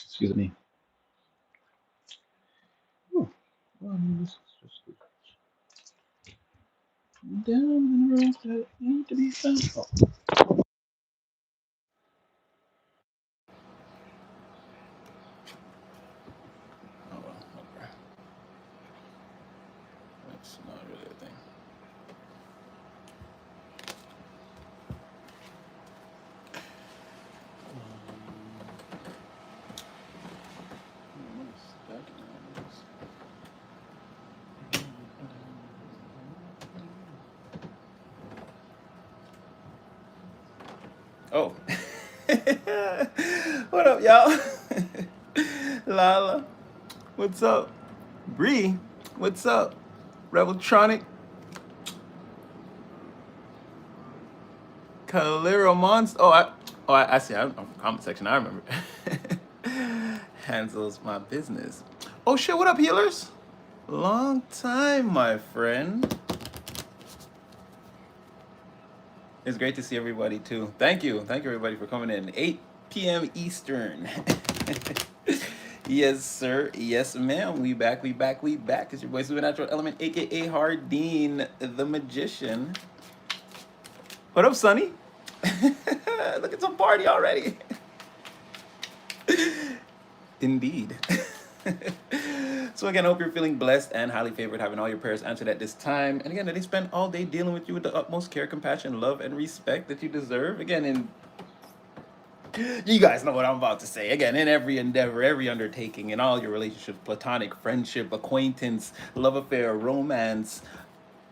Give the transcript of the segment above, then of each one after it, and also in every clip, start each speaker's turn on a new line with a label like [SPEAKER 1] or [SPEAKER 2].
[SPEAKER 1] Excuse me. Ooh, this is just down the road that need to be found. Oh, oh well, okay. That's not really a thing. Oh. What up, y'all? Lala, what's up? Bree, what's up? Rebeltronic, Calero Monster. I see. I'm comment section. I remember. Handles my business. Oh shit! What up, healers? Long time, my friend. It's great to see everybody too. Thank you everybody for coming in. 8 p.m. Eastern. Yes, sir. Yes, ma'am. We back. We back. We back. It's your boy Supernatural Element, aka Hardeen, the Magician. What up, Sonny? Look at some party already. Indeed. So again, I hope you're feeling blessed and highly favored, having all your prayers answered at this time. And again, that they spend all day dealing with you with the utmost care, compassion, love, and respect that you deserve. Again, in you guys know what I'm about to say. Again, in every endeavor, every undertaking, in all your relationships, platonic, friendship, acquaintance, love affair, romance,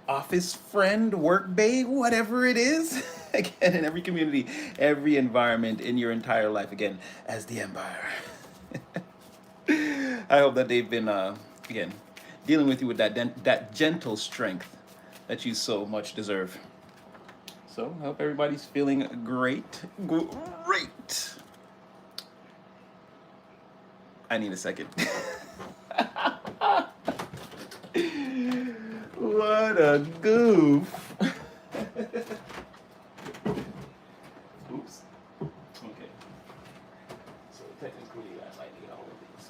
[SPEAKER 1] office friend, work babe, whatever it is. Again, in every community, every environment, in your entire life, again, as the Empire. I hope that they've been, again, dealing with you with that gentle strength that you so much deserve. So, I hope everybody's feeling great. Great! I need a second. What a goof. Oops. Okay. So technically, I might need all of these.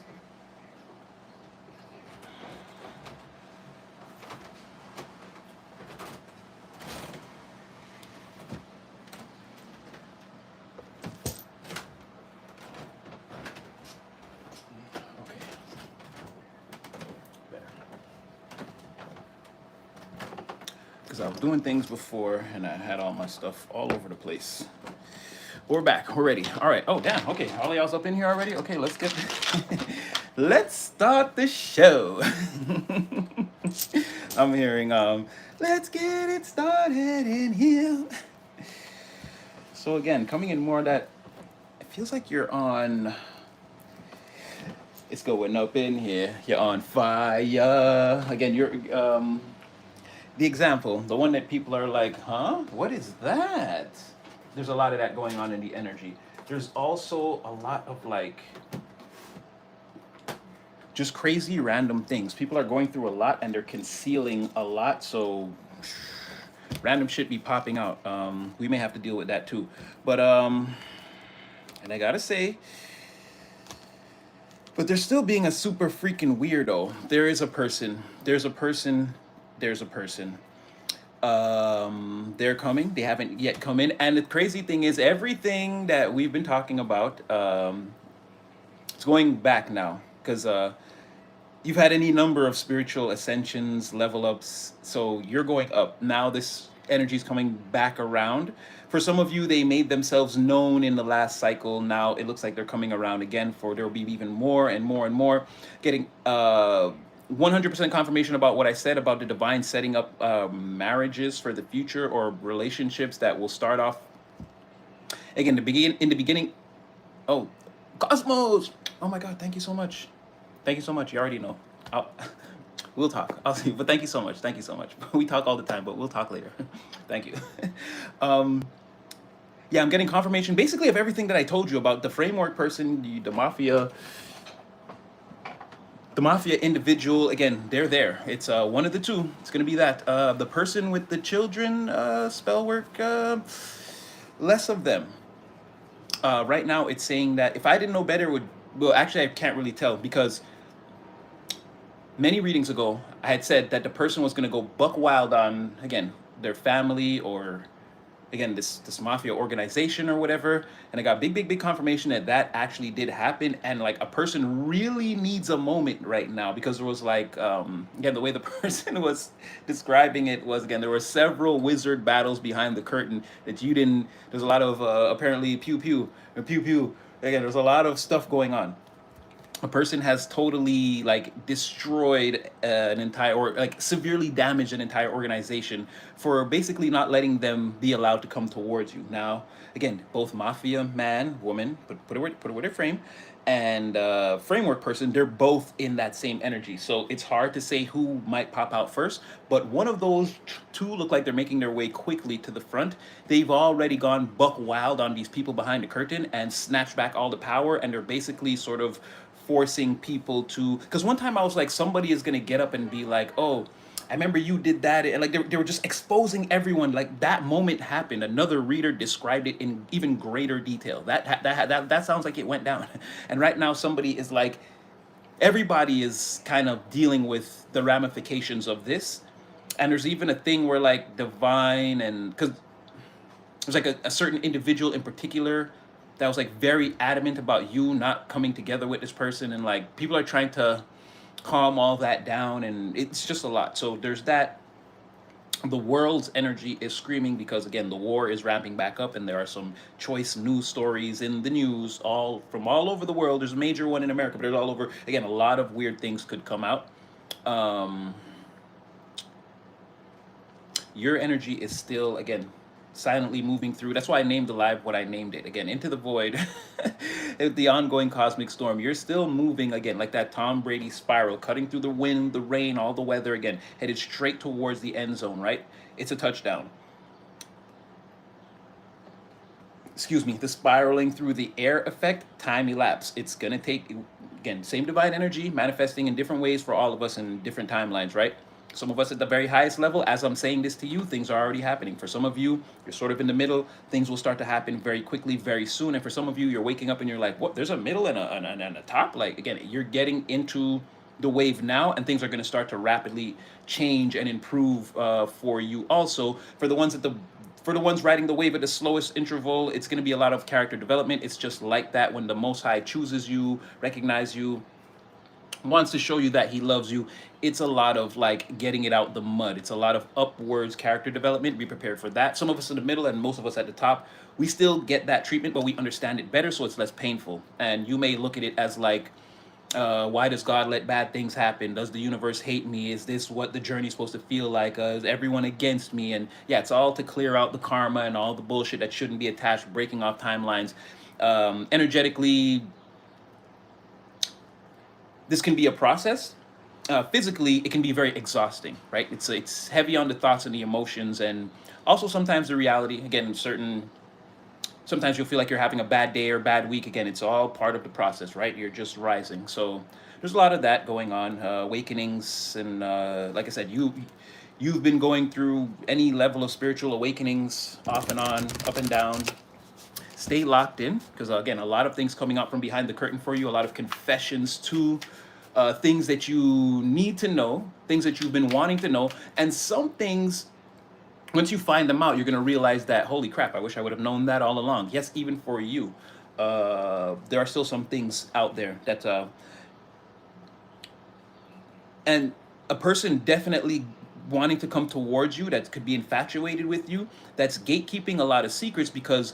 [SPEAKER 1] Okay. Better. Because I was doing things before and I had all my stuff all over the place. We're back. We're ready. All right. Oh, damn. Okay. All of y'all's up in here already? Okay, let's get... Let's start the show. I'm hearing, let's get it started in here. So again, coming in more of that, it feels like you're on... It's going up in here. You're on fire. Again, you're... the example, the one that people are like, huh? What is that? There's a lot of that going on in the energy. There's also a lot of like just crazy random things. People are going through a lot and they're concealing a lot, so random shit be popping out. We may have to deal with that too. But and I gotta say, but there's still being a super freaking weirdo. There is a person. There's a person. There's a person. They're coming. They haven't yet come in. And the crazy thing is, everything that we've been talking about, it's going back now because you've had any number of spiritual ascensions, level ups. So you're going up now. This energy is coming back around. For some of you, they made themselves known in the last cycle. Now it looks like they're coming around again. For there will be even more and more and more getting 100% confirmation about what I said about the divine setting up marriages for the future or relationships that will start off again in the beginning. Oh, Cosmos! Oh my God! Thank you so much. Thank you so much. You already know. I'll, we'll talk. I'll see. But thank you so much. Thank you so much. We talk all the time, but we'll talk later. Thank you. um, yeah, I'm getting confirmation basically of everything that I told you about the framework person, the mafia individual. Again, they're there. It's one of the two. It's gonna be that the person with the children spell work. Less of them. Right now, it's saying that if I didn't know better, it would, well, actually, I can't really tell because many readings ago, I had said that the person was going to go buck wild on, again, their family or, again, this mafia organization or whatever. And I got big confirmation that that actually did happen. And like a person really needs a moment right now because there was like, again, the way the person was describing it was, again, there were several wizard battles behind the curtain that you didn't, there's a lot of apparently pew pew, pew pew. Again, there's a lot of stuff going on. A person has totally like destroyed an entire or like severely damaged an entire organization for basically not letting them be allowed to come towards you. Now again, both mafia man, woman, put it with a frame, and framework person, they're both in that same energy, so it's hard to say who might pop out first, but one of those two look like they're making their way quickly to the front. They've already gone buck wild on these people behind the curtain and snatched back all the power, and they're basically sort of forcing people to, because one time I was like, somebody is going to get up and be like, oh, I remember you did that, and like they were just exposing everyone. Like that moment happened, another reader described it in even greater detail. That sounds like it went down. And right now somebody is like, everybody is kind of dealing with the ramifications of this. And there's even a thing where like divine, and because there's like a certain individual in particular that was like very adamant about you not coming together with this person, and like people are trying to calm all that down, and it's just a lot. So there's that. The world's energy is screaming because again the war is ramping back up, and there are some choice news stories in the news all from all over the world. There's a major one in America, but there's all over. Again, a lot of weird things could come out. Your energy is still, again, silently moving through. That's why I named the live what I named it. Again, into the void, the ongoing cosmic storm. You're still moving, again, like that Tom Brady spiral, cutting through the wind, the rain, all the weather, again, headed straight towards the end zone, right? It's a touchdown. Excuse me, the spiraling through the air effect, time elapse. It's going to take, again, same divine energy, manifesting in different ways for all of us in different timelines, right? Some of us at the very highest level, as I'm saying this to you, things are already happening. For some of you, you're sort of in the middle. Things will start to happen very quickly, very soon. And for some of you, you're waking up and you're like, what? There's a middle and a top? Like, again, you're getting into the wave now, and things are going to start to rapidly change and improve for you also. For the ones riding the wave at the slowest interval, it's going to be a lot of character development. It's just like that when the Most High chooses you, recognizes you, wants to show you that he loves you. It's a lot of like getting it out the mud. It's a lot of upwards character development. Be prepared for that. Some of us in the middle and most of us at the top, we still get that treatment, but we understand it better, so it's less painful. And you may look at it as like, why does God let bad things happen? Does the universe hate me? Is this what the journey's supposed to feel like? Is everyone against me? And yeah, it's all to clear out the karma and all the bullshit that shouldn't be attached, breaking off timelines. Energetically, this can be a process. Physically, it can be very exhausting, right? It's heavy on the thoughts and the emotions, and also sometimes the reality. Again, sometimes you'll feel like you're having a bad day or bad week. Again, it's all part of the process, right? You're just rising. So there's a lot of that going on, awakenings, and like I said, you've been going through any level of spiritual awakenings, off and on, up and down. Stay locked in, because again, a lot of things coming out from behind the curtain for you, a lot of confessions to things that you need to know, things that you've been wanting to know, and some things, once you find them out, you're going to realize that, holy crap, I wish I would have known that all along. Yes, even for you, there are still some things out there that, and a person definitely wanting to come towards you that could be infatuated with you, that's gatekeeping a lot of secrets, because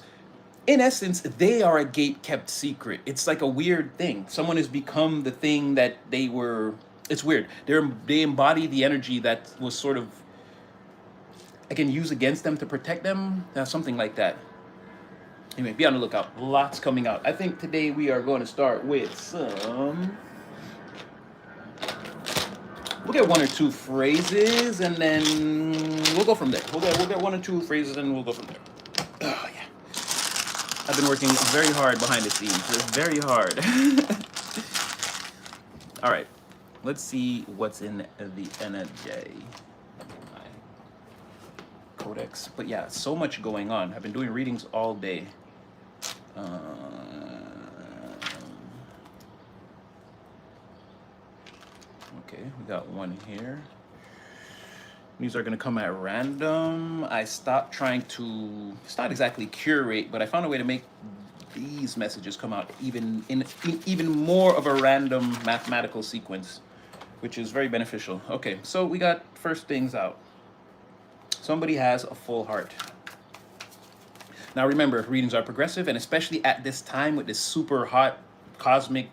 [SPEAKER 1] in essence, they are a gate kept secret. It's like a weird thing. Someone has become the thing that they were. It's weird. They embody the energy that was sort of, again, used against them to protect them. Something like that. Anyway, be on the lookout. Lots coming out. I think today we are going to start with some. We'll get one or two phrases, and then we'll go from there. We'll get one or two phrases, and we'll go from there. Oh, yeah. I've been working very hard behind the scenes. It's very hard. All right. Let's see what's in the NJ. My codex. But yeah, so much going on. I've been doing readings all day. Okay, we got one here. These are going to come at random. I stopped trying to, it's not exactly curate, but I found a way to make these messages come out in even more of a random mathematical sequence, which is very beneficial. Okay, so we got first things out. Somebody has a full heart. Now remember, readings are progressive, and especially at this time with this super hot cosmic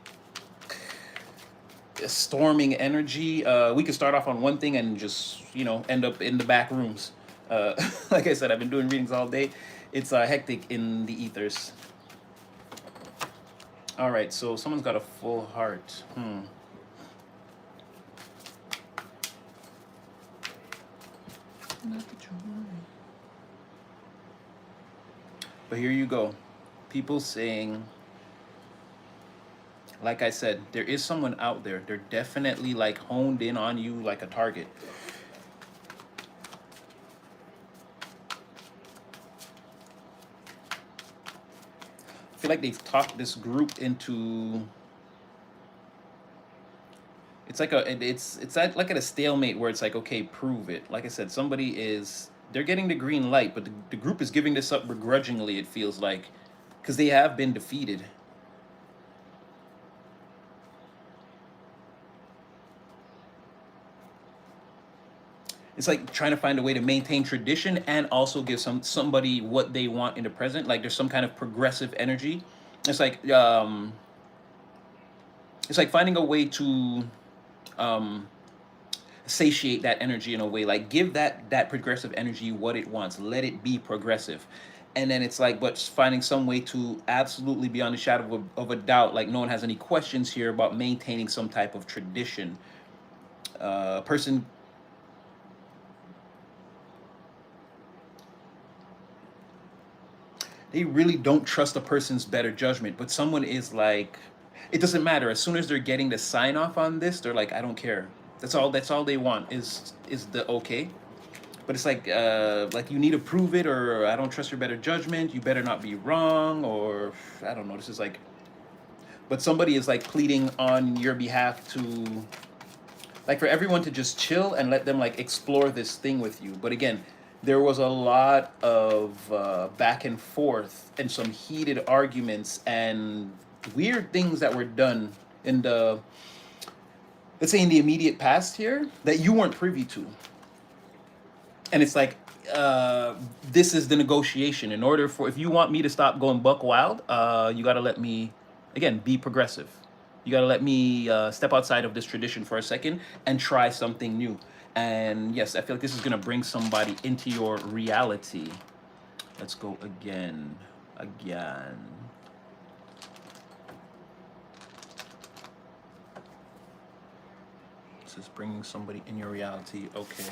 [SPEAKER 1] storming energy, we could start off on one thing and just end up in the back rooms. Like I said, I've been doing readings all day. It's hectic in the ethers. All right, so someone's got a full heart. But here you go. People saying, like I said, there is someone out there. They're definitely like honed in on you like a target. I feel like they've talked this group into. It's like like at a stalemate where it's like, okay, prove it. Like I said, they're getting the green light, but the group is giving this up begrudgingly, it feels like, because they have been defeated. It's like trying to find a way to maintain tradition and also give somebody what they want in the present. Like there's some kind of progressive energy. It's like finding a way to satiate that energy in a way, like give that progressive energy what it wants, let it be progressive. And then it's like, but finding some way to absolutely beyond the shadow of a doubt, like no one has any questions here about maintaining some type of tradition. Person, they really don't trust a person's better judgment, but someone is like, it doesn't matter, as soon as they're getting the sign off on this, they're like, I don't care. That's all they want is the okay. But it's like you need to prove it, or I don't trust your better judgment, you better not be wrong, or I don't know, this is like, but somebody is like pleading on your behalf to, like, for everyone to just chill and let them like explore this thing with you. But again, there was a lot of back and forth and some heated arguments and weird things that were done in the, let's say, in the immediate past here that you weren't privy to. And it's like, this is the negotiation. In order for, if you want me to stop going buck wild, you got to let me, again, be progressive. You got to let me step outside of this tradition for a second and try something new. And yes, I feel like this is going to bring somebody into your reality. Let's go again. This is bringing somebody in your reality. Okay.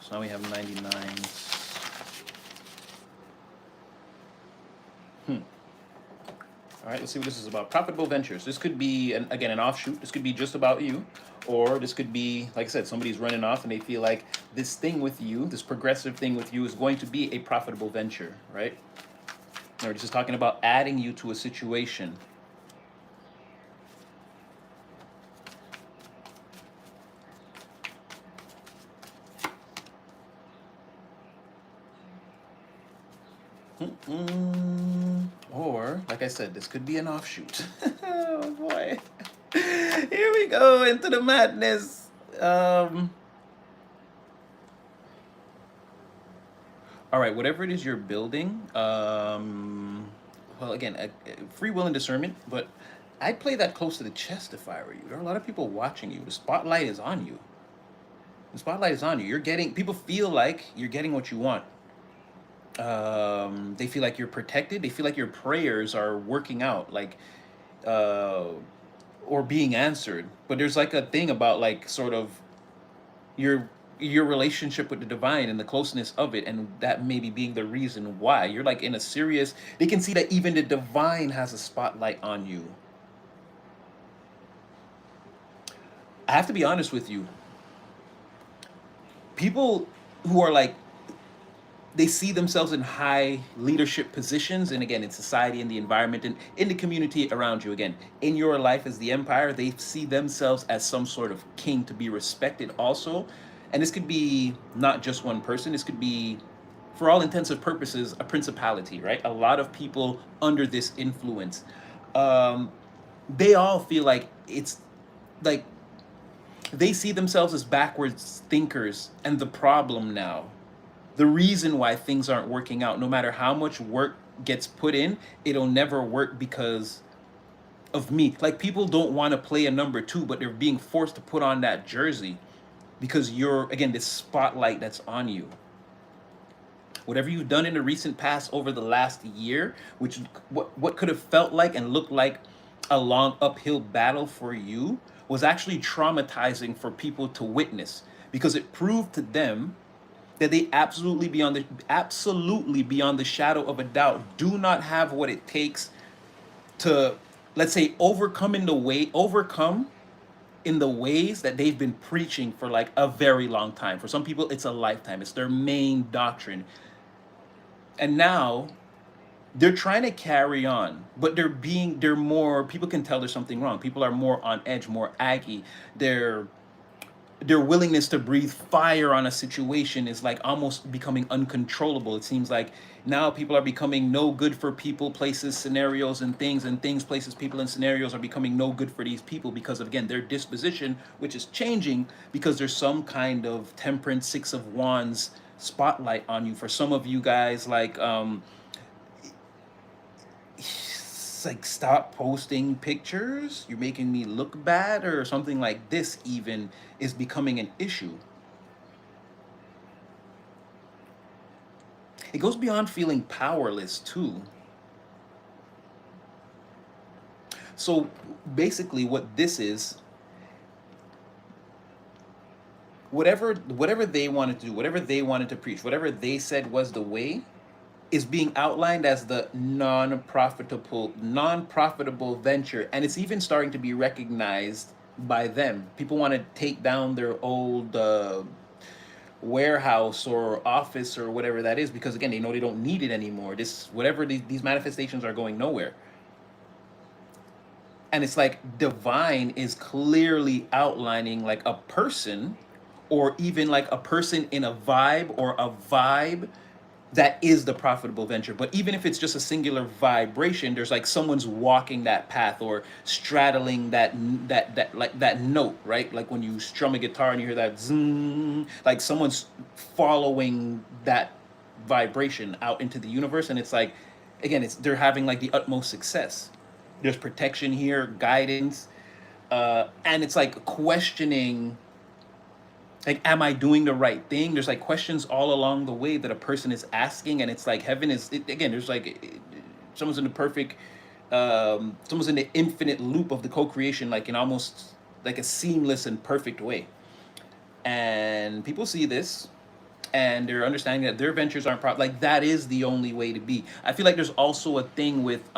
[SPEAKER 1] So now we have 99s. All right, let's see what this is about. Profitable ventures. This could be, again, an offshoot. This could be just about you. Or this could be, like I said, somebody's running off and they feel like this thing with you, this progressive thing with you, is going to be a profitable venture, right? Or this is talking about adding you to a situation. Or, like I said, this could be an offshoot. Oh boy. Here we go into the madness. All right, whatever it is you're building, well, again, free will and discernment, but I'd play that close to the chest if I were you. There are a lot of people watching you. The spotlight is on you. The spotlight is on you. People feel like you're getting what you want. They feel like you're protected. They feel like your prayers are working out, like, or being answered. But there's like a thing about like sort of your relationship with the divine and the closeness of it, and that maybe being the reason why you're like in a serious. They can see that even the divine has a spotlight on you. I have to be honest with you. People who are like they see themselves in high leadership positions, and again, in society, in the environment, and in the community around you. Again, in your life as the empire, they see themselves as some sort of king to be respected also. And this could be not just one person, this could be, for all intents and purposes, a principality, right? A lot of people under this influence, um, they all feel like it's like they see themselves as backwards thinkers and the problem now, the reason why things aren't working out. No matter how much work gets put in, it'll never work because of me. Like, people don't want to play a number two, but they're being forced to put on that jersey because you're, again, this spotlight that's on you. Whatever you've done in the recent past over the last year, which what could have felt like and looked like a long uphill battle for you, was actually traumatizing for people to witness, because it proved to them that they absolutely beyond the shadow of a doubt do not have what it takes to, let's say, overcome in the ways that they've been preaching for like a very long time. For some people it's a lifetime, it's their main doctrine. And now they're trying to carry on, but they're more, people can tell there's something wrong. People are more on edge, more aggy. Their willingness to breathe fire on a situation is like almost becoming uncontrollable. It seems like now people are becoming no good for people, places, scenarios, and things, places, people, and scenarios are becoming no good for these people because of, again, their disposition, which is changing because there's some kind of temperance, Six of Wands spotlight on you. For some of you guys, like, it's like, stop posting pictures, you're making me look bad, or something like this even is becoming an issue. It goes beyond feeling powerless too. So basically what this is, whatever they wanted to do, whatever they wanted to preach, whatever they said was the way, is being outlined as the non-profitable venture, and it's even starting to be recognized by them. People want to take down their old warehouse or office or whatever that is, because again, they know they don't need it anymore. This, whatever, these manifestations are going nowhere. And it's like divine is clearly outlining like a person, or even like a person in a vibe, or a vibe that is the profitable venture. But even if it's just a singular vibration, there's like someone's walking that path or straddling that like that note, right? Like when you strum a guitar and you hear that zing, like someone's following that vibration out into the universe. And it's like, again, it's, they're having like the utmost success. There's protection here, guidance, and it's like questioning, like, am I doing the right thing? There's like questions all along the way that a person is asking, and it's like heaven is, again, there's like, someone's in the perfect, someone's in the infinite loop of the co-creation, like in almost like a seamless and perfect way. And people see this, and they're understanding that their ventures aren't like that is the only way to be. I feel like there's also a thing with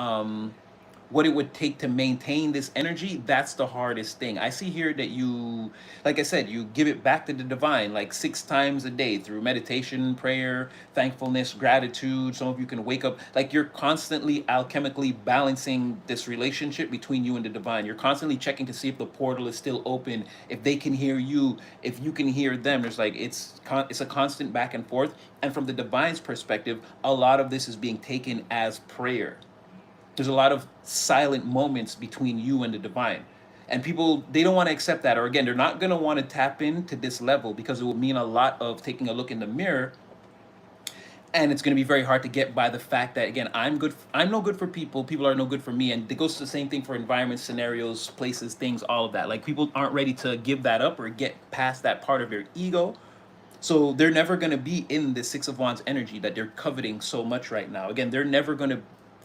[SPEAKER 1] what it would take to maintain this energy. That's the hardest thing. I see here that you, like I said, you give it back to the divine like 6 times a day through meditation, prayer, thankfulness, gratitude. Some of you can wake up, like you're constantly alchemically balancing this relationship between you and the divine. You're constantly checking to see if the portal is still open, if they can hear you, if you can hear them. There's like, it's a constant back and forth. And from the divine's perspective, a lot of this is being taken as prayer. There's a lot of silent moments between you and the divine. And people, they don't want to accept that. Or again, they're not going to want to tap into this level because it will mean a lot of taking a look in the mirror. And it's going to be very hard to get by the fact that, again, I'm no good for people. People are no good for me. And it goes to the same thing for environments, scenarios, places, things, all of that. Like, people aren't ready to give that up or get past that part of their ego. So they're never going to be in the Six of Wands energy that they're coveting so much right now. Again, they're never going to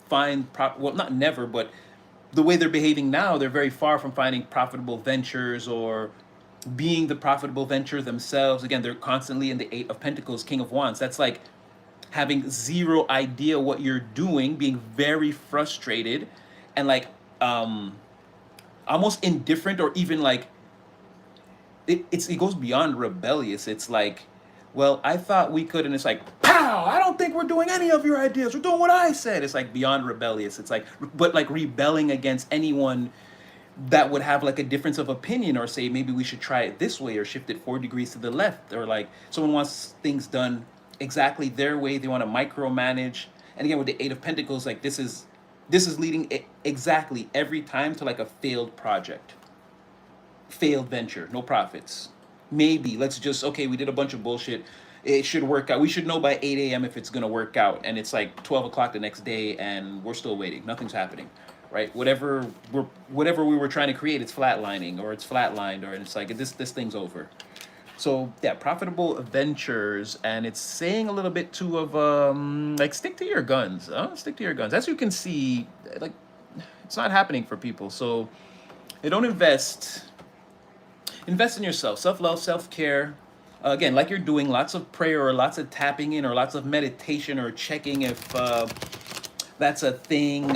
[SPEAKER 1] find well, not never, but the way they're behaving now, they're very far from finding profitable ventures or being the profitable venture themselves. Again, they're constantly in the Eight of Pentacles, King of Wands. That's like having zero idea what you're doing, being very frustrated, and like almost indifferent, or even like it goes beyond rebellious. It's like, well, I thought we could, and it's like, pow, I don't think we're doing any of your ideas. We're doing what I said. It's like beyond rebellious. It's like, but like rebelling against anyone that would have like a difference of opinion or say maybe we should try it this way or shift it 4 degrees to the left, or like someone wants things done exactly their way. They want to micromanage. And again, with the Eight of Pentacles, like this is leading exactly every time to like a failed project, failed venture, no profits. Maybe let's just, okay, we did a bunch of bullshit. It should work out. We should know by 8 a.m. if it's gonna work out, and it's like 12 o'clock the next day, and we're still waiting. Nothing's happening, right? Whatever we were trying to create, it's flatlining, or it's flatlined, or it's like this thing's over. So yeah, profitable ventures, and it's saying a little bit too of like stick to your guns. Stick to your guns. As you can see, like it's not happening for people. So they don't invest. Invest in yourself, self-love, self-care. Again, like you're doing lots of prayer or lots of tapping in or lots of meditation or checking if that's a thing,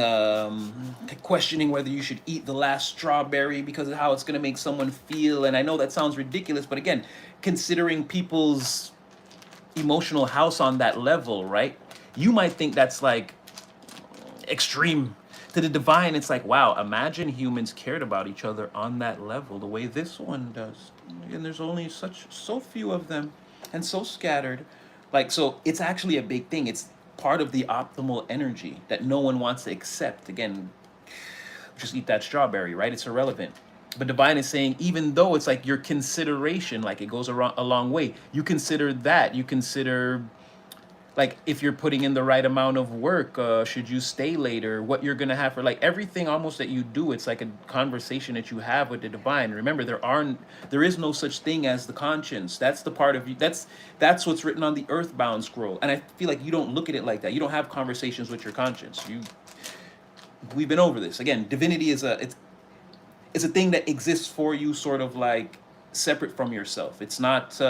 [SPEAKER 1] questioning whether you should eat the last strawberry because of how it's going to make someone feel. And I know that sounds ridiculous, but again, considering people's emotional house on that level, right? You might think that's like extreme. To the divine, it's like, wow, imagine humans cared about each other on that level the way this one does. And there's only so few of them and so scattered. Like, so it's actually a big thing. It's part of the optimal energy that no one wants to accept. Again, just eat that strawberry, right? It's irrelevant. But divine is saying, even though it's like your consideration, like it goes a long way, you consider that, you consider like if you're putting in the right amount of work, should you stay later, what you're gonna have for like everything almost that you do. It's like a conversation that you have with the divine. Remember, there is no such thing as the conscience. That's the part of you, that's what's written on the earthbound scroll. And I feel like you don't look at it like that. You don't have conversations with your conscience. We've been over this. Again, divinity is it's a thing that exists for you, sort of like separate from yourself. It's not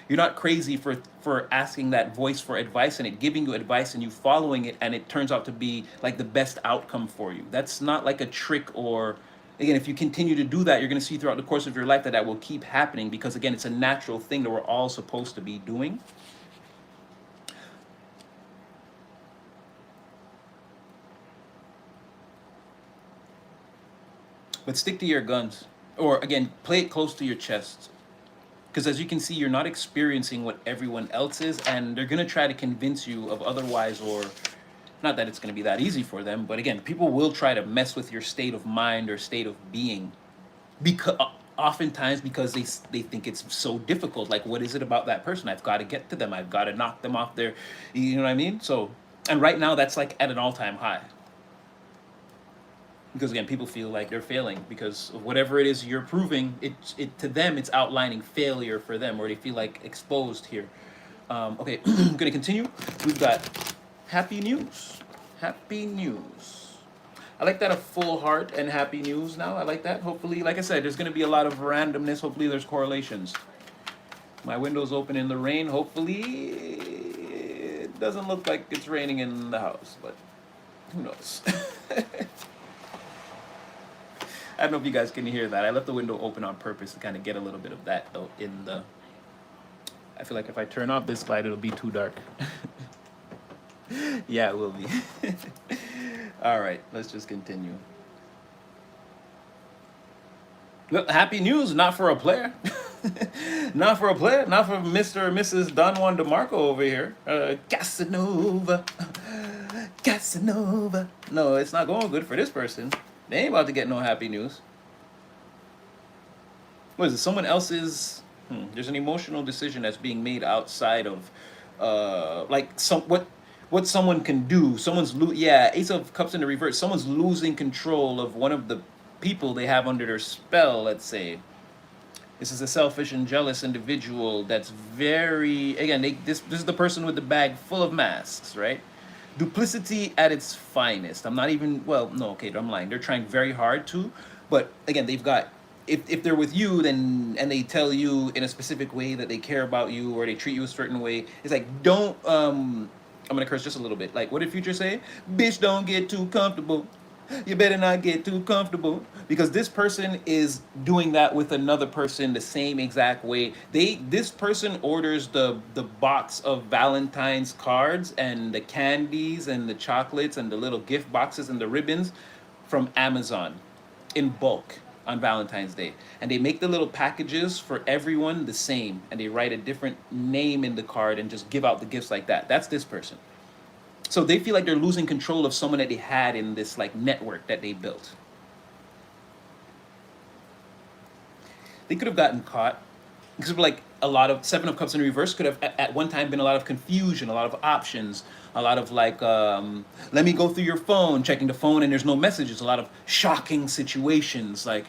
[SPEAKER 1] you're not crazy for asking that voice for advice and it giving you advice and you following it, and it turns out to be like the best outcome for you. That's not like a trick. Or again, if you continue to do that, you're going to see throughout the course of your life that will keep happening, because again, it's a natural thing that we're all supposed to be doing. But stick to your guns, or again, play it close to your chest. Because as you can see, you're not experiencing what everyone else is, and they're going to try to convince you of otherwise, or not that it's going to be that easy for them, but again, people will try to mess with your state of mind or state of being, because oftentimes because they think it's so difficult. Like, what is it about that person? I've got to get to them. I've got to knock them off their, you know what I mean? So, and right now that's like at an all-time high. Because again, people feel like they're failing because of whatever it is you're proving. It to them, it's outlining failure for them, or they feel like exposed here. Okay, I'm gonna continue. We've got happy news. Happy news. I like that, a full heart and happy news now. I like that. Hopefully, like I said, there's gonna be a lot of randomness. Hopefully, there's correlations. My window's open in the rain. Hopefully, it doesn't look like it's raining in the house, but who knows? I don't know if you guys can hear that. I left the window open on purpose to kind of get a little bit of that though in the... I feel like if I turn off this light, it'll be too dark. Yeah, it will be. All right, let's just continue. Well, happy news, not for a player. Not for a player, not for Mr. or Mrs. Don Juan DeMarco over here. Casanova. Casanova. No, it's not going good for this person. They ain't about to get no happy news. What is it? Someone else's... There's an emotional decision that's being made outside of... like what someone can do. Someone's... Yeah, Ace of Cups in the reverse. Someone's losing control of one of the people they have under their spell, let's say. This is a selfish and jealous individual that's very... Again, this is the person with the bag full of masks, right? Duplicity at its finest. I'm not even... Well, no, okay, I'm lying. They're trying very hard to. But, again, they've got... If they're with you, then, and they tell you in a specific way that they care about you, or they treat you a certain way, it's like, don't... I'm gonna curse just a little bit. Like, what did Future say? Bitch, don't get too comfortable. You better not get too comfortable, because this person is doing that with another person the same exact way. This person orders the box of Valentine's cards and the candies and the chocolates and the little gift boxes and the ribbons from Amazon in bulk on Valentine's Day. And they make the little packages for everyone the same, and they write a different name in the card and just give out the gifts like that. That's this person. So they feel like they're losing control of someone that they had in this like network that they built. They could have gotten caught because like a lot of Seven of Cups in reverse could have at one time been a lot of confusion, a lot of options, a lot of like let me go through your phone, checking the phone and there's no messages, a lot of shocking situations like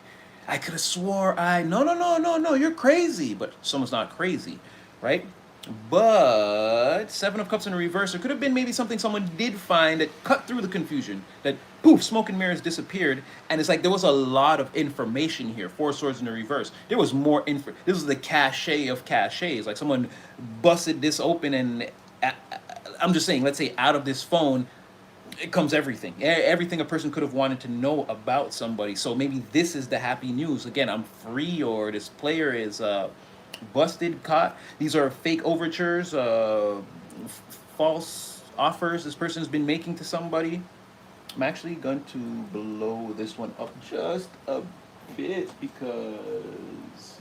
[SPEAKER 1] I could have swore no, you're crazy, but someone's not crazy, right? But Seven of Cups in reverse, it could have been maybe something someone did find that cut through the confusion, that poof, smoke and mirrors disappeared, and it's like there was a lot of information here. Four Swords in the reverse. There was more info. This was the cachet of cachets. Like someone busted this open, and I'm just saying, let's say out of this phone, it comes everything. Everything a person could have wanted to know about somebody. So maybe this is the happy news. Again, I'm free, or this player is busted, caught. These are fake overtures, false offers this person's been making to somebody. I'm actually going to blow this one up just a bit because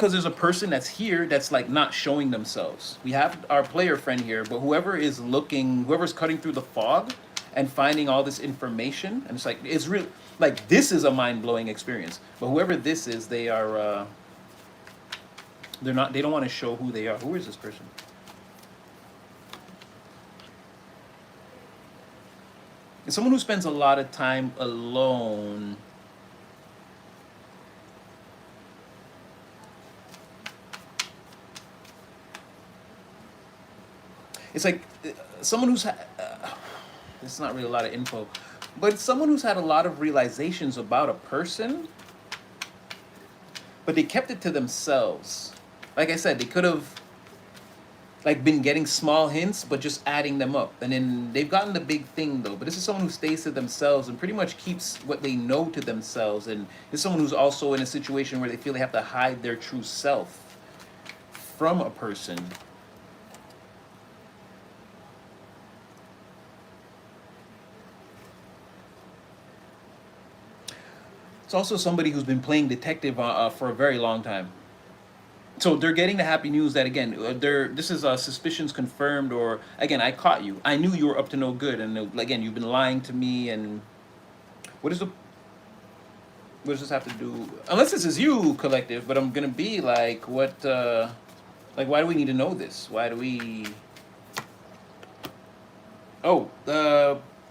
[SPEAKER 1] there's a person that's here that's like not showing themselves. We have our player friend here, but whoever's cutting through the fog and finding all this information, and it's like it's real. Like this is a mind-blowing experience. But whoever this is, they are they're not. They don't want to show who they are. Who is this person? It's someone who spends a lot of time alone. It's like someone who's it's not really a lot of info, but it's someone who's had a lot of realizations about a person, but they kept it to themselves. Like I said, they could have like been getting small hints, but just adding them up, and then they've gotten the big thing though. But this is someone who stays to themselves and pretty much keeps what they know to themselves, and is someone who's also in a situation where they feel they have to hide their true self from a person. It's also somebody who's been playing detective for a very long time. So they're getting the happy news that again, this is suspicions confirmed, or again, I caught you. I knew you were up to no good, and again, you've been lying to me. And what is the what does this have to do? Unless this is you, collective, but I'm gonna be like, what? Like, why do we need to know this? Why do we? Oh,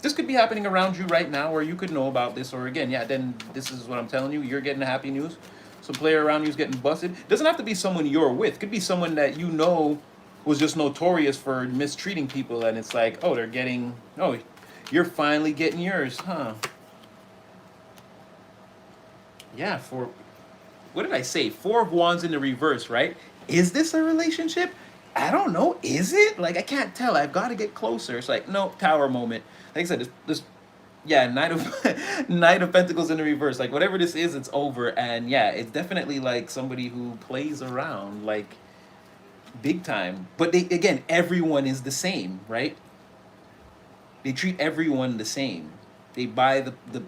[SPEAKER 1] this could be happening around you right now, or you could know about this, or again, yeah, then this is what I'm telling you. You're getting the happy news. Some player around you is getting busted. Doesn't have to be someone you're with. Could be someone that you know was just notorious for mistreating people, and it's like, oh, you're finally getting yours, huh? Yeah, what did I say? Four of Wands in the reverse, right? Is this a relationship? I don't know. Is it? Like, I can't tell. I've got to get closer. It's like, no, Tower moment. Like I said, this yeah, Knight of Knight of Pentacles in the reverse. Like, whatever this is, it's over. And yeah, it's definitely like somebody who plays around, like, big time. But again, everyone is the same, right? They treat everyone the same. They buy the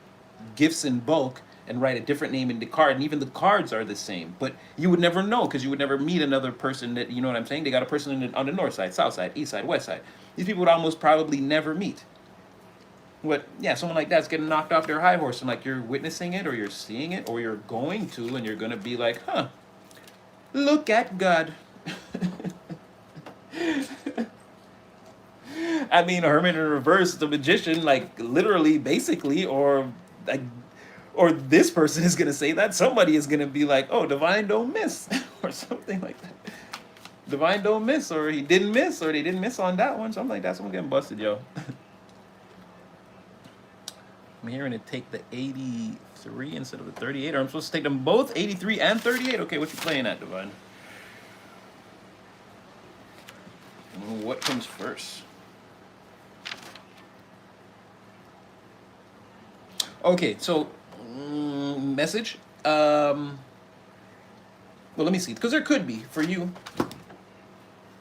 [SPEAKER 1] gifts in bulk and write a different name in the card, and even the cards are the same. But you would never know, because you would never meet another person that, you know what I'm saying? They got a person on the north side, south side, east side, west side. These people would almost probably never meet. But yeah, someone like that's getting knocked off their high horse, and like you're witnessing it, or you're seeing it, or you're going to, and you're gonna be like, huh, look at God. I mean, Hermit in reverse, the magician, like literally, basically, or like, or this person is gonna say that. Somebody is gonna be like, oh, divine don't miss, or something like that. Divine don't miss, or he didn't miss, or they didn't miss on that one. Something like that. Someone getting busted, yo. I'm hearing it take the 83 instead of the 38, or I'm supposed to take them both, 83 and 38. Okay, what you playing at, Divine? What comes first? Okay, so message. Um, well, let me see, because there could be for you,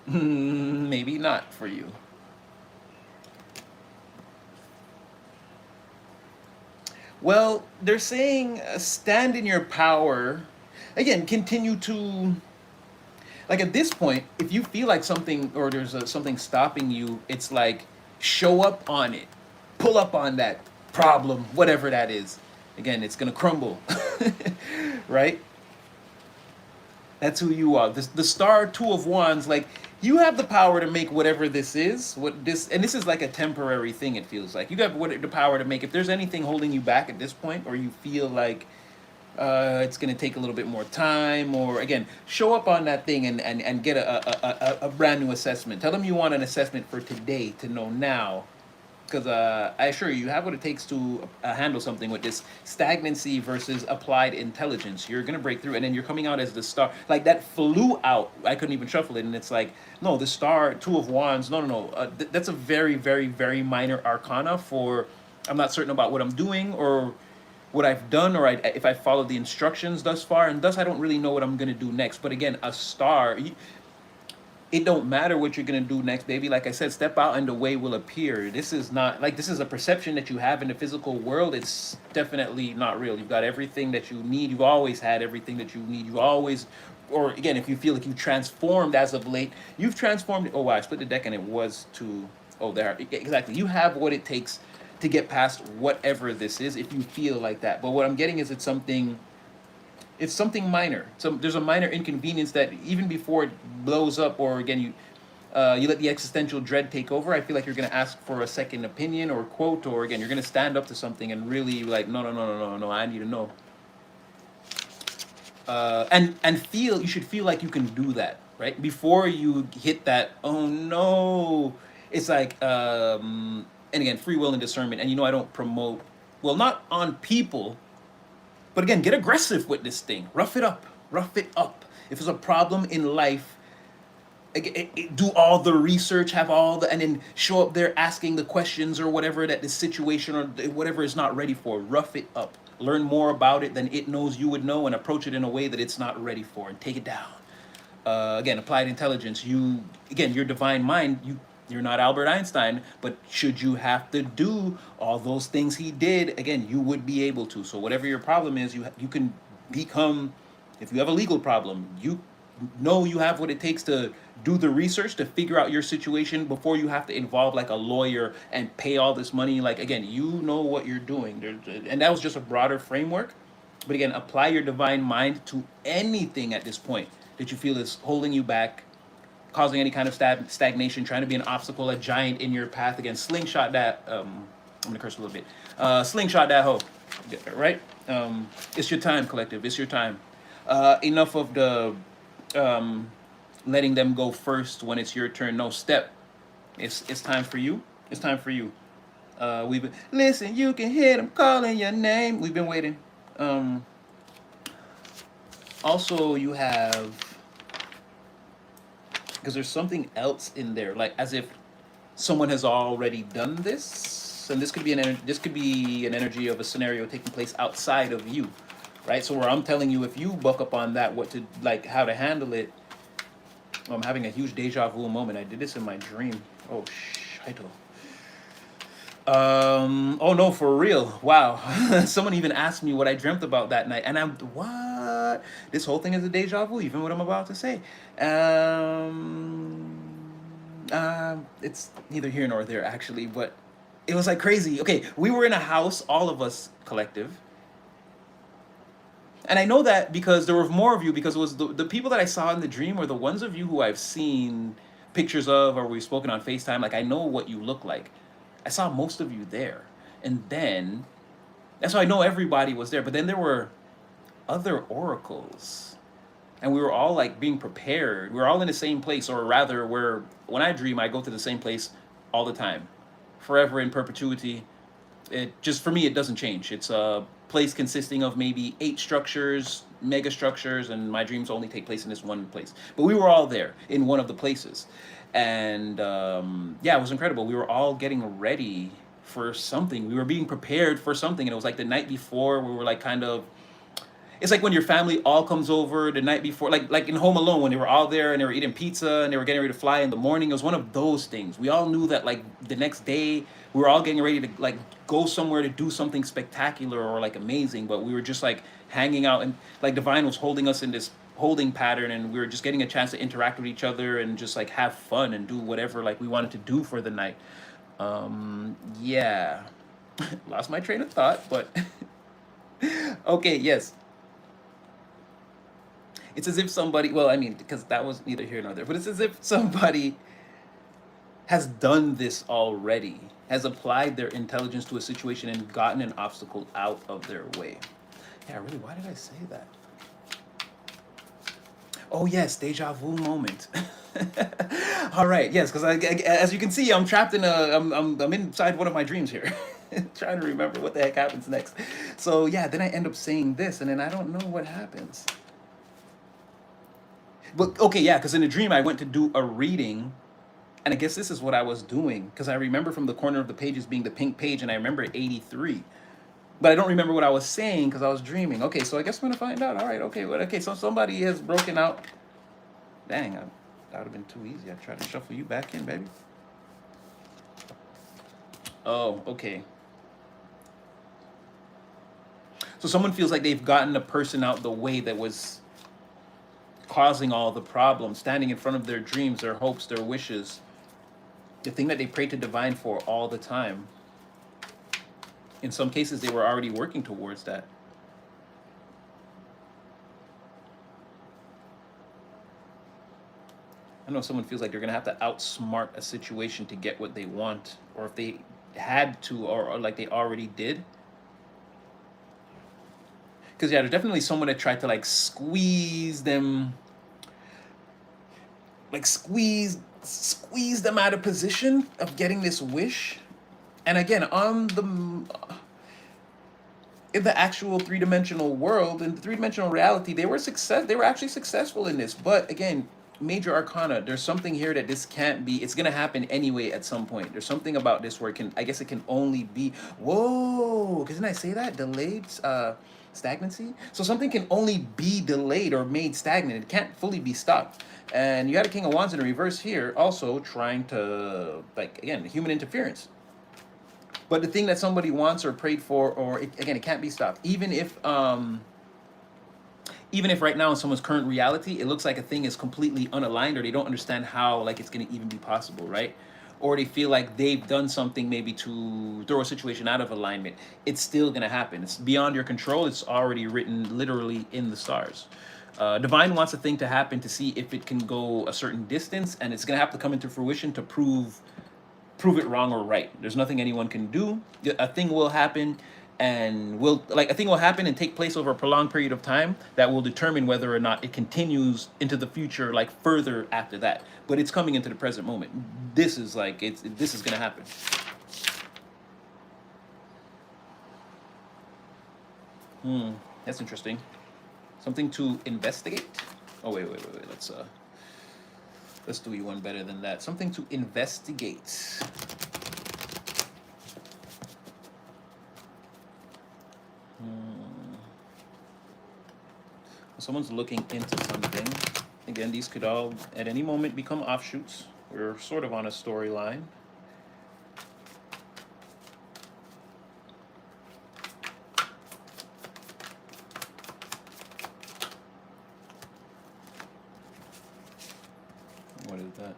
[SPEAKER 1] maybe not for you. Well, they're saying stand in your power. Again, continue to, like, at this point, if you feel like something or there's something stopping you, it's like show up on it, pull up on that problem, whatever that is. Again, it's gonna crumble, right? That's who you are. The star two of wands, like you have the power to make whatever this is. What this and this is like a temporary thing. It feels like you have the power to make. If there's anything holding you back at this point, or you feel like it's going to take a little bit more time, or again, show up on that thing and get a brand new assessment. Tell them you want an assessment for today to know now, because I assure you, you have what it takes to handle something with this stagnancy versus applied intelligence. You're gonna break through, and then you're coming out as the star. Like that flew out. I couldn't even shuffle it, and it's like, no, the star, two of wands. No, no, no. That's a very, very, very minor arcana for. I'm not certain about what I'm doing or what I've done, or if I followed the instructions thus far, and thus I don't really know what I'm gonna do next. But again, a star. It don't matter what you're gonna do next, baby. Like I said, step out and the way will appear. This is not like this is a perception that you have in the physical world. It's definitely not real. You've got everything that you need. You've always had everything that you need. You always, or again, if you feel like you've transformed as of late, you've transformed. Oh wow, I split the deck and it was to. Oh, there exactly. You have what it takes to get past whatever this is. If you feel like that, but what I'm getting is it's something minor. So there's a minor inconvenience that even before it blows up, or again you let the existential dread take over. I feel like you're gonna ask for a second opinion or quote, or again you're gonna stand up to something and really like no no no no no no I need to know. And feel you should feel like you can do that right before you hit that. Oh no, it's like and again free will and discernment. And you know I don't promote well not on people. But again, get aggressive with this thing. Rough it up. Rough it up. If there's a problem in life, do all the research, have all the, and then show up there asking the questions or whatever that the situation or whatever is not ready for. Rough it up. Learn more about it than it knows you would know, and approach it in a way that it's not ready for, and take it down. Again, applied intelligence. You again, your divine mind. You're not Albert Einstein, but should you have to do all those things he did, again, you would be able to. So whatever your problem is, you can become. If you have a legal problem, you know you have what it takes to do the research to figure out your situation before you have to involve like a lawyer and pay all this money. Like again, you know what you're doing. And that was just a broader framework. But again, apply your divine mind to anything at this point that you feel is holding you back, causing any kind of stagnation, trying to be an obstacle, a giant in your path. Again, slingshot that. I'm gonna curse a little bit. Slingshot that hoe, right? It's your time, collective. It's your time. Enough of the letting them go first when it's your turn. No, step. It's time for you. It's time for you. We've been listen. You can hear them calling your name. We've been waiting. Um, Also, you have because there's something else in there, like as if someone has already done this, and this could be this could be an energy of a scenario taking place outside of you, right? So where I'm telling you, if you buck up on that, what to like, how to handle it. I'm having a huge deja vu moment. I did this in my dream. Oh shit. Oh no, for real. Wow. Someone even asked me what I dreamt about that night. And I'm, what? This whole thing is a deja vu, even what I'm about to say. It's neither here nor there, actually, but it was like crazy. Okay, we were in a house, all of us collective. And I know that because there were more of you, because it was the people that I saw in the dream were the ones of you who I've seen pictures of or we've spoken on FaceTime. Like, I know what you look like. I saw most of you there. And then, that's why I know everybody was there. But then there were other oracles. And we were all like being prepared. We were all in the same place, or rather, where when I dream, I go to the same place all the time, forever in perpetuity. It just, for me, it doesn't change. It's a place consisting of maybe 8 structures, mega structures, and my dreams only take place in this one place. But we were all there in one of the places. And yeah, it was incredible. We were all getting ready for something. We were being prepared for something, and it was like the night before. We were like kind of, it's like when your family all comes over the night before, like in Home Alone when they were all there and they were eating pizza and they were getting ready to fly in the morning. It was one of those things. We all knew that like the next day we were all getting ready to like go somewhere to do something spectacular or like amazing, but we were just like hanging out, and like Divine was holding us in this holding pattern, and we were just getting a chance to interact with each other and just like have fun and do whatever like we wanted to do for the night. Yeah. Lost my train of thought, but okay, yes. It's as if somebody, well, I mean, because that was neither here nor there, but it's as if somebody has done this already, has applied their intelligence to a situation and gotten an obstacle out of their way. Yeah, really, why did I say that? Oh, yes, deja vu moment. All right, yes, because as you can see, I'm trapped in I'm inside one of my dreams here. Trying to remember what the heck happens next. So, yeah, then I end up saying this, and then I don't know what happens. But okay, yeah, because in a dream I went to do a reading, and I guess this is what I was doing because I remember from the corner of the pages being the pink page, and I remember 83, but I don't remember what I was saying because I was dreaming. Okay, so I guess I'm gonna find out. All right, okay, well, okay, so somebody has broken out. Dang, that would have been too easy. I tried to shuffle you back in, baby. Oh, okay. So someone feels like they've gotten a person out the way that was causing all the problems, standing in front of their dreams, their hopes, their wishes, the thing that they pray to divine for all the time. In some cases, they were already working towards that. I know someone feels like they're gonna have to outsmart a situation to get what they want, or if they had to, or like they already did. Because yeah, there's definitely someone that tried to like squeeze them, like squeeze them out of position of getting this wish. And again, on the in the actual three-dimensional world, in the three-dimensional reality, they were actually successful in this. But again, major arcana, there's something here that this can't be, it's gonna happen anyway at some point. There's something about this where it can, I guess it can only be, whoa, didn't I say that? Delayed stagnancy? So something can only be delayed or made stagnant. It can't fully be stopped. And you had a King of Wands in reverse here, also trying to, like, again, human interference. But the thing that somebody wants or prayed for, or again, it can't be stopped. Even if right now in someone's current reality, it looks like a thing is completely unaligned, or they don't understand how like it's gonna even be possible, right? Or they feel like they've done something maybe to throw a situation out of alignment. It's still gonna happen. It's beyond your control. It's already written literally in the stars. Divine wants a thing to happen to see if it can go a certain distance, and it's gonna have to come into fruition to prove it wrong or right. There's nothing anyone can do. A thing will happen, and a thing will happen and take place over a prolonged period of time that will determine whether or not it continues into the future, like further after that. But it's coming into the present moment. This is like this is gonna happen. That's interesting. Something to investigate. Oh wait. Let's do you one better than that. Something to investigate. Someone's looking into something. Again, these could all at any moment become offshoots. We're sort of on a storyline. What is that?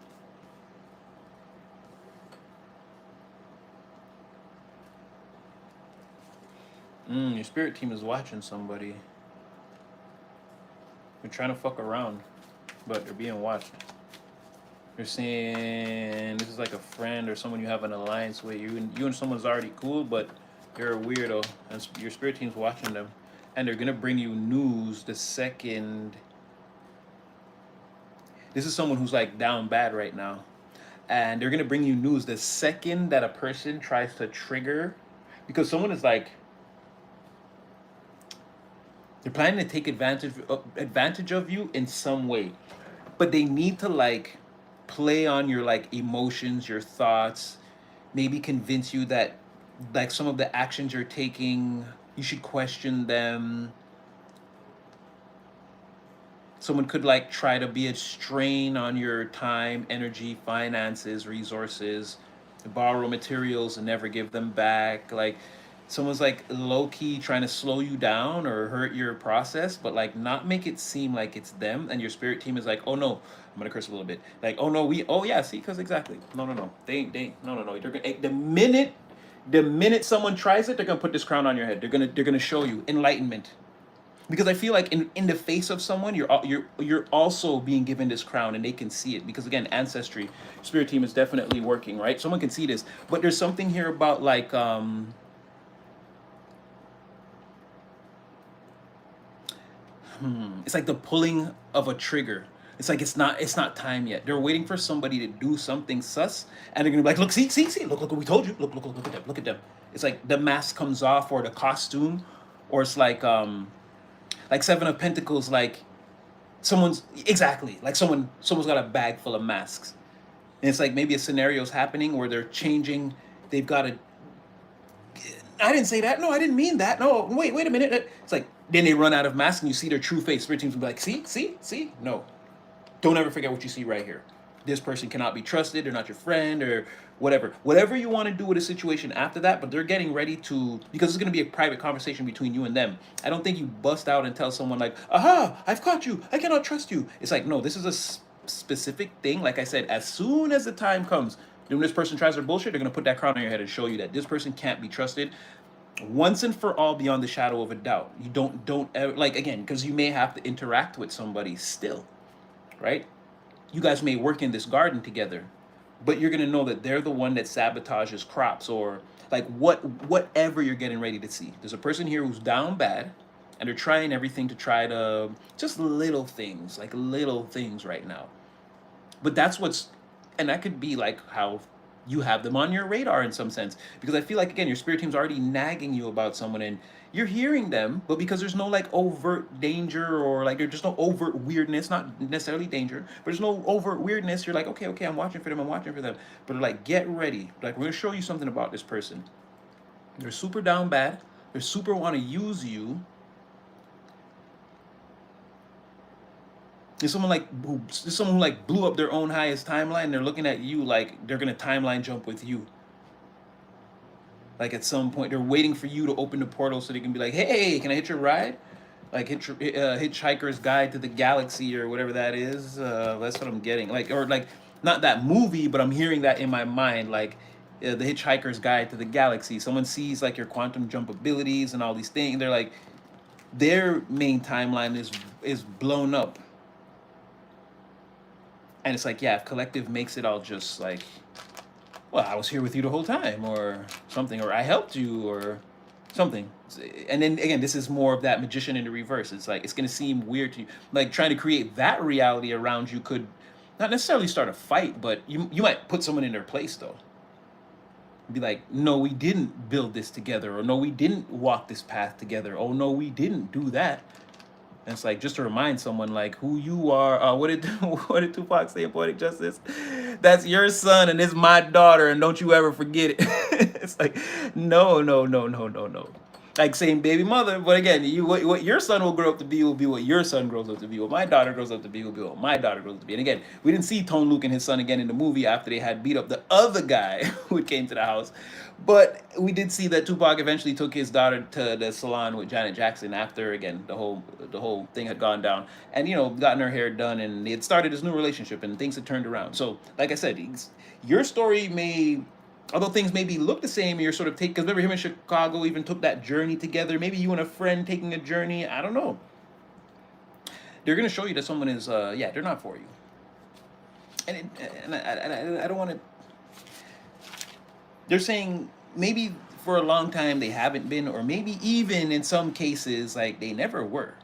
[SPEAKER 1] Your spirit team is watching somebody. They're trying to fuck around, but they're being watched. They're saying this is like a friend or someone you have an alliance with. You and someone's already cool, but you're a weirdo, and your spirit team's watching them, and they're gonna bring you news the second. This is someone who's like down bad right now, and they're gonna bring you news the second that a person tries to trigger, because someone is like, they're planning to take advantage of you in some way, but they need to like play on your like emotions, your thoughts, maybe convince you that like some of the actions you're taking, you should question them. Someone could like try to be a strain on your time, energy, finances, resources, borrow materials and never give them back. Like someone's like low key trying to slow you down or hurt your process, but like not make it seem like it's them. And your spirit team is like, oh no, I'm gonna curse a little bit. Like, oh no, oh yeah, see, because exactly. No, no, no, no, no, no. They're gonna the minute someone tries it, they're gonna put this crown on your head. They're gonna show you enlightenment, because I feel like in the face of someone, you're also being given this crown, and they can see it, because again, ancestry, spirit team is definitely working, right? Someone can see this, but there's something here about like it's like the pulling of a trigger. It's like it's not time yet. They're waiting for somebody to do something sus, and they're gonna be like, look, see, look, we told you, look at them, look at them. It's like the mask comes off, or the costume, or it's like Seven of Pentacles, like someone's exactly like someone's got a bag full of masks, and it's like maybe a scenario's happening where they're changing. They've got to. I didn't say that. No, I didn't mean that. No, wait a minute. It's like then they run out of masks, and you see their true face. Spirit teams will be like, see. No, don't ever forget what you see right here. This person cannot be trusted. They're not your friend, or whatever you want to do with a situation after that. But they're getting ready to, because it's going to be a private conversation between you and them. I don't think you bust out and tell someone like, aha, I've caught you, I cannot trust you. It's like, no, this is a specific thing. Like I said, as soon as the time comes, when this person tries their bullshit, they're going to put that crown on your head and show you that this person can't be trusted once and for all, beyond the shadow of a doubt. You don't ever, like, again, because you may have to interact with somebody still, right? You guys may work in this garden together, but you're gonna know that they're the one that sabotages crops, or like whatever you're getting ready to see. There's a person here who's down bad, and they're trying everything to try to just little things, like little things right now. But that's what's, and that could be like how you have them on your radar in some sense, because I feel like, again, your spirit team's already nagging you about someone, and you're hearing them, but because there's no like overt danger, or like there's just no overt weirdness, not necessarily danger, but there's no overt weirdness, you're like, okay, I'm watching for them, but they're like, get ready, like we're gonna show you something about this person. They're super down bad, they super want to use you. There's someone who like blew up their own highest timeline, and they're looking at you like they're gonna timeline jump with you. Like at some point, they're waiting for you to open the portal so they can be like, "Hey, can I hitch your ride?" Like Hitchhiker's Guide to the Galaxy or whatever that is. That's what I'm getting. Like, or like not that movie, but I'm hearing that in my mind. Like the Hitchhiker's Guide to the Galaxy. Someone sees like your quantum jump abilities and all these things. They're like, their main timeline is blown up, and it's like, yeah, if collective makes it all just like, well, I was here with you the whole time, or something, or I helped you, or something. And then again, this is more of that magician in the reverse. It's like, it's going to seem weird to you. Like trying to create that reality around you could not necessarily start a fight, but you might put someone in their place though. Be like, no, we didn't build this together, or no, we didn't walk this path together. Oh no, we didn't do that. And it's like, just to remind someone like who you are. What did what did Tupac say in Poetic Justice? That's your son and it's my daughter, and don't you ever forget it. It's like, no. Like saying baby mother, but again, what your son will grow up to be will be what your son grows up to be. What my daughter grows up to be will be what my daughter grows up to be. And again, we didn't see Tone Luke and his son again in the movie after they had beat up the other guy who came to the house. But we did see that Tupac eventually took his daughter to the salon with Janet Jackson after, again, the whole thing had gone down, and gotten her hair done, and they had started this new relationship, and things had turned around. So like I said, your story may, although things maybe look the same, you're sort of because remember him and Chicago even took that journey together. Maybe you and a friend taking a journey. I don't know. They're gonna show you that someone is they're not for you, and I don't want to. They're saying maybe for a long time they haven't been, or maybe even in some cases like they never were.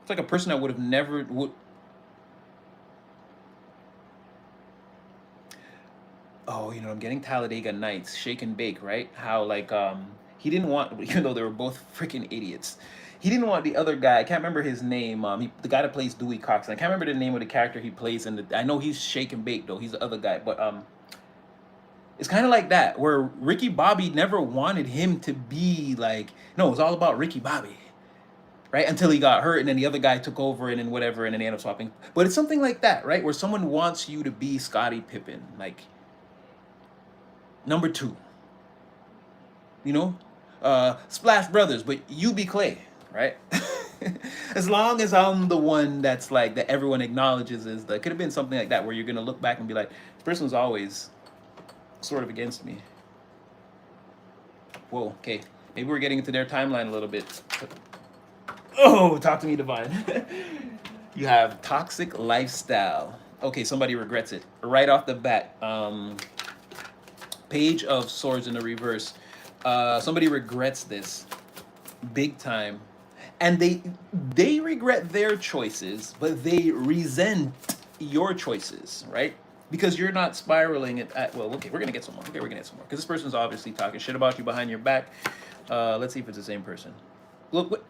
[SPEAKER 1] It's like a person that would have never would. Oh, I'm getting Talladega Nights, Shake and Bake, right? How like he didn't want, even though they were both freaking idiots. He didn't want the other guy. I can't remember his name. The guy that plays Dewey Cox. I can't remember the name of the character he plays in the. I know he's Shake and Bake though. He's the other guy, but It's kind of like that, where Ricky Bobby never wanted him to be like, no, it was all about Ricky Bobby, right? Until he got hurt, and then the other guy took over, and then whatever, and then they ended up swapping. But it's something like that, right? Where someone wants you to be Scottie Pippen, like number two, you know, Splash Brothers, but you be Clay, right? As long as I'm the one that's like that everyone acknowledges is the, could have been something like that where you're gonna look back and be like, this person was always sort of against me. Whoa, okay, maybe we're getting into their timeline a little bit. Oh, talk to me, Divine. You have toxic lifestyle. Okay, somebody regrets it right off the bat. Page of Swords in the reverse. Somebody regrets this big time, and they regret their choices, but they resent your choices, right? Because you're not spiraling it at, well, okay, we're gonna get some more. Okay, we're gonna get some more because this person's obviously talking shit about you behind your back. Let's see if it's the same person. Look, what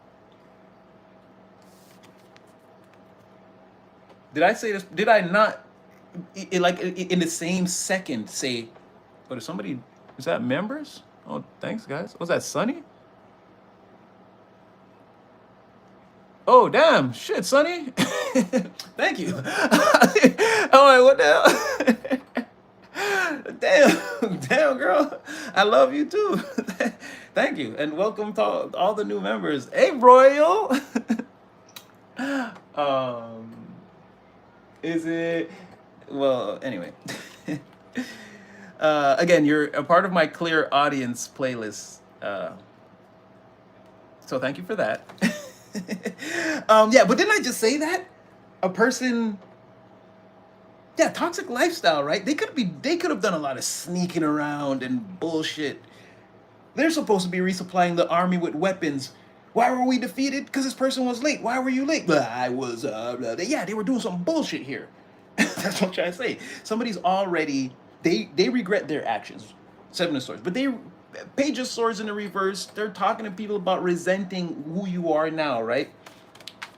[SPEAKER 1] did I say? This? Did I not? In the same second say, but if somebody is that members? Oh, thanks guys. Was that Sunny? Oh damn! Shit, Sonny. Thank you. Oh, like, what the hell? Damn, girl. I love you too. Thank you, and welcome to all the new members. Hey, Royal. um, is it? Well, anyway. Again, you're a part of my clear audience playlist. So thank you for that. Yeah, but didn't I just say that? A person, yeah, toxic lifestyle, right? They could have done a lot of sneaking around and bullshit. They're supposed to be resupplying the army with weapons. Why were we defeated? Because this person was late. Why were you late? Blah, I was, blah. Yeah, they were doing some bullshit here. That's what I'm trying to say. Somebody's already, they regret their actions. Seven of Swords. But they, Page of Swords in the reverse, they're talking to people about resenting who you are now, right?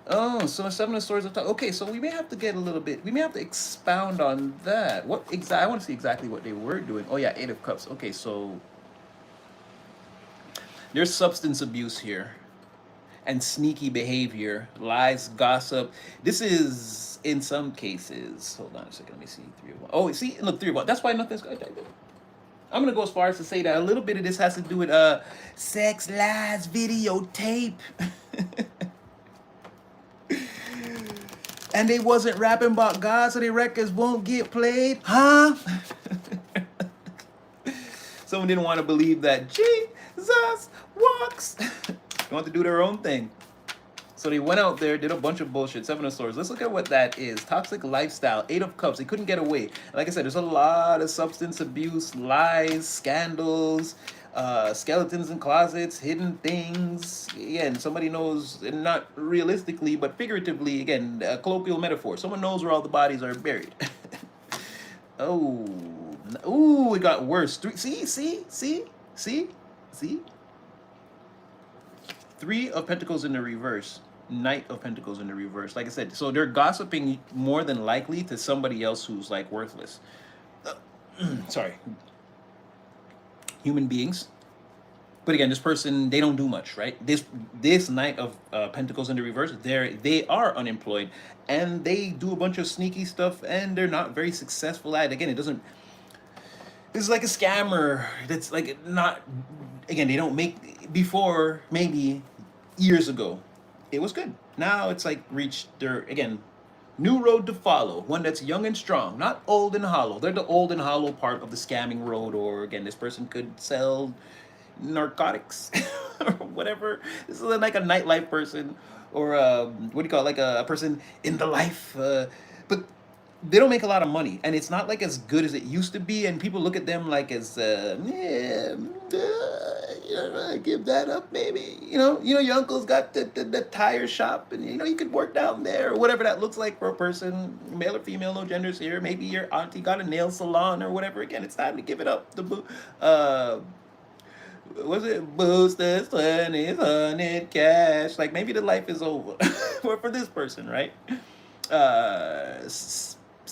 [SPEAKER 1] Oh, so Seven of Swords. Okay, so we may have to get a little bit. We may have to expound on that. What exactly? I want to see exactly what they were doing. Oh yeah, Eight of Cups. Okay, so there's substance abuse here, and sneaky behavior, lies, gossip. This is in some cases. Hold on a second. Let me see. Three of one. Oh, see, look, three of one. That's why nothing's good. I'm gonna go as far as to say that a little bit of this has to do with sex, lies, videotape. And they wasn't rapping about God, so their records won't get played, huh? Someone didn't want to believe that Jesus walks. They want to do their own thing. So they went out there, did a bunch of bullshit. Seven of Swords. Let's look at what that is. Toxic lifestyle. Eight of Cups. They couldn't get away. Like I said, there's a lot of substance abuse, lies, scandals, skeletons in closets, hidden things. Again, somebody knows, not realistically, but figuratively, again, a colloquial metaphor. Someone knows where all the bodies are buried. Oh. Ooh, it got worse. See? Three of Pentacles in the reverse. Knight of Pentacles in the reverse. Like I said, so they're gossiping more than likely to somebody else who's like worthless. Sorry. Human beings. But again, this person, they don't do much, right? This Knight of Pentacles in the reverse, they are unemployed, and they do a bunch of sneaky stuff, and they're not very successful at it. Again, it doesn't. This is like a scammer. That's like not. Again, they don't make before maybe years ago. It was good. Now it's like reached their again new road to follow. One that's young and strong, not old and hollow. They're the old and hollow part of the scamming road. Or again, this person could sell narcotics or whatever. This is like a nightlife person, or what do you call it? Like a person in the life. But they don't make a lot of money, and it's not like as good as it used to be. And people look at them like as give that up, maybe. Your uncle's got the tire shop, and you could work down there, or whatever that looks like for a person, male or female, no genders here. Maybe your auntie got a nail salon or whatever. Again, it's time to give it up. Was it boosters 20 cash? Like maybe the life is over for this person, right?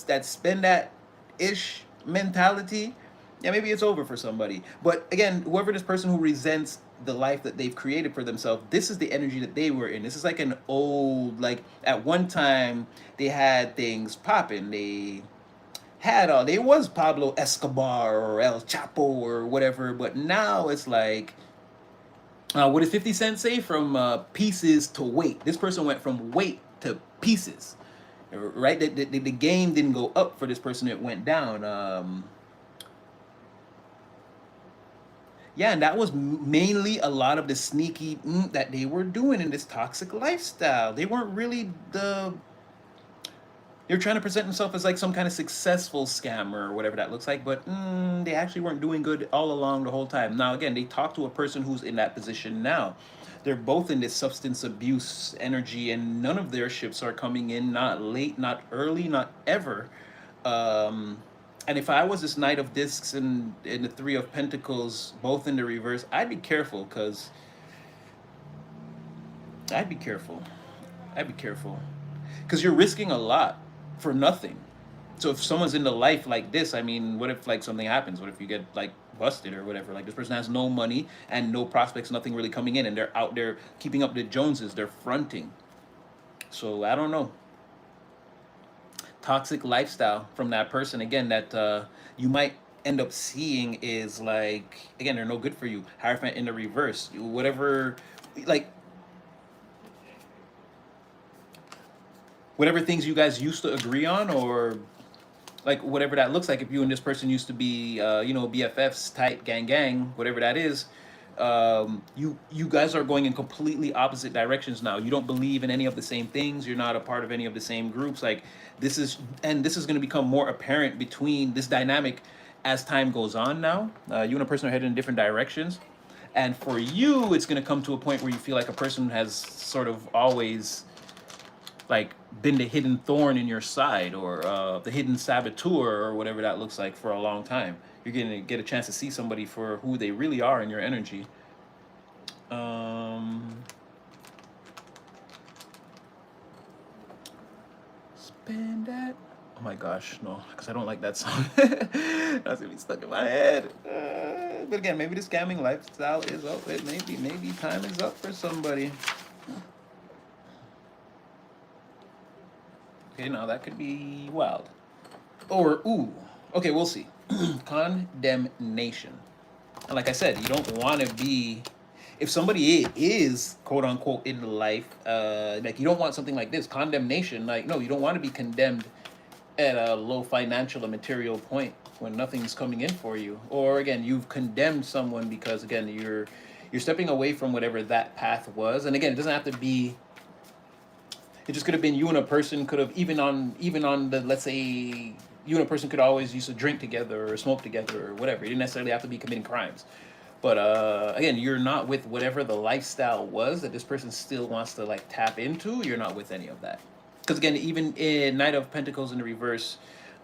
[SPEAKER 1] That spend that ish mentality. Yeah, maybe it's over for somebody. But again, whoever this person who resents the life that they've created for themselves, this is the energy that they were in. This is like an old, like at one time they had things popping. They had all, they was Pablo Escobar or El Chapo or whatever, but now it's like, what did 50 Cent say? From pieces to weight. This person went from weight to pieces, right? The game didn't go up for this person, it went down. Yeah, and that was mainly a lot of the sneaky that they were doing in this toxic lifestyle. They weren't really they were trying to present themselves as like some kind of successful scammer or whatever that looks like, but they actually weren't doing good all along the whole time. Now, again, they talk to a person who's in that position now. They're both in this substance abuse energy, and none of their ships are coming in, not late, not early, not ever. Um, and if I was this Knight of Discs and in the Three of Pentacles, both in the reverse, I'd be careful because I'd be careful. I'd be careful because you're risking a lot for nothing. So if someone's in the life like this, I mean, what if like something happens? What if you get like busted or whatever? Like this person has no money and no prospects, nothing really coming in, and they're out there keeping up the Joneses. They're fronting. So I don't know. Toxic lifestyle from that person again that you might end up seeing is like, again, they're no good for you. Hierophant in the reverse, whatever, like whatever things you guys used to agree on, or like whatever that looks like. If you and this person used to be BFFs, tight, gang, whatever that is, you guys are going in completely opposite directions now. You don't believe in any of the same things. You're not a part of any of the same groups. Like this is going to become more apparent between this dynamic as time goes on. Now you and a person are heading in different directions, and for you it's going to come to a point where you feel like a person has sort of always like been the hidden thorn in your side, or the hidden saboteur, or whatever that looks like, for a long time. You're going to get a chance to see somebody for who they really are in your energy. Spend that. Oh my gosh, no, because I don't like that song. That's gonna be stuck in my head. But again, maybe the scamming lifestyle is up. Maybe time is up for somebody. Okay, now that could be wild. Or, ooh, okay, we'll see. Condemnation. And like I said, you don't want to be, if somebody is quote unquote in life, like you don't want something like this. Condemnation, like, no, you don't want to be condemned at a low financial and material point when nothing's coming in for you. Or again, you've condemned someone because, again, you're stepping away from whatever that path was. And again, it doesn't have to be, it just could have been you and a person could have, even on the, let's say, you and a person could always used to drink together or smoke together or whatever. You didn't necessarily have to be committing crimes. But again, you're not with whatever the lifestyle was that this person still wants to like tap into. You're not with any of that. Because again, even in Knight of Pentacles in the reverse,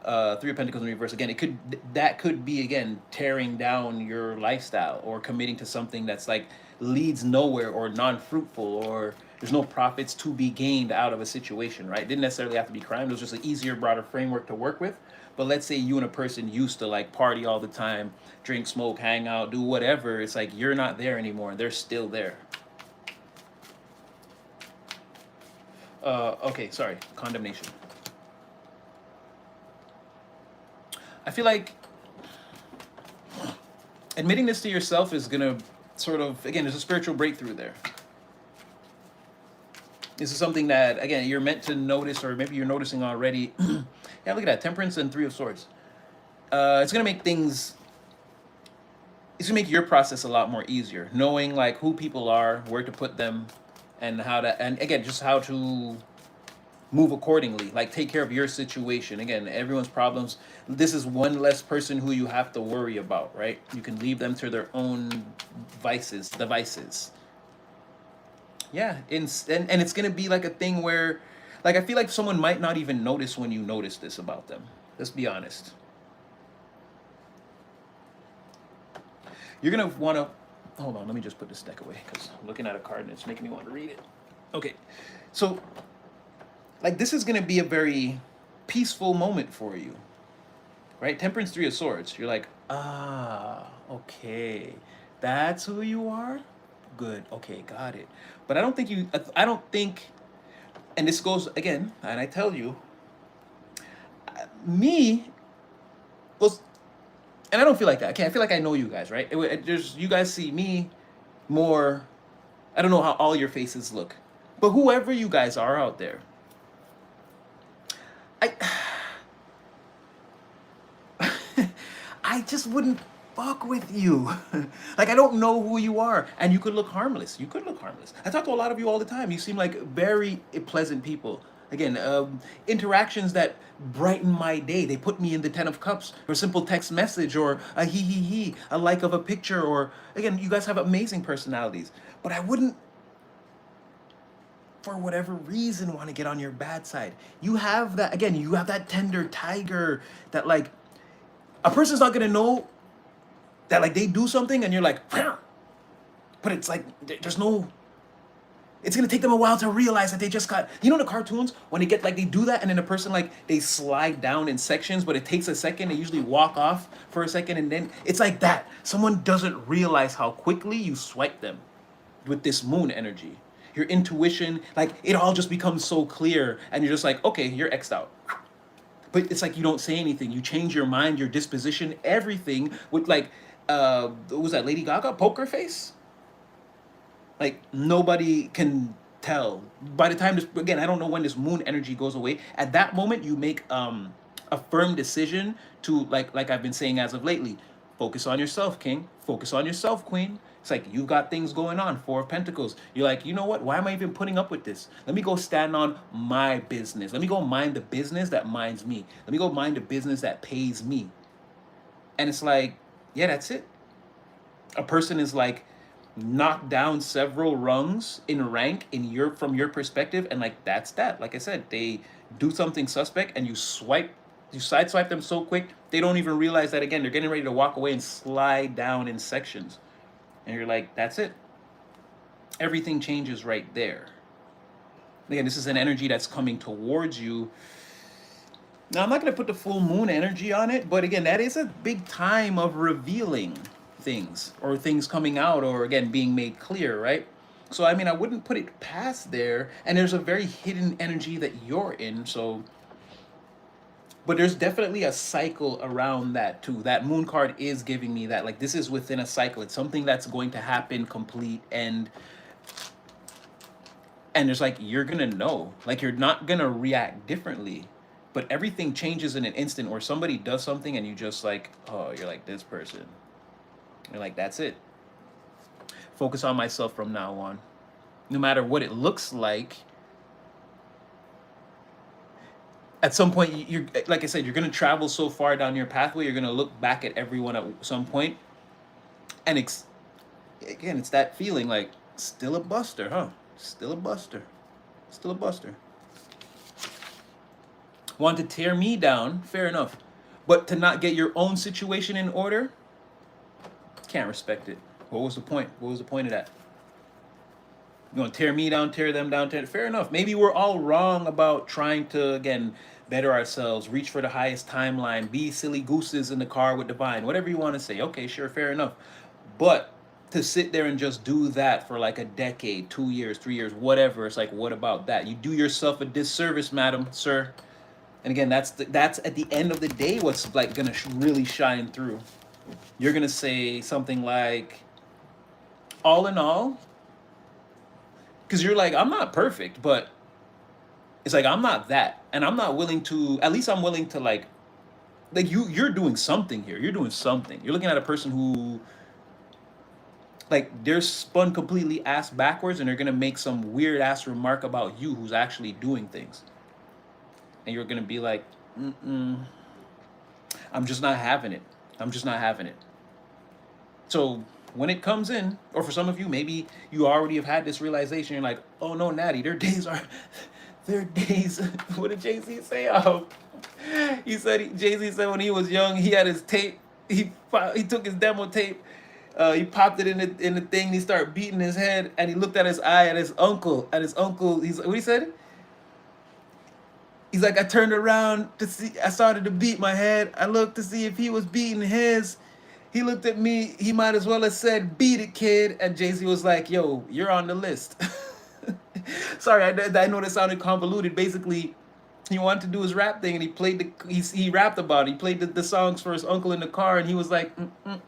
[SPEAKER 1] Three of Pentacles in the reverse, again, that could be, again, tearing down your lifestyle or committing to something that's like leads nowhere or non-fruitful, or there's no profits to be gained out of a situation, right? It didn't necessarily have to be crime. It was just an easier, broader framework to work with. But let's say you and a person used to like party all the time, drink, smoke, hang out, do whatever. It's like you're not there anymore. They're still there. Okay, sorry. Condemnation. I feel like admitting this to yourself is going to sort of, again, there's a spiritual breakthrough there. This is something that, again, you're meant to notice, or maybe you're noticing already. Yeah, look at that. Temperance and Three of Swords. It's going to make things, it's going to make your process a lot more easier. Knowing, like, who people are, where to put them, and how to, and again, just how to move accordingly. Like, take care of your situation. Again, everyone's problems. This is one less person who you have to worry about, right? You can leave them to their own devices. Yeah, and it's gonna be like a thing where, like, I feel like someone might not even notice when you notice this about them. Let's be honest. You're gonna want to hold on. Let me just put this deck away because I'm looking at a card and it's making me want to read it. Okay, so like this is gonna be a very peaceful moment for you, right? Temperance, Three of Swords. You're like, Ah, okay. That's who you are? Good. Okay, got it. But I don't think you, I don't think, and this goes again, and I tell you, me, was, and I don't feel like that. Okay, I feel like I know you guys, right? There's, you guys see me more, I don't know how all your faces look, but whoever you guys are out there, I, I just wouldn't fuck with you. Like I don't know who you are, and you could look harmless. You could look harmless. I talk to a lot of you all the time. You seem like very pleasant people. Again, interactions that brighten my day. They put me in the 10 of cups, or a simple text message, or a he, a like of a picture, or again, you guys have amazing personalities. But I wouldn't, for whatever reason, want to get on your bad side. You have that, again, you have that tender tiger that like a person's not gonna know that like they do something and you're like, but it's like there's no. It's gonna take them a while to realize that they just got. You know the cartoons when they get like they do that and then the person like they slide down in sections, but it takes a second. They usually walk off for a second and then it's like that. Someone doesn't realize how quickly you swipe them with this moon energy. Your intuition, like it all just becomes so clear, and you're just like, okay, you're xed out. But it's like you don't say anything. You change your mind, your disposition, everything with like, what was that, Lady Gaga, Poker Face? Like nobody can tell. By the time this, again, I don't know when this moon energy goes away. At that moment, you make a firm decision to like I've been saying as of lately, focus on yourself, King. Focus on yourself, Queen. It's like you've got things going on. 4 of Pentacles. You're like, you know what? Why am I even putting up with this? Let me go stand on my business. Let me go mind the business that minds me. Let me go mind the business that pays me. And it's like, yeah, that's it. A person is like knocked down several rungs in rank in your from your perspective, and like that's that. Like I said, they do something suspect and you sideswipe them so quick they don't even realize that again they're getting ready to walk away and slide down in sections, and you're like, that's it. Everything changes right there. Again, this is an energy that's coming towards you. Now, I'm not going to put the full moon energy on it, but again, that is a big time of revealing things or things coming out or again being made clear, right? So, I mean, I wouldn't put it past there. And there's a very hidden energy that you're in. So, but there's definitely a cycle around that too. That moon card is giving me that. Like, this is within a cycle. It's something that's going to happen complete. And there's like, you're going to know. Like, you're not going to react differently, but everything changes in an instant, or somebody does something and you just like, oh, you're like this person. You're like, that's it. Focus on myself from now on. No matter what it looks like, at some point, you're like I said, you're gonna travel so far down your pathway, you're gonna look back at everyone at some point, and again, it's that feeling like still a buster, huh? Still a buster, still a buster. Want to tear me down? Fair enough, but to not get your own situation in order, can't respect it. What was the point? What was the point of that? You want to tear me down, tear them down, fair enough. Maybe we're all wrong about trying to, again, better ourselves, reach for the highest timeline, be silly gooses in the car with Divine, whatever you want to say. Okay, sure, fair enough. But to sit there and just do that for like a decade, 2 years, 3 years, whatever, it's like, what about that? You do yourself a disservice, madam, sir. And again, that's at the end of the day what's like gonna really shine through. You're gonna say something like, all in all, because you're like, I'm not perfect, but it's like I'm not that, and I'm not willing to. At least I'm willing to like you're doing something here. You're doing something. You're looking at a person who, like, they're spun completely ass backwards, and they're gonna make some weird ass remark about you, who's actually doing things, and you're gonna be like, I'm just not having it. I'm just not having it. So when it comes in, or for some of you, maybe you already have had this realization. You're like, oh no, Natty, their days are, their days. What did Jay-Z say? He said, Jay-Z said when he was young, he had his tape. He took his demo tape. He popped it in the thing. And he started beating his head, and he looked at his eye at his uncle. He's what he said? He's like, I turned around to see. I started to beat my head. I looked to see if he was beating his. He looked at me. He might as well have said, "Beat it, kid." And Jay Z was like, "Yo, you're on the list." Sorry, I know that sounded convoluted. Basically, he wanted to do his rap thing, and he rapped about it. He played the songs for his uncle in the car, and he was like,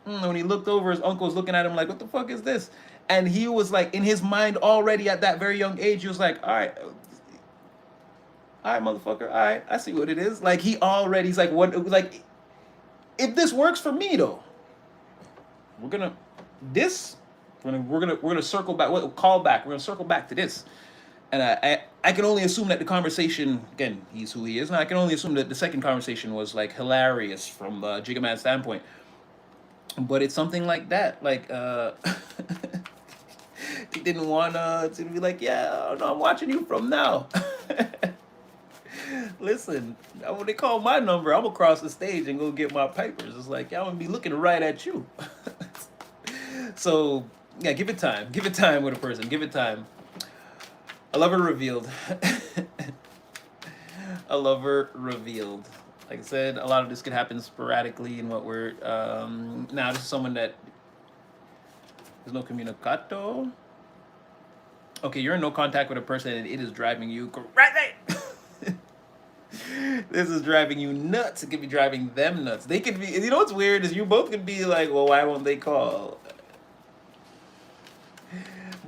[SPEAKER 1] when he looked over, his uncle was looking at him like, "What the fuck is this?" And he was like, in his mind already at that very young age, he was like, all right, motherfucker, all right, I see what it is. Like he's like, what, like, if this works for me though, we're gonna this we're gonna circle back. Call back. We're gonna circle back to this, and I can only assume that the conversation, again, he's who he is, and I can only assume that the second conversation was like hilarious from Jigga Man's standpoint. But it's something like that, like he didn't want to be like, yeah, no, I'm watching you from now. Listen, when they call my number, I'm across the stage and go get my papers. It's like, I'm gonna be looking right at you. So yeah, give it time. Give it time with a person. Give it time. A lover revealed. A lover revealed. Like I said, a lot of this could happen sporadically in what we're now. This is someone that there's no communicato. Okay, you're in no contact with a person and it is driving you crazy. This is driving you nuts. It could be driving them nuts. They could be, you know what's weird is you both could be like, well, why won't they call?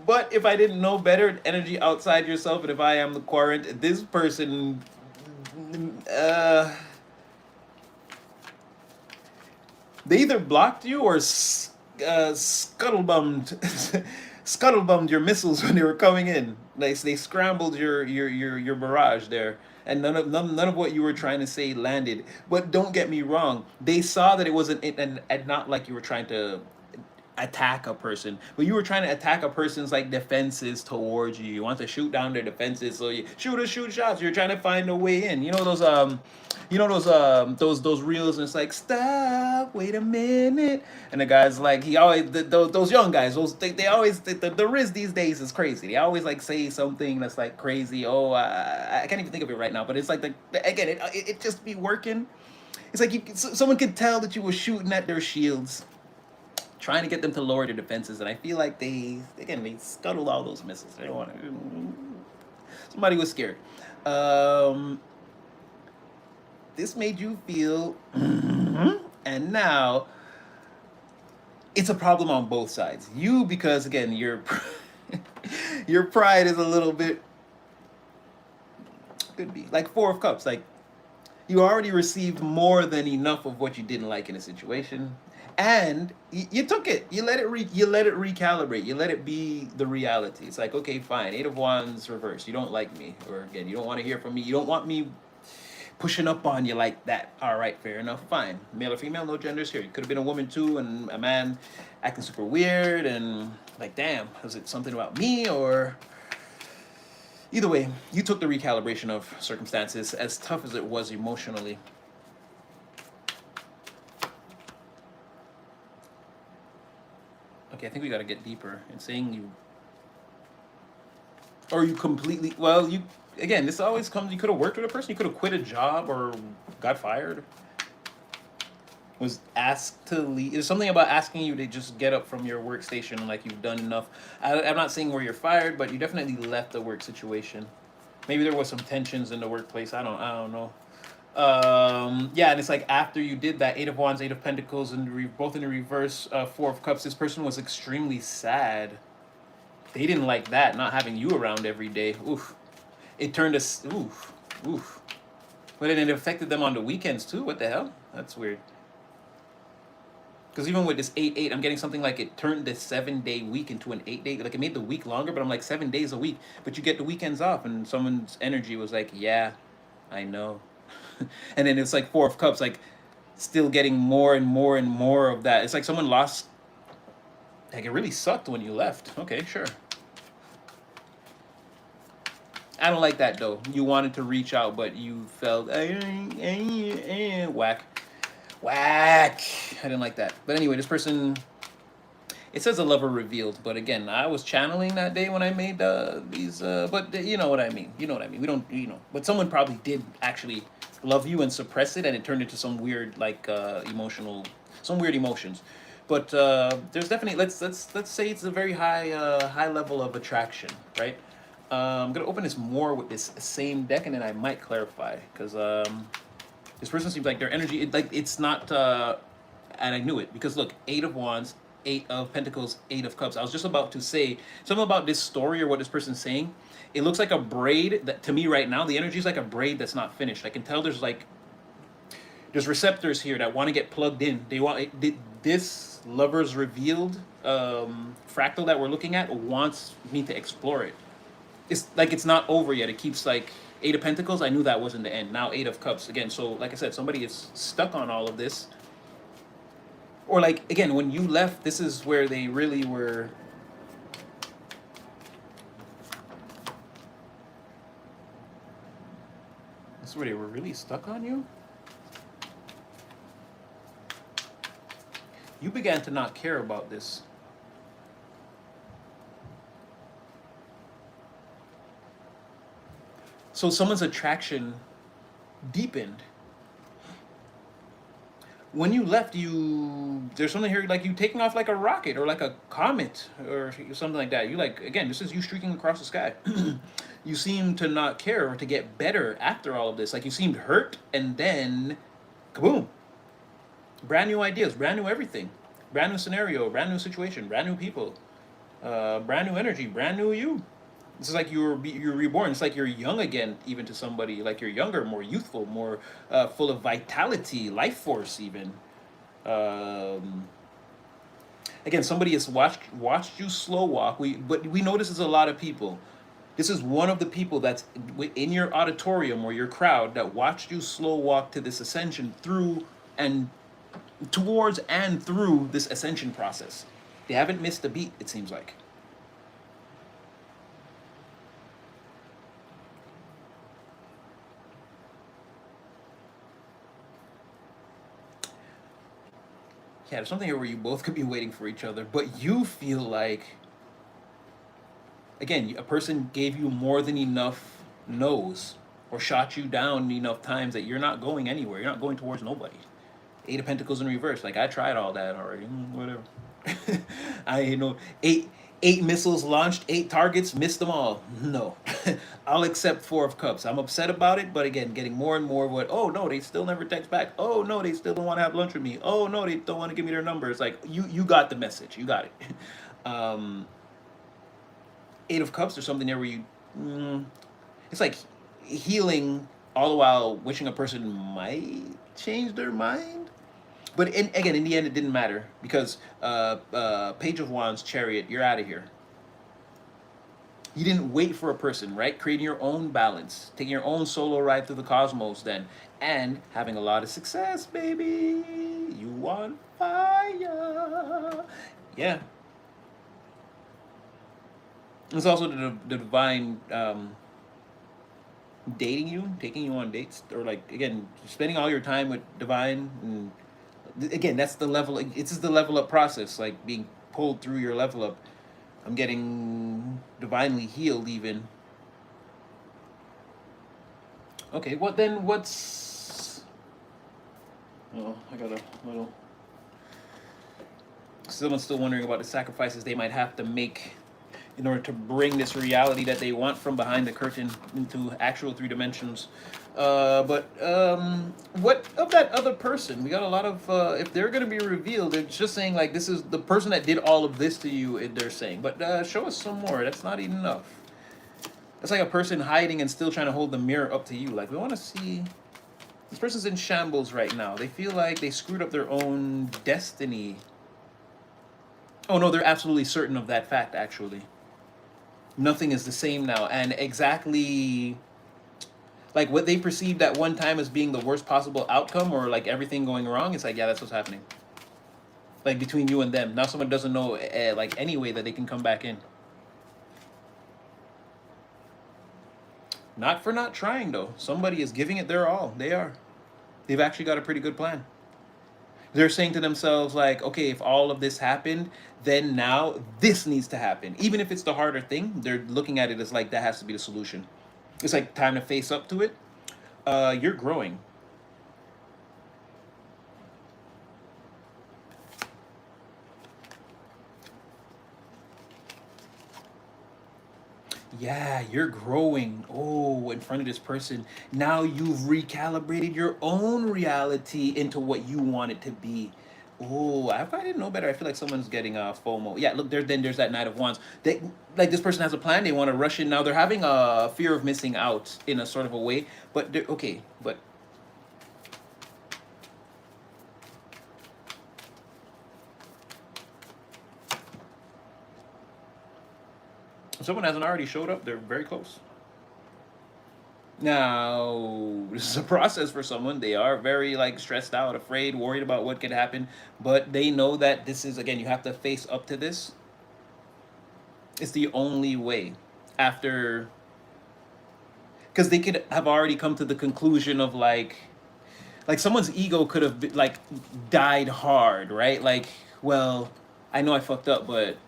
[SPEAKER 1] But if I didn't know better, energy outside yourself, and if I am the quarant, this person, they either blocked you or scuttlebummed, scuttlebummed your missiles when they were coming in. Like they scrambled your barrage there, and none of what you were trying to say landed. But don't get me wrong, they saw that it wasn't and not like you were trying to attack a person, but you were trying to attack a person's like defenses towards you. You want to shoot down their defenses, so you shoot shots. You're trying to find a way in. Those reels, and it's like, stop, wait a minute, and the guy's like, he always those young guys, they always the Riz these days is crazy. They always like say something that's like crazy. Oh, I can't even think of it right now, but it's like again, it just be working. It's like someone could tell that you were shooting at their shields, trying to get them to lower their defenses, and I feel like they scuttled all those missiles. They don't want to. Somebody was scared. This made you feel, and now it's a problem on both sides. You, because again, your pride is a little bit, could be like Four of Cups. Like you already received more than enough of what you didn't like in a situation, and you took it. You let it recalibrate. You let it be the reality. It's like, okay, fine. Eight of Wands reversed. You don't like me, or again, you don't want to hear from me. You don't want me pushing up on you like that. All right, fair enough, fine. Male or female, no genders here. You could have been a woman too, and a man acting super weird, and like, damn, was it something about me? Or either way, you took the recalibration of circumstances, as tough as it was emotionally. Okay, I think we got to get deeper in saying you, or you completely, well, you, again, this always comes, you could have worked with a person, you could have quit a job or got fired, was asked to leave. There's something about asking you to just get up from your workstation, like you've done enough. I'm not saying where you're fired, but you definitely left the work situation. Maybe there was some tensions in the workplace. I don't know. Yeah, and it's like after you did that, Eight of Wands, Eight of Pentacles, and both in the reverse, Four of Cups. This person was extremely sad. They didn't like that, not having you around every day. Oof. It turned us. Oof. But then it affected them on the weekends too. What the hell? That's weird. Because even with this 8-8, I'm getting something like it turned this 7-day week into an 8-day. Like it made the week longer, but I'm like 7 days a week. But you get the weekends off, and someone's energy was like, yeah, I know. And then it's like Four of Cups, like still getting more and more and more of that. It's like someone lost. Like it really sucked when you left. Okay, sure. I don't like that though. You wanted to reach out, but you felt whack. I didn't like that. But anyway, this person, it says a lover revealed, but again, I was channeling that day when I made these. But you know what I mean. You know what I mean. We don't, But someone probably did actually love you and suppress it, and it turned into some weird, like, some weird emotions. But there's definitely, let's say it's a very high level of attraction, right? I'm gonna open this more with this same deck, and then I might clarify because this person seems like their energy, like it's not. And I knew it because look, Eight of Wands, Eight of Pentacles, Eight of Cups. I was just about to say something about this story or what this person's saying. It looks like a braid that to me right now, the energy is like a braid that's not finished. I can tell there's receptors here that want to get plugged in. They want this lovers revealed fractal that we're looking at wants me to explore it. It's like it's not over yet. It keeps like Eight of Pentacles. I knew that wasn't the end. Now Eight of Cups again. So like I said, somebody is stuck on all of this. Or like again, when you left, this is where they really were. This is where they were really stuck on you. You began to not care about this. So someone's attraction deepened. When you left, there's something here like you taking off like a rocket or like a comet or something like that. You like again, this is you streaking across the sky. You seem to not care or to get better after all of this. Like you seemed hurt, and then, kaboom! Brand new ideas, brand new everything, brand new scenario, brand new situation, brand new people, brand new energy, brand new you. This is like you're reborn. It's like you're young again, even to somebody. Like you're younger, more youthful, more full of vitality, life force, even. Um, Again, somebody has watched you slow walk. But we know this is a lot of people. This is one of the people that's in your auditorium or your crowd that watched you slow walk to this ascension through and towards and through this ascension process. They haven't missed a beat, it seems like. Yeah, there's something here where you both could be waiting for each other, but you feel like, again, a person gave you more than enough no's or shot you down enough times that you're not going anywhere. You're not going towards nobody. Eight of Pentacles in reverse. Like I tried all that already. Whatever. Eight missiles launched, eight targets, missed them all. No. I'll accept Four of Cups. I'm upset about it, but again, getting more and more what, oh no, they still never text back. Oh no, they still don't want to have lunch with me. Oh no, they don't want to give me their numbers. Like you got the message. You got it. Um, Eight of Cups or something there where it's like healing all the while wishing a person might change their mind. But again, in the end, it didn't matter because Page of Wands, Chariot, you're out of here. You didn't wait for a person, right? Creating your own balance, taking your own solo ride through the cosmos, then, and having a lot of success, baby. You on fire? Yeah. It's also the divine dating you, taking you on dates, or like again, spending all your time with divine. And again, that's the level. It's just the level up process, like being pulled through your level up. I'm getting divinely healed, even. Okay, what then? What's? Oh, I got a little. Someone's still wondering about the sacrifices they might have to make in order to bring this reality that they want from behind the curtain into actual three dimensions. But what of that other person? We got a lot of, if they're going to be revealed, it's just saying like this is the person that did all of this to you, they're saying. But show us some more. That's not enough. That's like a person hiding and still trying to hold the mirror up to you. Like we want to see, this person's in shambles right now. They feel like they screwed up their own destiny. Oh no, they're absolutely certain of that fact, actually. Nothing is the same now, and exactly like what they perceived at one time as being the worst possible outcome, or like everything going wrong, it's like, yeah, that's what's happening, like between you and them. Now someone doesn't know like any way that they can come back in. Not for not trying though. Somebody is giving it their all. They've actually got a pretty good plan. They're saying to themselves like, okay, if all of this happened, then now this needs to happen. Even if it's the harder thing, they're looking at it as like that has to be the solution. It's like time to face up to it. You're growing. Yeah, you're growing. Oh, in front of this person. Now you've recalibrated your own reality into what you want it to be. Oh, if I didn't know better, I feel like someone's getting FOMO. Yeah, look, there's that Knight of Wands. They like this person has a plan. They want to rush in. Now they're having a fear of missing out in a sort of a way. But okay, but if someone hasn't already showed up, they're very close. Now, this is a process for someone. They are very like stressed out, afraid, worried about what could happen, but they know that this is again, you have to face up to this. It's the only way after because they could have already come to the conclusion of like someone's ego could have been, like died hard, right? Like, well, I know I fucked up, but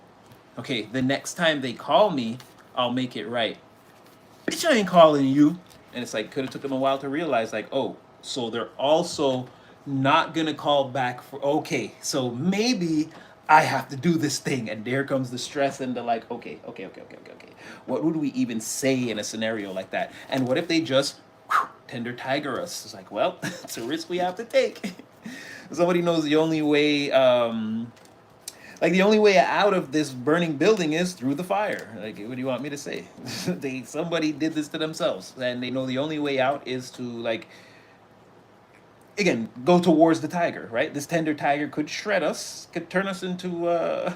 [SPEAKER 1] okay, the next time they call me, I'll make it right. Bitch, I ain't calling you. And it's like, could have took them a while to realize, like, oh, so they're also not gonna call back for, okay, so maybe I have to do this thing. And there comes the stress and the like, okay. What would we even say in a scenario like that? And what if they just tender tiger us? It's like, well, it's a risk we have to take. Somebody knows the only way like the only way out of this burning building is through the fire. Like, what do you want me to say? Somebody did this to themselves, and they know the only way out is to like again go towards the tiger. Right? This tender tiger could shred us, could turn us into.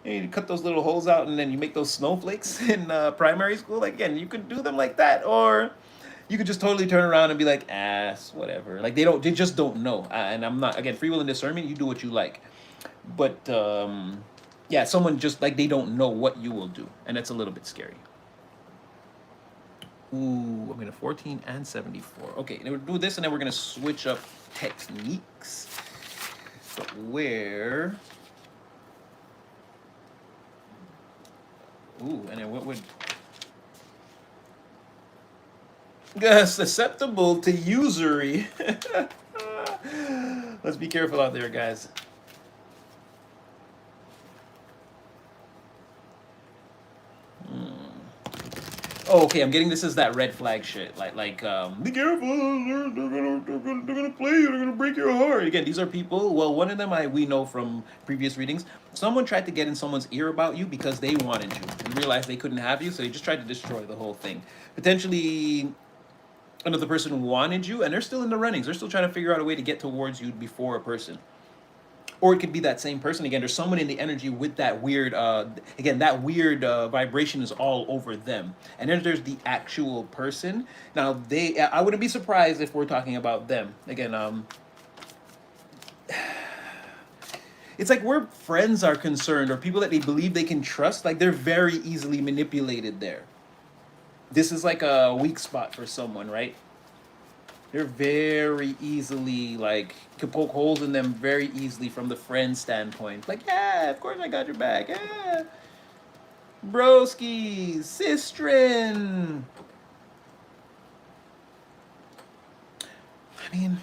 [SPEAKER 1] You cut those little holes out, and then you make those snowflakes in primary school. Like again, you could do them like that, or you could just totally turn around and be like, ass, whatever. Like they just don't know. And I'm not again free will and discernment. You do what you like. But yeah, someone just like they don't know what you will do, and that's a little bit scary. Ooh, I'm gonna 14 and 74. Okay, now we'll do this, and then we're gonna switch up techniques. But where? Ooh, and then what would? Susceptible to usury. Let's be careful out there, guys. Oh, okay. I'm getting this as that red flag shit. Be careful. They're gonna play you. They're gonna break your heart. Again, these are people. Well, one of them we know from previous readings. Someone tried to get in someone's ear about you because they wanted you and realized they couldn't have you, so they just tried to destroy the whole thing. Potentially, another person wanted you, and they're still in the runnings. They're still trying to figure out a way to get towards you before a person, or it could be that same person again. There's someone in the energy with that weird again that weird vibration is all over them, and then there's the actual person. Now they I wouldn't be surprised if we're talking about them again. It's like where friends are concerned or people that they believe they can trust, like they're very easily manipulated there. This is like a weak spot for someone, right? They're very easily like can poke holes in them very easily from the friend standpoint. Like, yeah, of course I got your back. Yeah, broski, sistren. I mean,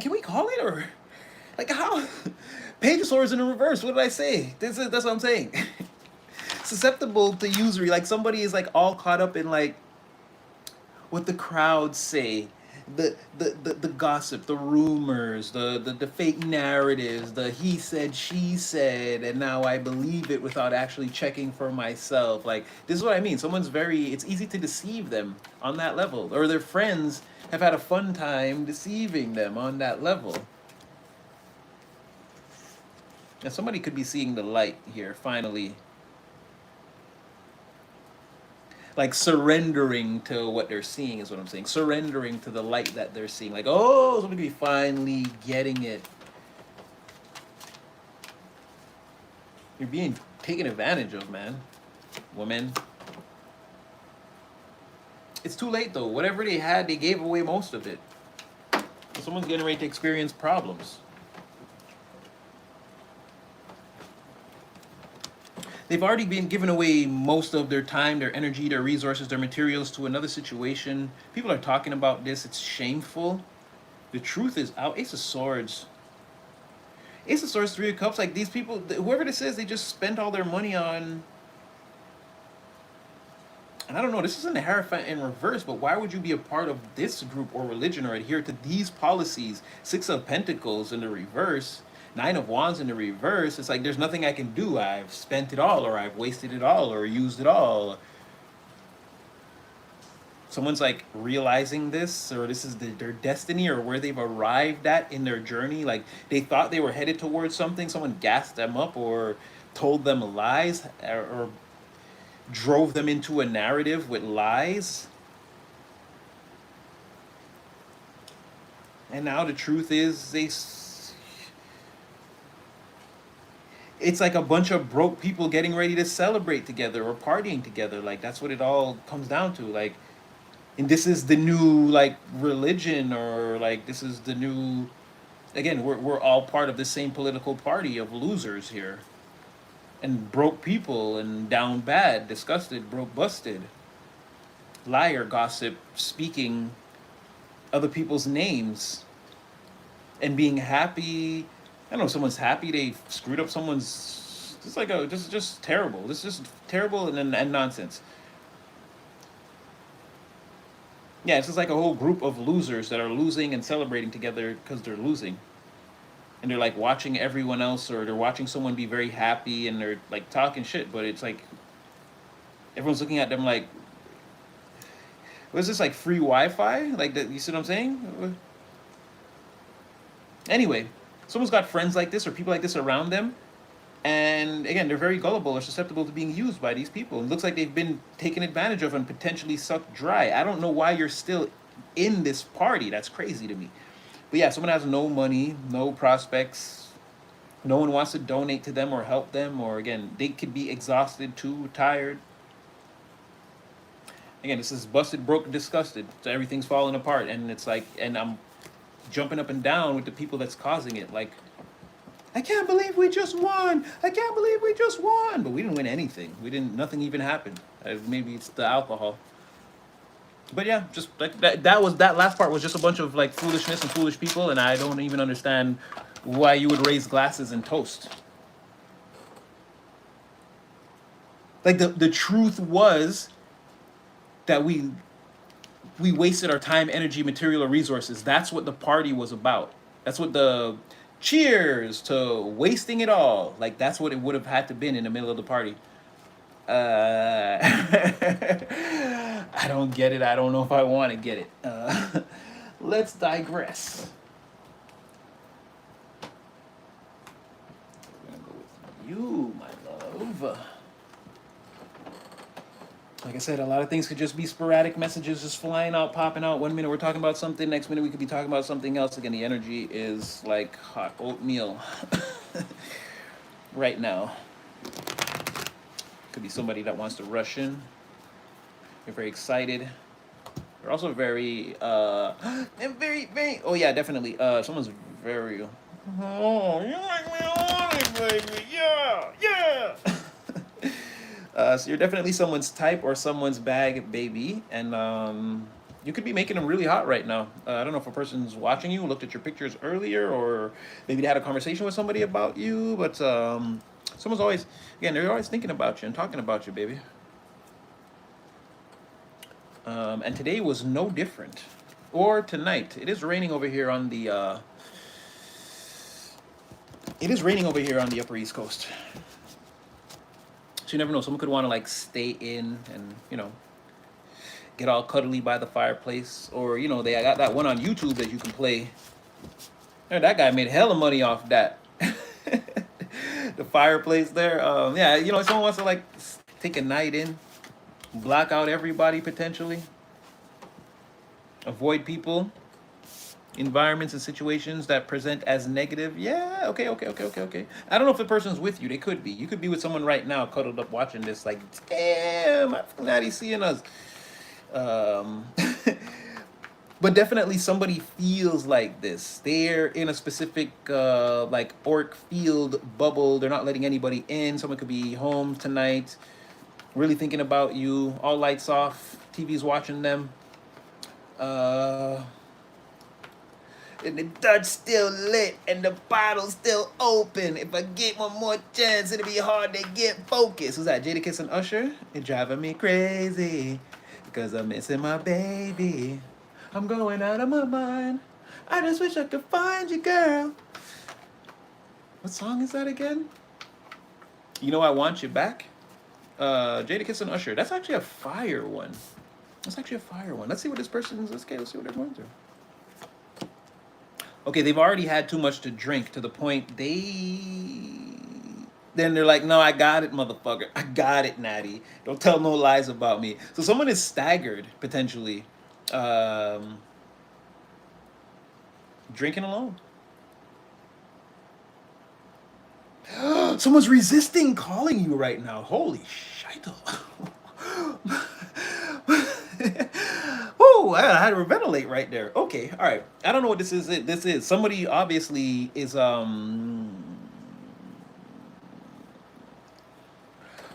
[SPEAKER 1] can we call it or like how? Page of Swords in the reverse. What did I say? That's what I'm saying. Susceptible to usury. Like somebody is like all caught up in like what the crowds say, the gossip, the rumors, the fake narratives, the he said, she said, and now I believe it without actually checking for myself. Like this is what I mean. Someone's it's easy to deceive them on that level, or their friends have had a fun time deceiving them on that level. And somebody could be seeing the light here finally, like surrendering to what they're seeing is what I'm saying. Surrendering to the light that they're seeing. Like, oh, somebody could be finally getting it. You're being taken advantage of, man. Woman. It's too late though. Whatever they had, they gave away most of it. Someone's getting ready to experience problems. They've already been giving away most of their time, their energy, their resources, their materials to another situation. People are talking about this. It's shameful. The truth is out. Ace of Swords. Ace of Swords, Three of Cups. Like these people, whoever this is, they just spent all their money on And I don't know, this isn't a Hierophant in reverse, but why would you be a part of this group or religion or adhere to these policies? Six of Pentacles in the reverse, Nine of Wands in the reverse. It's like there's nothing I can do. I've spent it all, or I've wasted it all, or used it all. Someone's like realizing this, or this is their destiny, or where they've arrived at in their journey. Like they thought they were headed towards something, someone gassed them up or told them lies, or drove them into a narrative with lies. And now the truth is, it's like a bunch of broke people getting ready to celebrate together or partying together. Like that's what it all comes down to. Like, and this is the new like religion, or like this is the new. Again, we're all part of the same political party of losers here, and broke people and down bad, disgusted, broke, busted, liar, gossip, speaking other people's names, and being happy. I don't know, if someone's happy they screwed up someone's. It's like a this is just terrible. This is just terrible and nonsense. Yeah, it's just like a whole group of losers that are losing and celebrating together because they're losing. And they're like watching everyone else, or they're watching someone be very happy and they're like talking shit, but it's like everyone's looking at them like, was this like free Wi-Fi? Like that, you see what I'm saying? Anyway, someone's got friends like this or people like this around them, and again, they're very gullible or susceptible to being used by these people. It looks like they've been taken advantage of and potentially sucked dry. I don't know why you're still in this party. That's crazy to me. But yeah, someone has no money, no prospects, no one wants to donate to them or help them, or again, they could be exhausted too, tired. Again, this is busted, broke, disgusted. So everything's falling apart, and it's like, and I'm jumping up and down with the people that's causing it. Like, I can't believe we just won. I can't believe we just won. But we didn't win anything. We didn't. Nothing even happened. Maybe it's the alcohol. But yeah, just like that. That last part was just a bunch of like foolishness and foolish people, and I don't even understand why you would raise glasses and toast. Like the truth was that we wasted our time, energy, material, or resources. That's what the party was about. That's what the cheers to wasting it all. Like that's what it would have had to been in the middle of the party. I don't get it. I don't know if I want to get it. Let's digress. I'm gonna go with you, my love. Like I said, a lot of things could just be sporadic messages just flying out, popping out. 1 minute we're talking about something, next minute we could be talking about something else. Again, the energy is like hot oatmeal right now. Could be somebody that wants to rush in. You're very excited. You're also very, and very, oh yeah, definitely. Someone's very, oh, you like me honey, baby, yeah. So you're definitely someone's type or someone's bag, baby, and you could be making them really hot right now. I don't know if a person's watching you, looked at your pictures earlier, or maybe they had a conversation with somebody about you, but someone's always, again, they're always thinking about you and talking about you, baby. And today was no different. Or tonight. It is raining over here on the Upper East Coast. So you never know. Someone could want to like stay in and, you know, get all cuddly by the fireplace. Or, you know, they got that one on YouTube that you can play. That guy made hella money off that. The fireplace there. Yeah, you know, if someone wants to like take a night in, block out everybody potentially, avoid people, environments and situations that present as negative. Yeah, okay. I don't know if the person's with you. They could be. You could be with someone right now cuddled up watching this like, damn, I'm glad he's seeing us. But definitely somebody feels like this. They're in a specific like orc field bubble. They're not letting anybody in. Someone could be home tonight, really thinking about you, all lights off, TV's watching them. And the Dutch still lit and the bottle's still open. If I get one more chance, it'll be hard to get focused. Who's that? Jadakiss and Usher? It's driving me crazy because I'm missing my baby. I'm going out of my mind. I just wish I could find you, girl. What song is that again? You know I Want You Back? Jadakiss and Usher. That's actually a fire one. That's actually a fire one. Let's see what this person is. Let's see what they're going through. Okay, they've already had too much to drink to the point then they're like, no, I got it, motherfucker. I got it, Natty. Don't tell no lies about me. So someone is staggered, potentially, drinking alone. Someone's resisting calling you right now. Holy shit. Oh, I had to ventilate right there. Okay, all right. I don't know what this is. This is somebody obviously is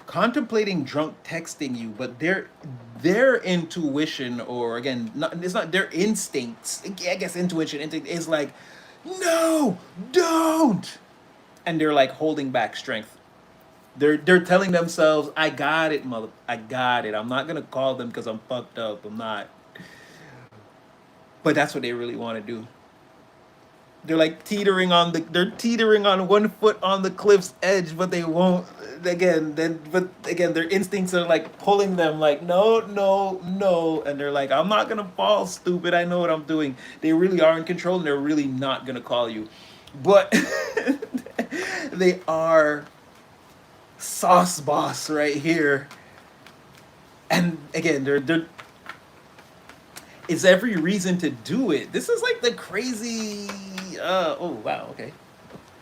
[SPEAKER 1] contemplating drunk texting you, but their intuition, or again, it's not their instincts. I guess intuition is like, no, don't, and they're like holding back strength. They're telling themselves, I got it, mother, I got it. I'm not gonna call them because I'm fucked up. I'm not. But that's what they really want to do. They're like they're teetering on one foot on the cliff's edge, but they won't. But again, their instincts are like pulling them, like no, no, no, and they're like, I'm not gonna fall, stupid. I know what I'm doing. They really are in control, and they're really not gonna call you, but they are sauce boss right here. And again, they're it's every reason to do it. This is like the crazy. Oh wow. Okay.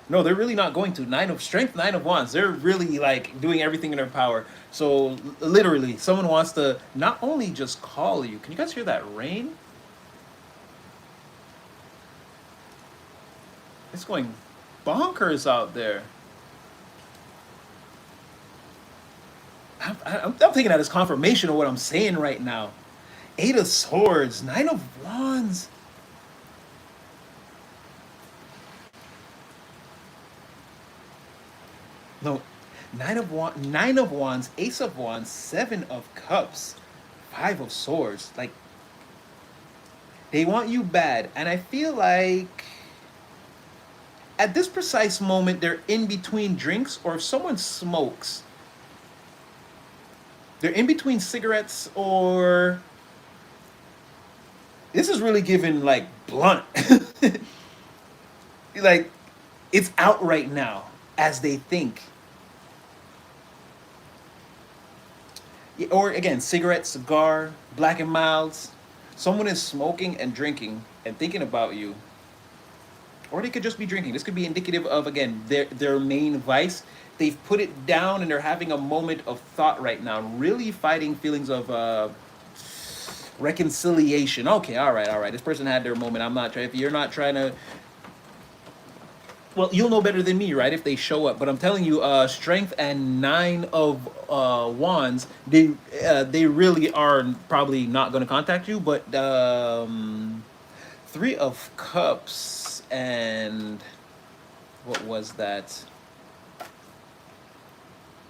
[SPEAKER 1] No, they're really not going to. Nine of Strength, Nine of Wands. They're really like doing everything in their power. So literally, someone wants to not only just call you. Can you guys hear that rain? It's going bonkers out there. I'm taking that as confirmation of what I'm saying right now. Eight of Swords, Nine of Wands. No, Nine of Wands, Ace of Wands, Seven of Cups, Five of Swords. Like, they want you bad, and I feel like at this precise moment they're in between drinks, or if someone smokes, they're in between cigarettes, or this is really giving like blunt. Like, it's out right now as they think. Or again, cigarette, cigar, Black and Milds. Someone is smoking and drinking and thinking about you. Or they could just be drinking. This could be indicative of, again, their main vice. They've put it down and they're having a moment of thought right now, really fighting feelings of reconciliation. Okay, all right. This person had their moment. I'm not trying. If you're not trying to, well, you'll know better than me, right? If they show up. But I'm telling you, Strength and Nine of Wands, they really are probably not going to contact you. But Three of Cups and what was that?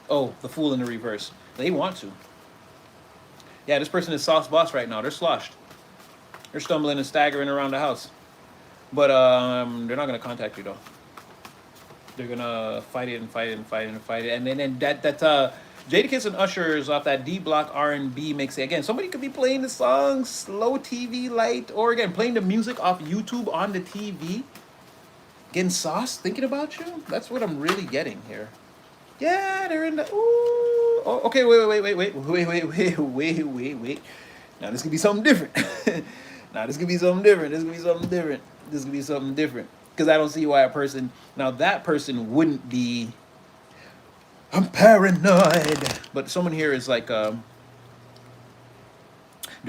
[SPEAKER 1] Oh, the Fool in the reverse. They want to. Yeah, this person is sauce boss right now. They're sloshed. They're stumbling and staggering around the house. But they're not going to contact you, though. They're gonna fight it and fight it and fight it and fight it, and then that Jadakiss and Usher's off that D Block R&B mix. Again, somebody could be playing the song slow TV light, or again playing the music off YouTube on the TV, getting sauce, thinking about you. That's what I'm really getting here. Yeah, they're in the ooh. Oh, okay, wait. Now this could be something different. This could be something different. Because I don't see why that person wouldn't be, I'm paranoid. But someone here is like, they're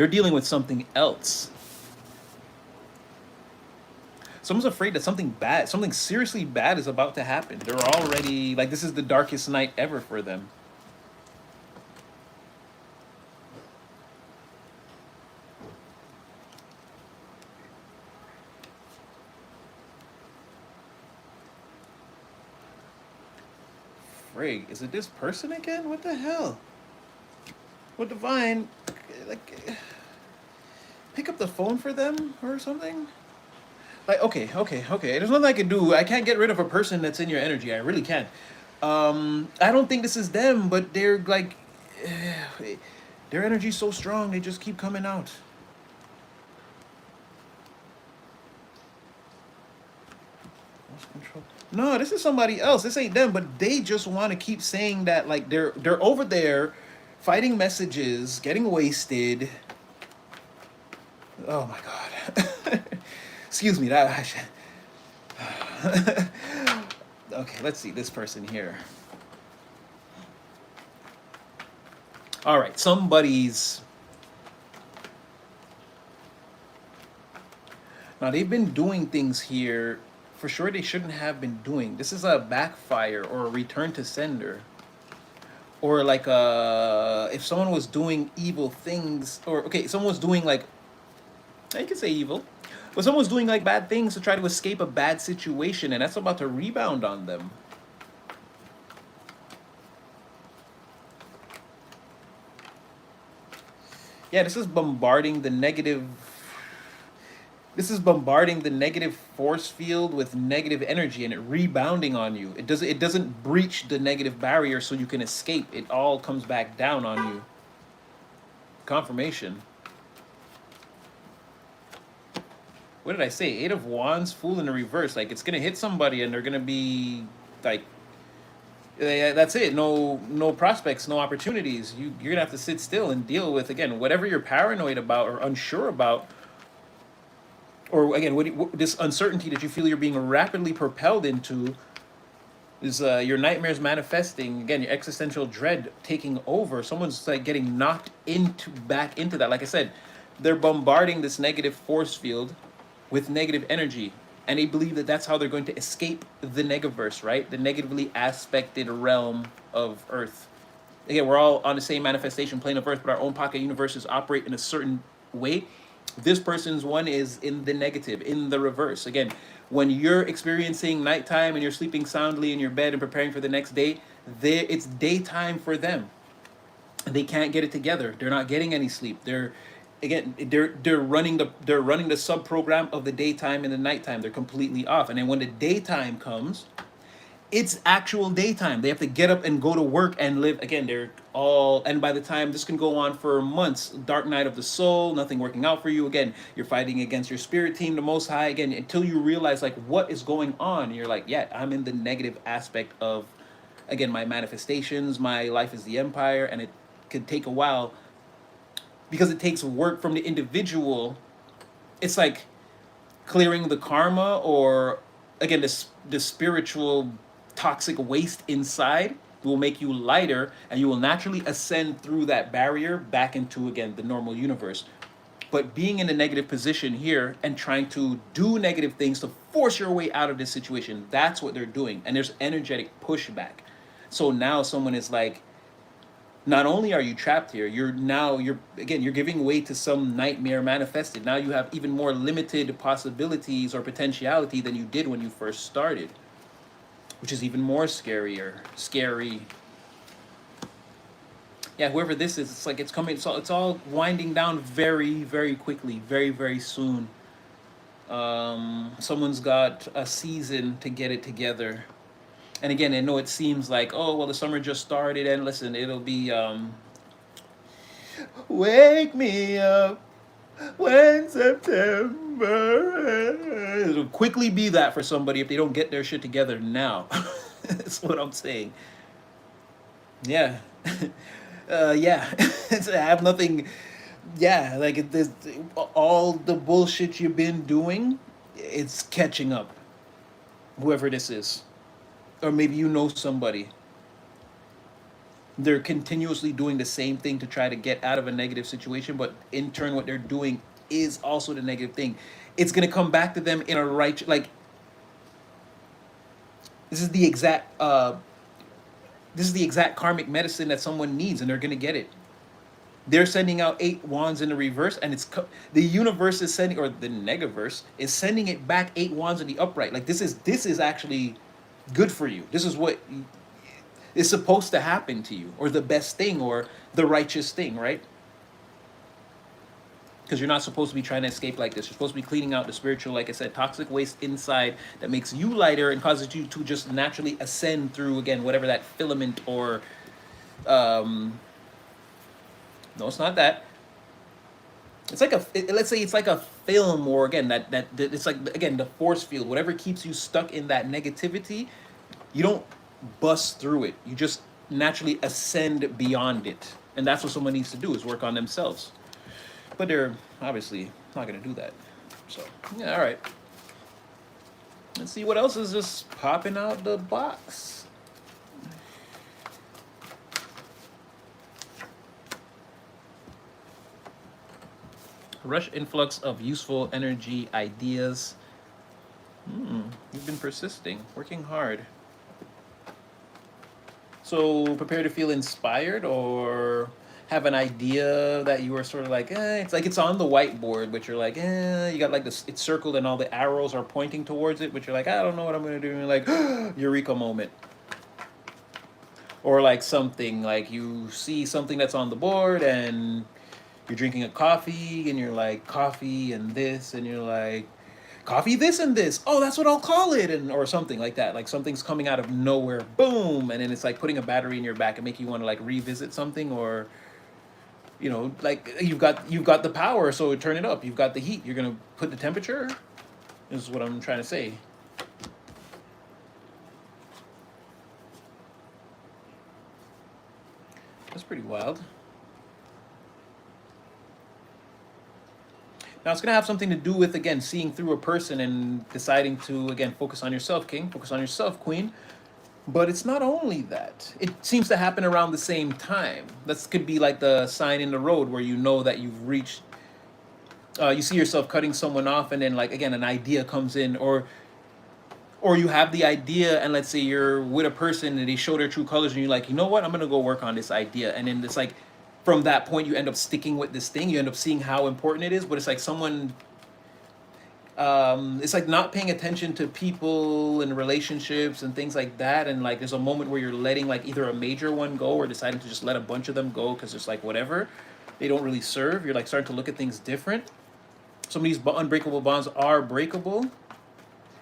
[SPEAKER 1] dealing with something else. Someone's afraid that something seriously bad is about to happen. They're already, like, this is the darkest night ever for them. frig? Is it this person again? What the hell? What divine? Like, pick up the phone for them or something? Like, okay. There's nothing I can do. I can't get rid of a person that's in your energy. I really can't. I don't think this is them, but they're like, their energy's so strong. They just keep coming out. Lost control. No, this is somebody else. This ain't them, but they just want to keep saying that like they're over there, fighting messages, getting wasted. Oh my god. Excuse me. That. Okay, let's see this person here. All right, somebody's. Now they've been doing things here for sure they shouldn't have been doing. This is a backfire or a return to sender. Or like if someone was doing evil things, or okay, someone was doing like, I can say evil, but someone was doing like bad things to try to escape a bad situation, and that's about to rebound on them. Yeah, this is bombarding the negative force field with negative energy and it rebounding on you. It doesn't breach the negative barrier so you can escape. It all comes back down on you. Confirmation. What did I say? Eight of Wands, Fool in the reverse. Like it's gonna hit somebody and they're gonna be like, that's it. No prospects, no opportunities. You're gonna have to sit still and deal with again whatever you're paranoid about or unsure about, or again this uncertainty that you feel you're being rapidly propelled into is your nightmares manifesting again, your existential dread taking over. Someone's like getting knocked back into that. Like I said, they're bombarding this negative force field with negative energy, and they believe that that's how they're going to escape the negaverse, right? The negatively aspected realm of Earth. Again, we're all on the same manifestation plane of Earth, but our own pocket universes operate in a certain way. This person's one is in the negative, in the reverse. Again, when you're experiencing nighttime and you're sleeping soundly in your bed and preparing for the next day, it's daytime for them. They can't get it together. They're not getting any sleep. They're running the sub program of the daytime and the nighttime. They're completely off. And then when the daytime comes, it's actual daytime. They have to get up and go to work and live. Again, and by the time this can go on for months, dark night of the soul, nothing working out for you. Again, you're fighting against your spirit team, the Most High. Again, until you realize like what is going on, you're like, yeah, I'm in the negative aspect of, again, my manifestations. My life is the empire, and it could take a while because it takes work from the individual. It's like clearing the karma, or again, the spiritual toxic waste inside will make you lighter, and you will naturally ascend through that barrier back into again the normal universe. But being in a negative position here and trying to do negative things to force your way out of this situation, that's what they're doing, and there's energetic pushback. So now someone is like, not only are you trapped here, you're giving way to some nightmare manifested. Now you have even more limited possibilities or potentiality than you did when you first started, which is even more scary. Yeah, whoever this is, it's like it's coming. It's all winding down very, very quickly, very, very soon. Someone's got a season to get it together. And again, I know it seems like, oh, well, the summer just started, and listen, it'll be, wake me up when September. It'll quickly be that for somebody if they don't get their shit together now. That's what I'm saying. Yeah. Yeah. I have nothing. Yeah, like all the bullshit you've been doing, it's catching up. Whoever this is. Or maybe you know somebody. They're continuously doing the same thing to try to get out of a negative situation, but in turn what they're doing is also the negative thing. It's going to come back to them in a right, like, this is the exact karmic medicine that someone needs, and they're going to get it. They're sending out 8 wands in the reverse, and the universe is sending, or the negaverse is sending it back 8 wands in the upright. Like this is actually good for you. This is what is supposed to happen to you, or the best thing, or the righteous thing, right? Because you're not supposed to be trying to escape like this. You're supposed to be cleaning out the spiritual, like I said, toxic waste inside that makes you lighter and causes you to just naturally ascend through, again, whatever that filament or um no, it's not that. It's like let's say it's like a film, or again that it's like, again, the force field, whatever keeps you stuck in that negativity. You don't bust through it. You just naturally ascend beyond it, and that's what someone needs to do, is work on themselves. But they're obviously not going to do that. So yeah, all right. Let's see what else is just popping out the box. Rush influx of useful energy ideas. You've been persisting, working hard. So prepare to feel inspired, or have an idea that you were sort of like, it's like it's on the whiteboard, but you're like, you got like this, it's circled and all the arrows are pointing towards it, but you're like, I don't know what I'm gonna do. And you're like, eureka moment. Or like something like you see something that's on the board and you're drinking a coffee and you're like, coffee and this, and you're like, coffee this and this, oh, that's what I'll call it, and or something like that. Like something's coming out of nowhere, boom, and then it's like putting a battery in your back and make you want to like revisit something, or like you've got the power, so turn it up. You've got the heat, you're gonna put the temperature. This is what I'm trying to say. That's pretty wild. Now it's going to have something to do with, again, seeing through a person and deciding to, again, focus on yourself, King. Focus on yourself, Queen. But it's not only that. It seems to happen around the same time. That could be like the sign in the road where you know that you've reached, you see yourself cutting someone off, and then, like, again, an idea comes in, or you have the idea, and let's say you're with a person and they show their true colors, and you're like, you know what, I'm going to go work on this idea. And then it's like, from that point, you end up sticking with this thing. You end up seeing how important it is, but it's like someone, it's like not paying attention to people and relationships and things like that. And like, there's a moment where you're letting like either a major one go, or deciding to just let a bunch of them go because it's like whatever, they don't really serve. You're like starting to look at things different. Some of these unbreakable bonds are breakable.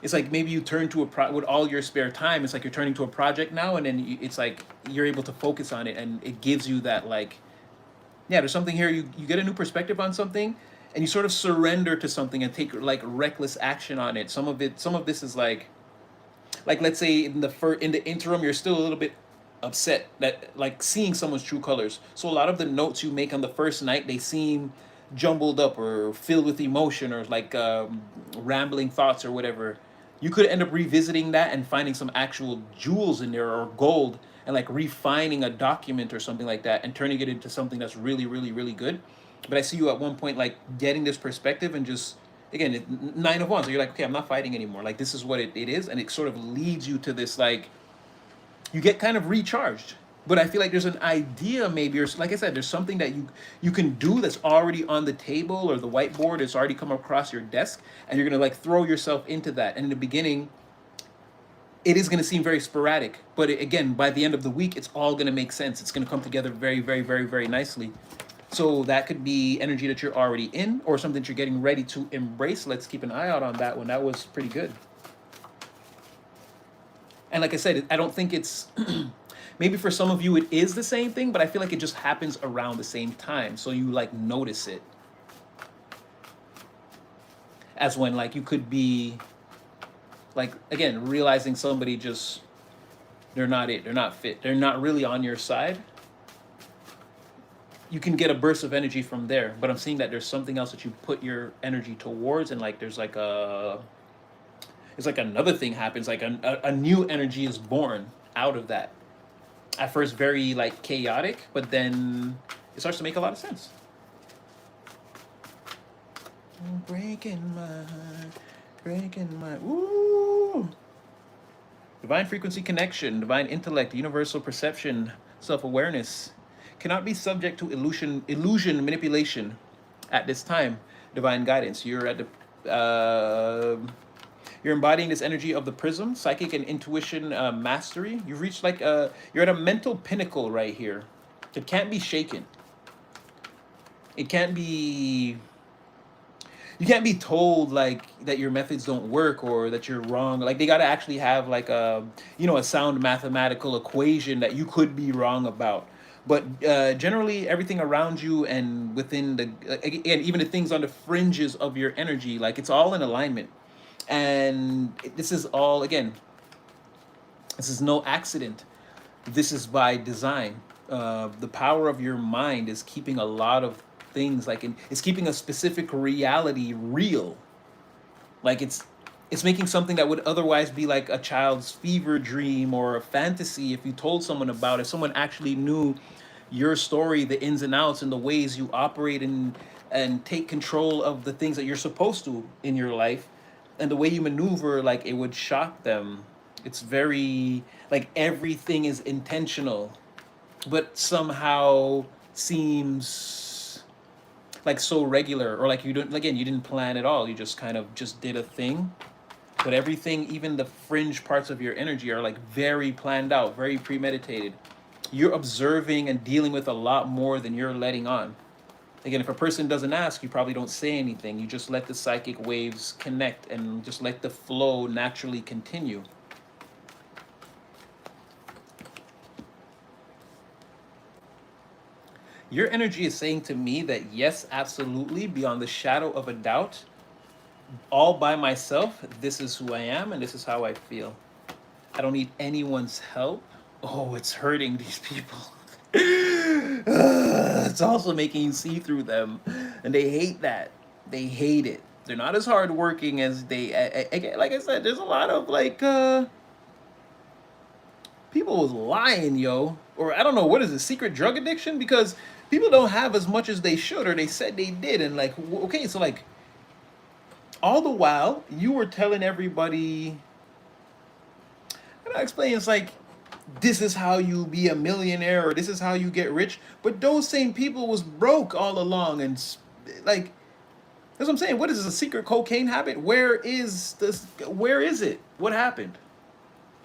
[SPEAKER 1] It's like maybe you turn to with all your spare time. It's like you're turning to a project now, and then it's like you're able to focus on it, and it gives you that like, yeah, there's something here. You get a new perspective on something, and you sort of surrender to something and take like reckless action on it. Some of this is like let's say in the interim, you're still a little bit upset that like seeing someone's true colors. So a lot of the notes you make on the first night, they seem jumbled up or filled with emotion, or like rambling thoughts or whatever. You could end up revisiting that and finding some actual jewels in there, or gold, and like refining a document or something like that, and turning it into something that's really, really, really good. But I see you at one point like getting this perspective and just, again, nine of wands. So you're like, okay, I'm not fighting anymore. Like this is what it is, and it sort of leads you to this like, you get kind of recharged. But I feel like there's an idea maybe, or like I said, there's something that you can do that's already on the table or the whiteboard. It's already come across your desk, and you're gonna like throw yourself into that. And in the beginning, it is gonna seem very sporadic, but again, by the end of the week, it's all gonna make sense. It's gonna come together very, very, very, very nicely. So that could be energy that you're already in, or something that you're getting ready to embrace. Let's keep an eye out on that one. That was pretty good. And like I said, I don't think it's maybe for some of you it is the same thing, but I feel like it just happens around the same time, so you like notice it. As when like you could be like, again, realizing somebody just, they're not it, they're not fit, they're not really on your side. You can get a burst of energy from there, but I'm seeing that there's something else that you put your energy towards, and like there's like it's like another thing happens, like a new energy is born out of that. At first very like chaotic, but then it starts to make a lot of sense. Breaking my ooh. Divine frequency connection, divine intellect, universal perception, self-awareness cannot be subject to illusion manipulation at this time. Divine guidance. You're at the You're embodying this energy of the prism, psychic and intuition mastery. You've reached like you're at a mental pinnacle right here. It can't be shaken. It can't be, you can't be told like that your methods don't work or that you're wrong. Like they got to actually have like a, you know, a sound mathematical equation that you could be wrong about. But generally everything around you and within the, again, even the things on the fringes of your energy, like it's all in alignment. And this is all, again, this is no accident. This is by design. The power of your mind is keeping a lot of things, like it's keeping a specific reality real. Like it's making something that would otherwise be like a child's fever dream or a fantasy, if you told someone about it, someone actually knew your story, the ins and outs and the ways you operate and take control of the things that you're supposed to in your life and the way you maneuver, like it would shock them. It's very, like everything is intentional but somehow seems like so regular, or like you don't, again, you didn't plan at all, you just kind of just did a thing. But everything, even the fringe parts of your energy, are like very planned out, very premeditated. You're observing and dealing with a lot more than you're letting on. Again, if a person doesn't ask, you probably don't say anything. You just let the psychic waves connect and just let the flow naturally continue. Your energy is saying to me that yes, absolutely, beyond the shadow of a doubt, all by myself, this is who I am and this is how I feel. I don't need anyone's help. Oh, it's hurting these people. It's also making you see through them. And they hate that. They hate it. They're not as hardworking as they, like I said, there's a lot of like, people was lying, yo. Or I don't know, what is it, secret drug addiction? Because people don't have as much as they should, or they said they did. And like, okay, so like, all the while you were telling everybody, and I explain, it's like, this is how you be a millionaire, or this is how you get rich. But those same people was broke all along, and like, that's what I'm saying. What is this, a secret cocaine habit? Where is this? Where is it? What happened?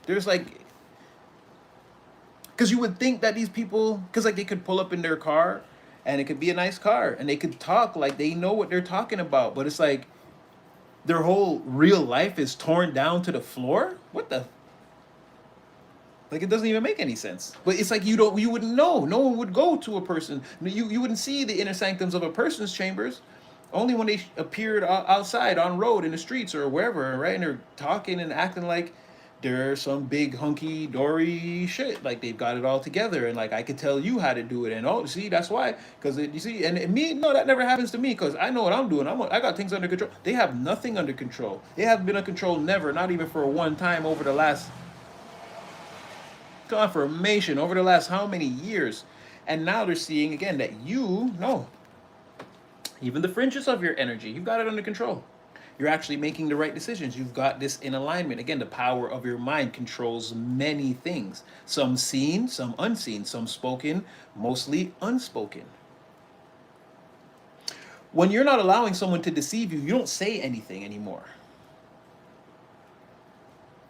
[SPEAKER 1] There's like, because you would think that these people, because like they could pull up in their car and it could be a nice car and they could talk like they know what they're talking about, but it's like their whole real life is torn down to the floor. What the, like it doesn't even make any sense. But it's like you wouldn't know. No one would go to a person. You wouldn't see the inner sanctums of a person's chambers. Only when they appeared outside on road in the streets or wherever, right? And they're talking and acting like they're some big hunky dory shit, like they've got it all together, and like I could tell you how to do it, and oh, see, that's why, because you see, and me, no, that never happens to me, because I know what I'm doing. I got things under control. They have nothing under control. They have been under control, never, not even for one time over the last confirmation, over the last how many years. And now they're seeing again that you know, even the fringes of your energy, you've got it under control. You're actually making the right decisions. You've got this in alignment. Again, the power of your mind controls many things. Some seen, some unseen, some spoken, mostly unspoken. When you're not allowing someone to deceive you, you don't say anything anymore.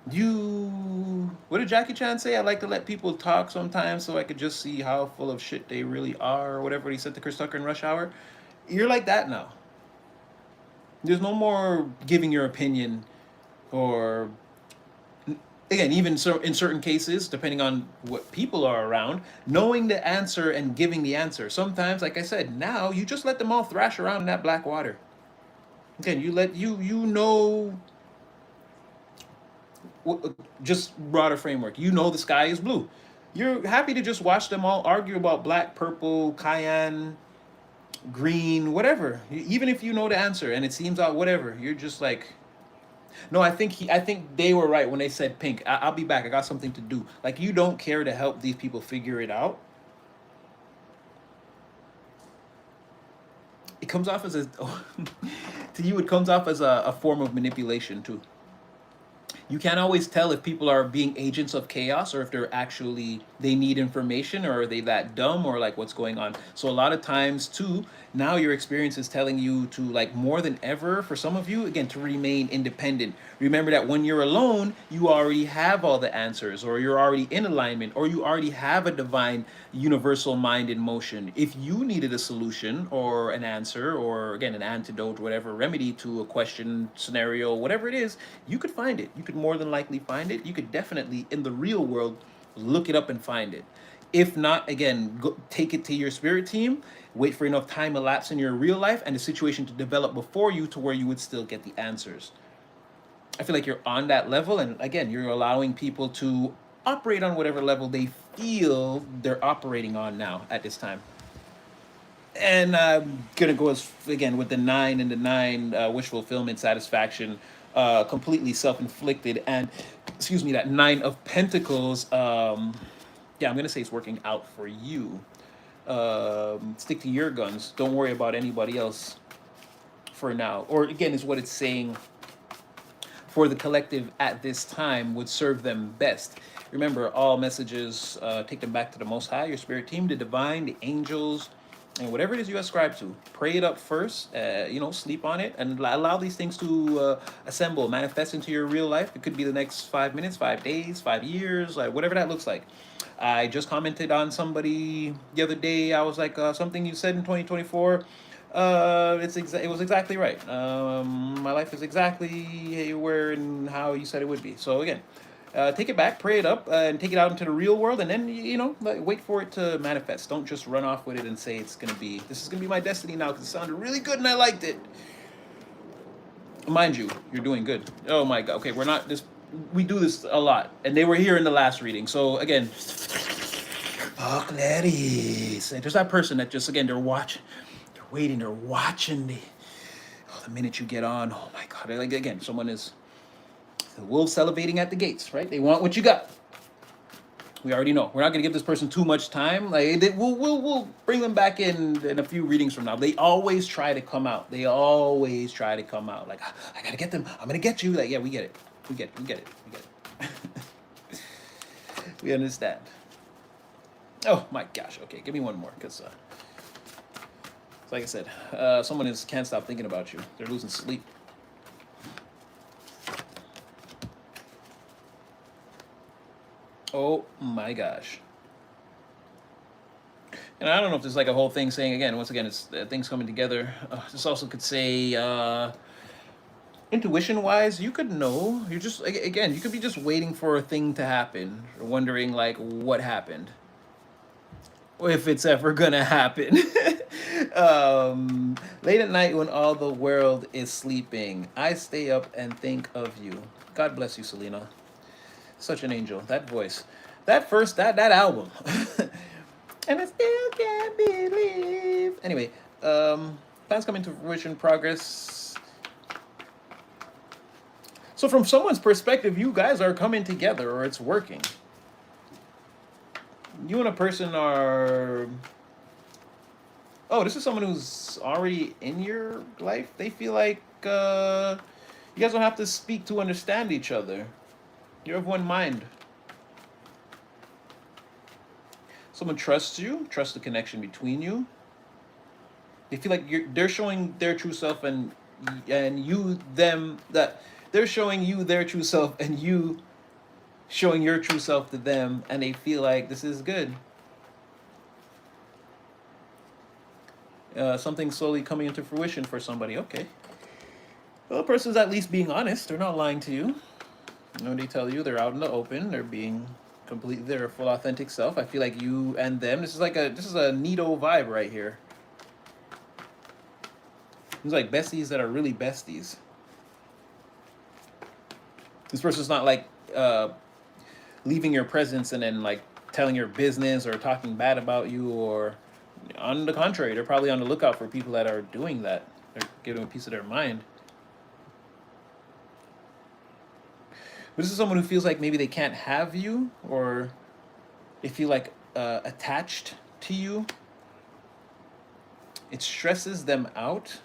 [SPEAKER 1] What did Jackie Chan say? I like to let people talk sometimes so I could just see how full of shit they really are, or whatever he said to Chris Tucker in Rush Hour. You're like that now. There's no more giving your opinion, or again, even so in certain cases, depending on what people are around, knowing the answer and giving the answer. Sometimes, like I said, now you just let them all thrash around in that black water. Again, you let you know, just broader framework. You know the sky is blue. You're happy to just watch them all argue about black, purple, cayenne, green, whatever. Even if you know the answer and it seems out whatever, you're just like, no, I think they were right when they said pink. I'll be back. I got something to do. Like you don't care to help these people figure it out. It comes off as a to you. It comes off as a form of manipulation too. You can't always tell if people are being agents of chaos or if they're actually they need information, or are they that dumb, or like what's going on. So a lot of times too, now your experience is telling you to, like, more than ever for some of you, again, to remain independent. Remember that when you're alone, you already have all the answers, or you're already in alignment, or you already have a divine universal mind in motion. If you needed a solution or an answer, or again an antidote, whatever remedy to a question, scenario, whatever it is, you could find it. You could more than likely find it. You could definitely in the real world look it up and find it. If not, again, go, take it to your spirit team, wait for enough time elapse in your real life and the situation to develop before you to where you would still get the answers. I feel like you're on that level, and again, you're allowing people to operate on whatever level they feel they're operating on now at this time. And I'm gonna go as again with the nine, and the nine, wish fulfillment, satisfaction, completely self-inflicted, and excuse me, that nine of pentacles. Yeah, I'm gonna say it's working out for you. Stick to your guns. Don't worry about anybody else for now. Or again, is what it's saying for the collective at this time would serve them best. Remember, all messages, take them back to the Most High, your spirit team, the divine, the angels, and whatever it is you ascribe to. Pray it up first, sleep on it, and allow these things to assemble, manifest into your real life. It could be the next 5 minutes, 5 days, 5 years, like whatever that looks like. I just commented on somebody the other day. I was like, something you said in 2024. It was exactly right. My life is exactly where and how you said it would be. So again, take it back, pray it up, and take it out into the real world, and then like, wait for it to manifest. Don't just run off with it and say this is gonna be my destiny now because it sounded really good and I liked it. Mind you, you're doing good. Oh my God. Okay, we're not this. We do this a lot, and they were here in the last reading. So again, fuck ladies. And there's that person that just again they're watching, they're waiting, they're watching the minute you get on. Oh my God! Like again, someone is the wolves salivating at the gates, right? They want what you got. We already know. We're not gonna give this person too much time. Like we'll bring them back in a few readings from now. They always try to come out. They always try to come out. Like I gotta get them. I'm gonna get you. Like yeah, we get it. We get it. We get it. We get it. We understand. Oh my gosh. Okay, give me one more, because like I said, someone can't stop thinking about you. They're losing sleep. Oh my gosh. And I don't know if there's like a whole thing saying again. Once again, it's things coming together. This also could say, intuition wise, you could know. You're just again, you could be just waiting for a thing to happen, or wondering like what happened, or if it's ever gonna happen. Late at night when all the world is sleeping, I stay up and think of you. God bless you, Selena. Such an angel. That voice, that album. And I still can't believe. Anyway, plans coming to fruition, progress. So from someone's perspective, you guys are coming together, or it's working. You and a person are. Oh, this is someone who's already in your life. They feel like you guys don't have to speak to understand each other. You're of one mind. Someone trusts you, trusts the connection between you. They feel like they're showing their true self, and you them that they're showing you their true self, and you showing your true self to them, and they feel like this is good. Something slowly coming into fruition for somebody. Okay. Well, the person's at least being honest. They're not lying to you. When they tell you, they're out in the open. They're being completely their full authentic self. I feel like you and them. This is a neato vibe right here. It's like besties that are really besties. This person's not like leaving your presence and then like telling your business or talking bad about you, or on the contrary, they're probably on the lookout for people that are doing that. They're giving a piece of their mind. But this is someone who feels like maybe they can't have you, or they feel like attached to you. It stresses them out.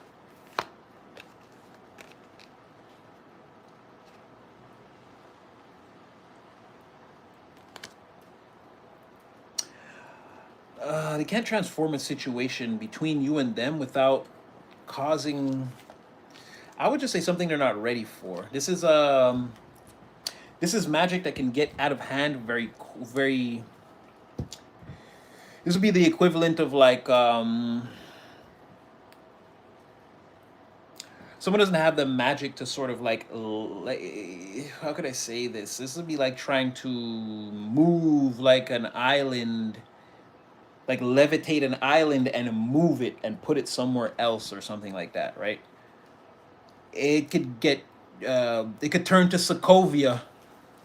[SPEAKER 1] they can't transform a situation between you and them without causing, I would just say, something they're not ready for. This is magic that can get out of hand very. This would be the equivalent of like someone doesn't have the magic to sort of how could I say this? This would be like trying to move like an island, like levitate an island and move it and put it somewhere else or something like that, right? It could get it could turn to Sokovia.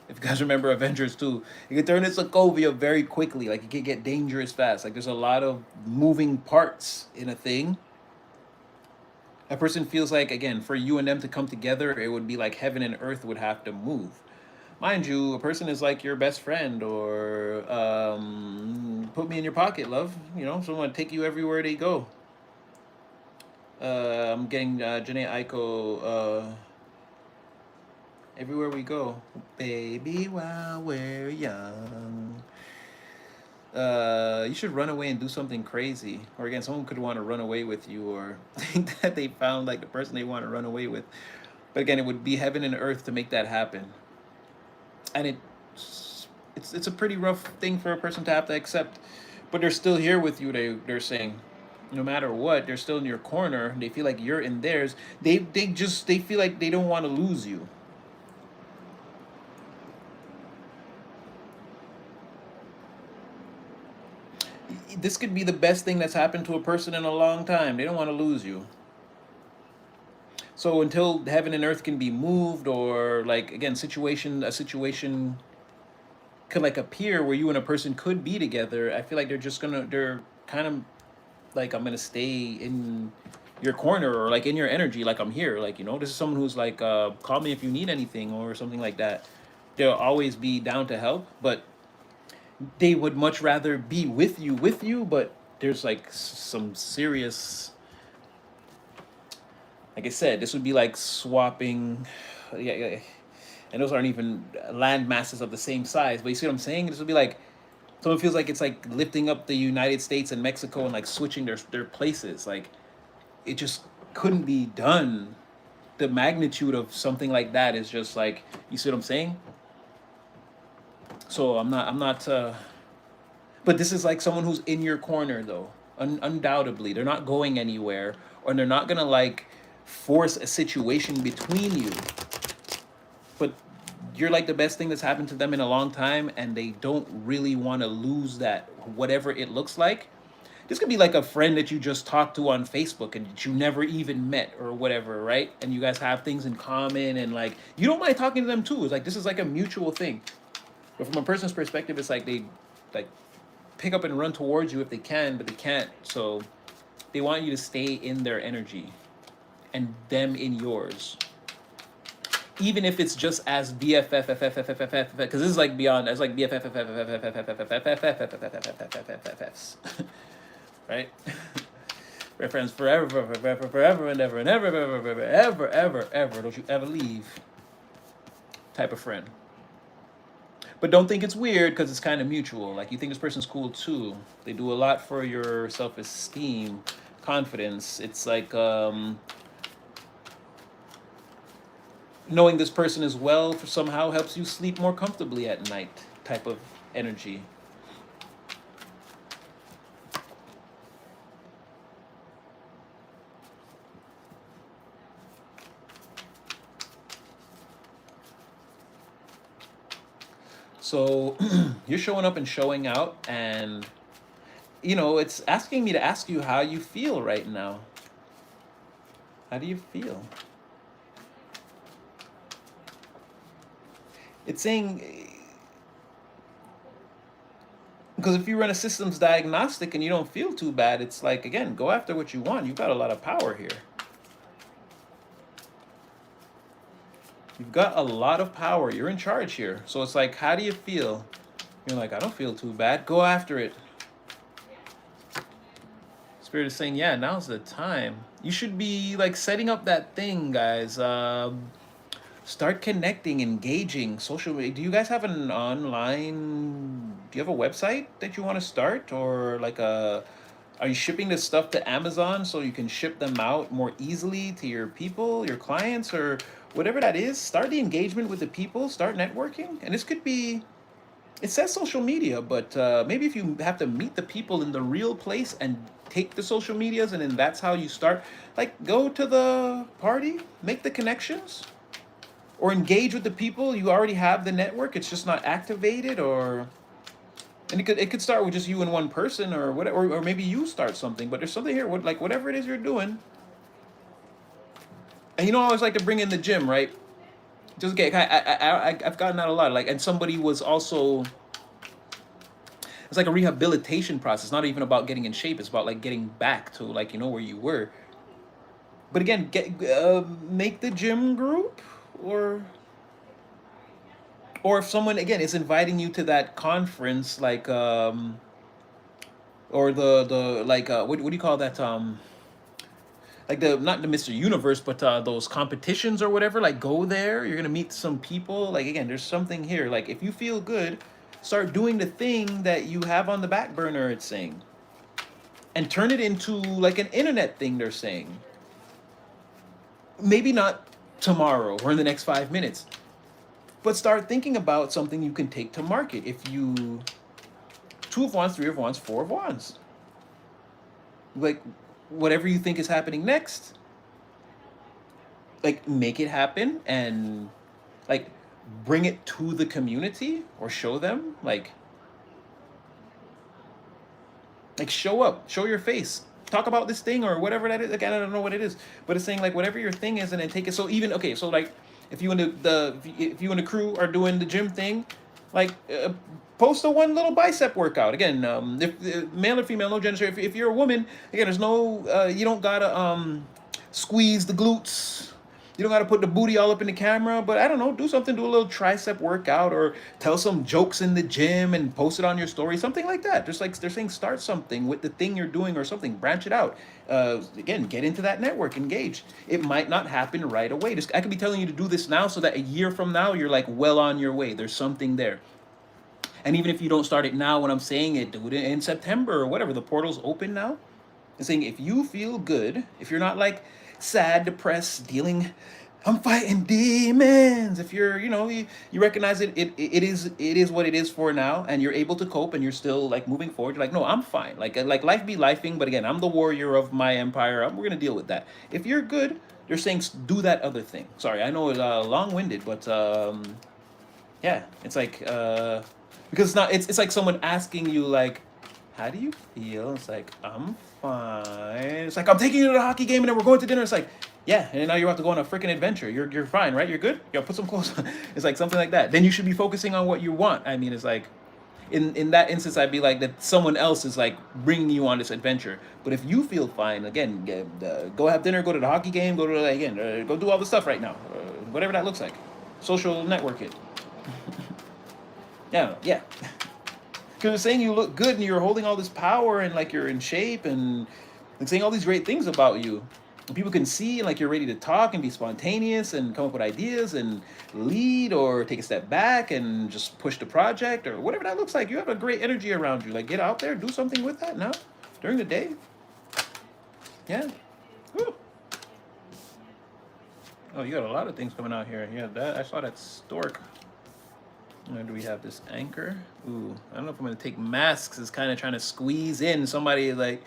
[SPEAKER 1] If you guys remember Avengers 2, it could turn to Sokovia very quickly. Like it could get dangerous fast. Like there's a lot of moving parts in a thing. A person feels like, again, for you and them to come together, it would be like heaven and earth would have to move. Mind you, a person is like your best friend, or put me in your pocket, love. You know, someone take you everywhere they go. I'm getting Janae Aiko everywhere we go. Baby, while we're young. You should run away and do something crazy. Or again, someone could want to run away with you, or think that they found like the person they want to run away with. But again, it would be heaven and earth to make that happen. And it's a pretty rough thing for a person to have to accept. But they're still here with you, they're saying. No matter what, they're still in your corner. They feel like you're in theirs. They feel like they don't want to lose you. This could be the best thing that's happened to a person in a long time. They don't want to lose you. So until heaven and earth can be moved, or like again, a situation could like appear where you and a person could be together, I feel like they're kind of like, I'm gonna stay in your corner, or like in your energy, like I'm here, like, this is someone who's like, call me if you need anything or something like that. They'll always be down to help, but they would much rather be with you, but there's like some serious, like I said, this would be like swapping, yeah, and those aren't even land masses of the same size, but you see what I'm saying? This would be like, someone feels like it's like lifting up the United States and Mexico and like switching their places. Like it just couldn't be done. The magnitude of something like that is just like, you see what I'm saying? So I'm not but this is like someone who's in your corner though. Undoubtedly, they're not going anywhere, or they're not gonna like force a situation between you. But you're like the best thing that's happened to them in a long time, and they don't really want to lose that, whatever it looks like. This could be like a friend that you just talked to on Facebook and that you never even met or whatever, right? And you guys have things in common, and like you don't mind talking to them too. It's like this is like a mutual thing. But from a person's perspective, it's like they like pick up and run towards you if they can, but they can't. So they want you to stay in their energy and them in yours. Even if it's just as BFF, because this is like beyond. It's like BFFs, right? We're friends forever, forever and ever and ever, ever. Don't you ever leave. Type of friend. But don't think it's weird, because it's kind of mutual. Like you think this person's cool too. They do a lot for your self-esteem, confidence. It's like knowing this person as well somehow helps you sleep more comfortably at night, type of energy. So you're showing up and showing out, and it's asking me to ask you how you feel right now. How do you feel? It's saying, because if you run a systems diagnostic and you don't feel too bad, it's like, again, go after what you want. You've got a lot of power here. You've got a lot of power. You're in charge here. So it's like, how do you feel? You're like, I don't feel too bad. Go after it. Spirit is saying, yeah, now's the time. You should be like setting up that thing, guys. Start connecting, engaging, social media. Do you guys have an online do you have a website that you want to start, or like a are you shipping this stuff to Amazon so you can ship them out more easily to your people, your clients, or whatever that is? Start the engagement with the people, start networking. And this could be, it says social media, but maybe if you have to meet the people in the real place and take the social medias, and then that's how you start. Like, go to the party, make the connections, or engage with the people. You already have the network, it's just not activated, or and it could start with just you and one person, or whatever, or maybe you start something. But there's something here, what, like whatever it is you're doing. And I always like to bring in the gym, right? Just get I've gotten that a lot. Like, and somebody was also, it's like a rehabilitation process. Not even about getting in shape. It's about like getting back to, like, where you were. But again, make the gym group, or if someone again is inviting you to that conference, like or the like what do you call that, like the, not the Mr. Universe, but those competitions or whatever. Like, go there, you're gonna meet some people. Like, again, there's something here. Like, if you feel good, start doing the thing that you have on the back burner, it's saying, and turn it into like an internet thing, they're saying. Maybe not tomorrow or in the next 5 minutes, but start thinking about something you can take to market. If you, two of wands, three of wands, four of wands, like whatever you think is happening next, like make it happen, and like bring it to the community, or show them, like show up, show your face, talk about this thing or whatever that is. Again, I don't know what it is, but it's saying like whatever your thing is, and then take it. So even, okay, so like if you and if you and the crew are doing the gym thing, like post a one little bicep workout. Again, if male or female, no gender. If you're a woman, again, there's no you don't gotta squeeze the glutes. You don't got to put the booty all up in the camera, but I don't know, do something, do a little tricep workout, or tell some jokes in the gym and post it on your story, something like that. Just like they're saying, start something with the thing you're doing, or something, branch it out. Again, get into that network, engage. It might not happen right away. Just, I could be telling you to do this now so that a year from now, you're like well on your way. There's something there. And even if you don't start it now when I'm saying it, do it in September or whatever. The portal's open now. And saying, if you feel good, if you're not like sad, depressed, dealing, I'm fighting demons. If you're, you recognize it is what it is for now, and you're able to cope, and you're still like moving forward. You're like, no, I'm fine. Like life be lifing, but again, I'm the warrior of my empire. We're gonna deal with that. If you're good, they're saying do that other thing. Sorry, I know it's long-winded, but yeah, it's like because it's like someone asking you like, how do you feel? It's like, I'm fine. It's like, I'm taking you to the hockey game, and then we're going to dinner. It's like, yeah, and now you're about to go on a freaking adventure. You're fine, right? You're good. Yo, put some clothes on. It's like something like that. Then you should be focusing on what you want. I mean, it's like, in that instance, I'd be like that someone else is like bringing you on this adventure. But if you feel fine, again, go have dinner, go to the hockey game, go to again, go do all the stuff right now, whatever that looks like. Social network it. Yeah, yeah. Because it's saying you look good, and you're holding all this power, and like you're in shape, and like saying all these great things about you. And people can see, and like you're ready to talk and be spontaneous and come up with ideas and lead, or take a step back and just push the project, or whatever that looks like. You have a great energy around you. Like, get out there, do something with that now during the day. Yeah. Woo. Oh, you got a lot of things coming out here. Yeah, that I saw that stork. Where do we have this anchor? Ooh, I don't know if I'm gonna take masks. It's kind of trying to squeeze in. Somebody like,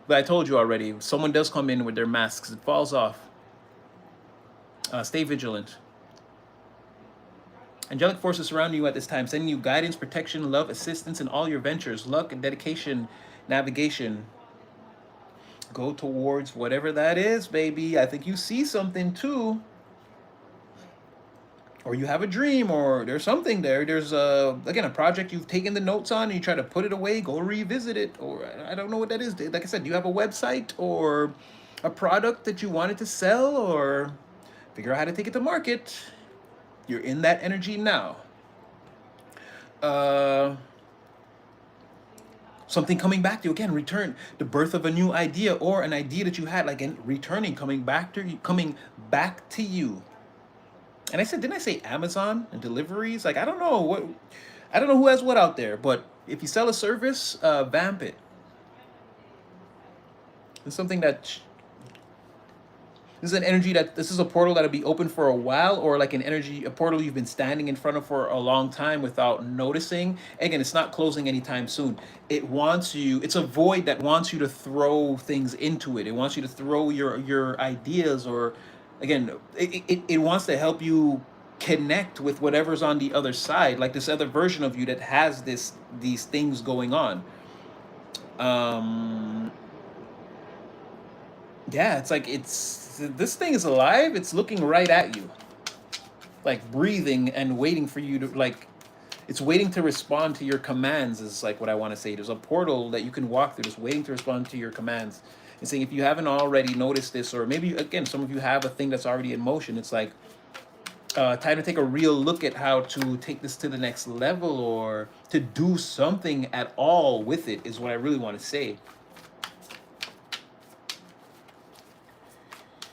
[SPEAKER 1] but I told you already. Someone does come in with their masks. It falls off. Stay vigilant. Angelic forces surrounding you at this time, sending you guidance, protection, love, assistance in all your ventures, luck, and dedication, navigation. Go towards whatever that is, baby. I think you see something too. Or you have a dream, or there's something there. There's again, a project you've taken the notes on, and you try to put it away, go revisit it, or I don't know what that is. Like I said, do you have a website or a product that you wanted to sell, or figure out how to take it to market? You're in that energy now. Something coming back to you again, return, the birth of a new idea, or an idea that you had, like, returning, coming back to you. And I said, didn't I say Amazon and deliveries? Like, I don't know what. I don't know who has what out there, but if you sell a service, vamp it. It's something that this is an energy that this is a portal that'll be open for a while, or like an energy, a portal you've been standing in front of for a long time without noticing. Again, it's not closing anytime soon. It wants you, it's a void that wants you to throw things into it. It wants you to throw your ideas, or again, it wants to help you connect with whatever's on the other side, like this other version of you that has these things going on. Um yeah, it's like it's this thing is alive, it's looking right at you, like breathing and waiting for you to like, it's waiting to respond to your commands, is like what I want to say. There's a portal that you can walk through, just waiting to respond to your commands. And saying, if you haven't already noticed this, or maybe again some of you have a thing that's already in motion, it's like time to take a real look at how to take this to the next level, or to do something at all with it, is what I really want to say.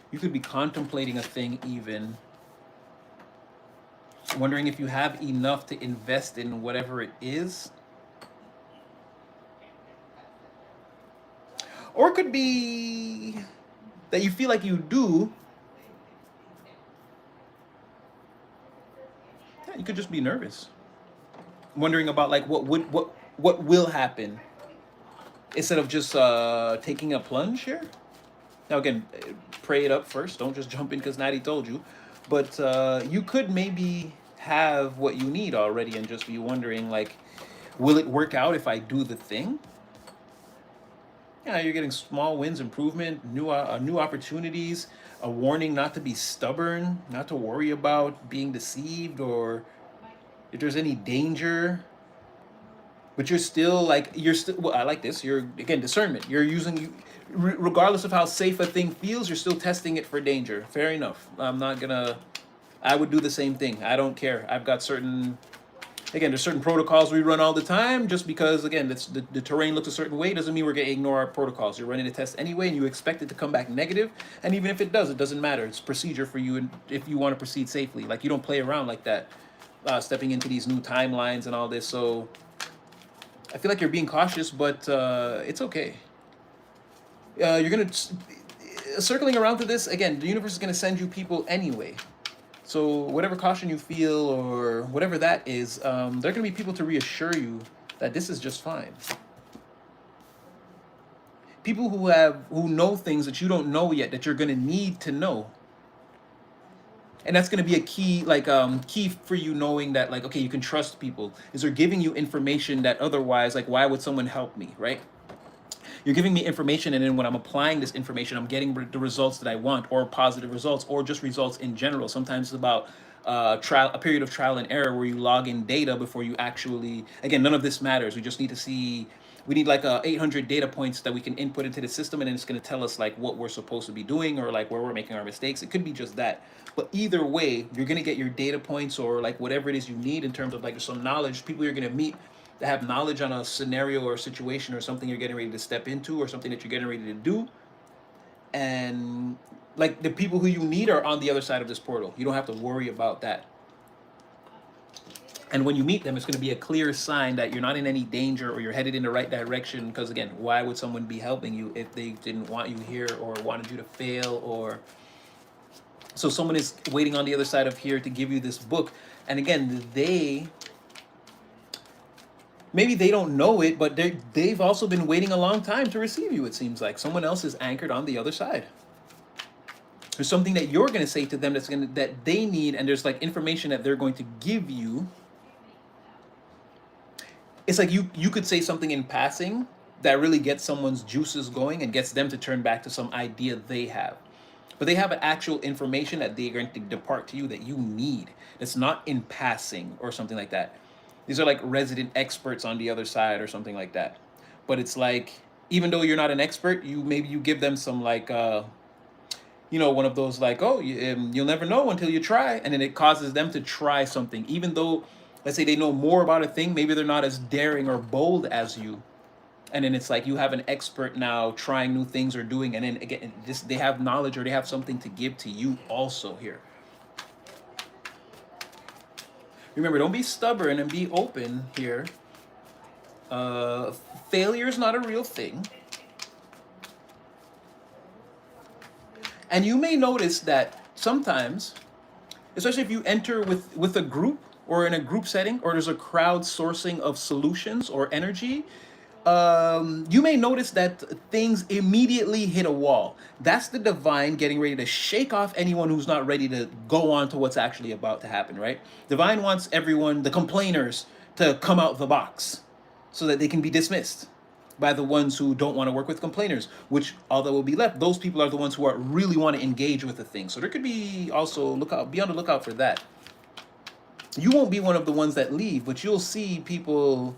[SPEAKER 1] You could be contemplating a thing, even wondering if you have enough to invest in whatever it is. Or it could be that you feel like you do. Yeah, you could just be nervous, wondering about like what will happen, instead of just taking a plunge here. Now again, pray it up first. Don't just jump in because Natty told you. But you could maybe have what you need already and just be wondering like, will it work out if I do the thing? Yeah, you're getting small wins, improvement, new opportunities, a warning not to be stubborn, not to worry about being deceived, or if there's any danger. But you're still like, you're still, well, I like this, you're again discernment, you're using regardless of how safe a thing feels, you're still testing it for danger. Fair enough. I'm not gonna, I would do the same thing. I don't care. I've got certain, again, there's certain protocols we run all the time. Just because again the terrain looks a certain way doesn't mean we're going to ignore our protocols. You're running a test anyway, and you expect it to come back negative. And even if it does, it doesn't matter. It's procedure for you, and if you want to proceed safely, like you don't play around like that, stepping into these new timelines and all this. So I feel like you're being cautious, but it's okay. You're gonna circling around to this again. The universe is gonna send you people anyway. So whatever caution you feel, or whatever that is, there are gonna be people to reassure you that this is just fine. People who know things that you don't know yet, that you're gonna need to know. And that's going to be a key, like key for you, knowing that like, okay, you can trust people, is they're giving you information that otherwise, like, why would someone help me, right? You're giving me information, and then when I'm applying this information, I'm getting the results that I want, or positive results, or just results in general. Sometimes it's about a period of trial and error where you log in data before you actually, again, none of this matters. We just need to see, we need like 800 data points that we can input into the system, and then it's going to tell us like what we're supposed to be doing, or like where we're making our mistakes. It could be just that. But either way, you're going to get your data points, or like whatever it is you need in terms of like some knowledge, people you're going to meet that have knowledge on a scenario or a situation or something you're getting ready to step into, or something that you're getting ready to do. And like the people who you need are on the other side of this portal. You don't have to worry about that. And when you meet them, it's going to be a clear sign that you're not in any danger, or you're headed in the right direction. Because again, why would someone be helping you if they didn't want you here, or wanted you to fail? Or so someone is waiting on the other side of here to give you this book. And again, maybe they don't know it, but they've also been waiting a long time to receive you. It seems like someone else is anchored on the other side. There's something that you're going to say to them that they need, and there's like information that they're going to give you. It's like you could say something in passing that really gets someone's juices going and gets them to turn back to some idea they have. But they have an actual information that they're going to depart to you that you need. That's not in passing or something like that. These are like resident experts on the other side or something like that. But it's like, even though you're not an expert, maybe you give them some like one of those like, oh, you'll never know until you try, and then it causes them to try something, even though, let's say they know more about a thing, maybe they're not as daring or bold as you. And then it's like you have an expert now trying new things or doing, and then again, they have knowledge, or they have something to give to you also here. Remember, don't be stubborn and be open here. Failure is not a real thing. And you may notice that sometimes, especially if you enter with a group or in a group setting or there's a crowdsourcing of solutions or energy, you may notice that things immediately hit a wall. That's the divine getting ready to shake off anyone who's not ready to go on to what's actually about to happen, right? Divine wants everyone, the complainers, to come out the box so that they can be dismissed by the ones who don't want to work with complainers, which all that will be left, those people are the ones who are really want to engage with the thing. So there could be also be on the lookout for that. You won't be one of the ones that leave, but you'll see people.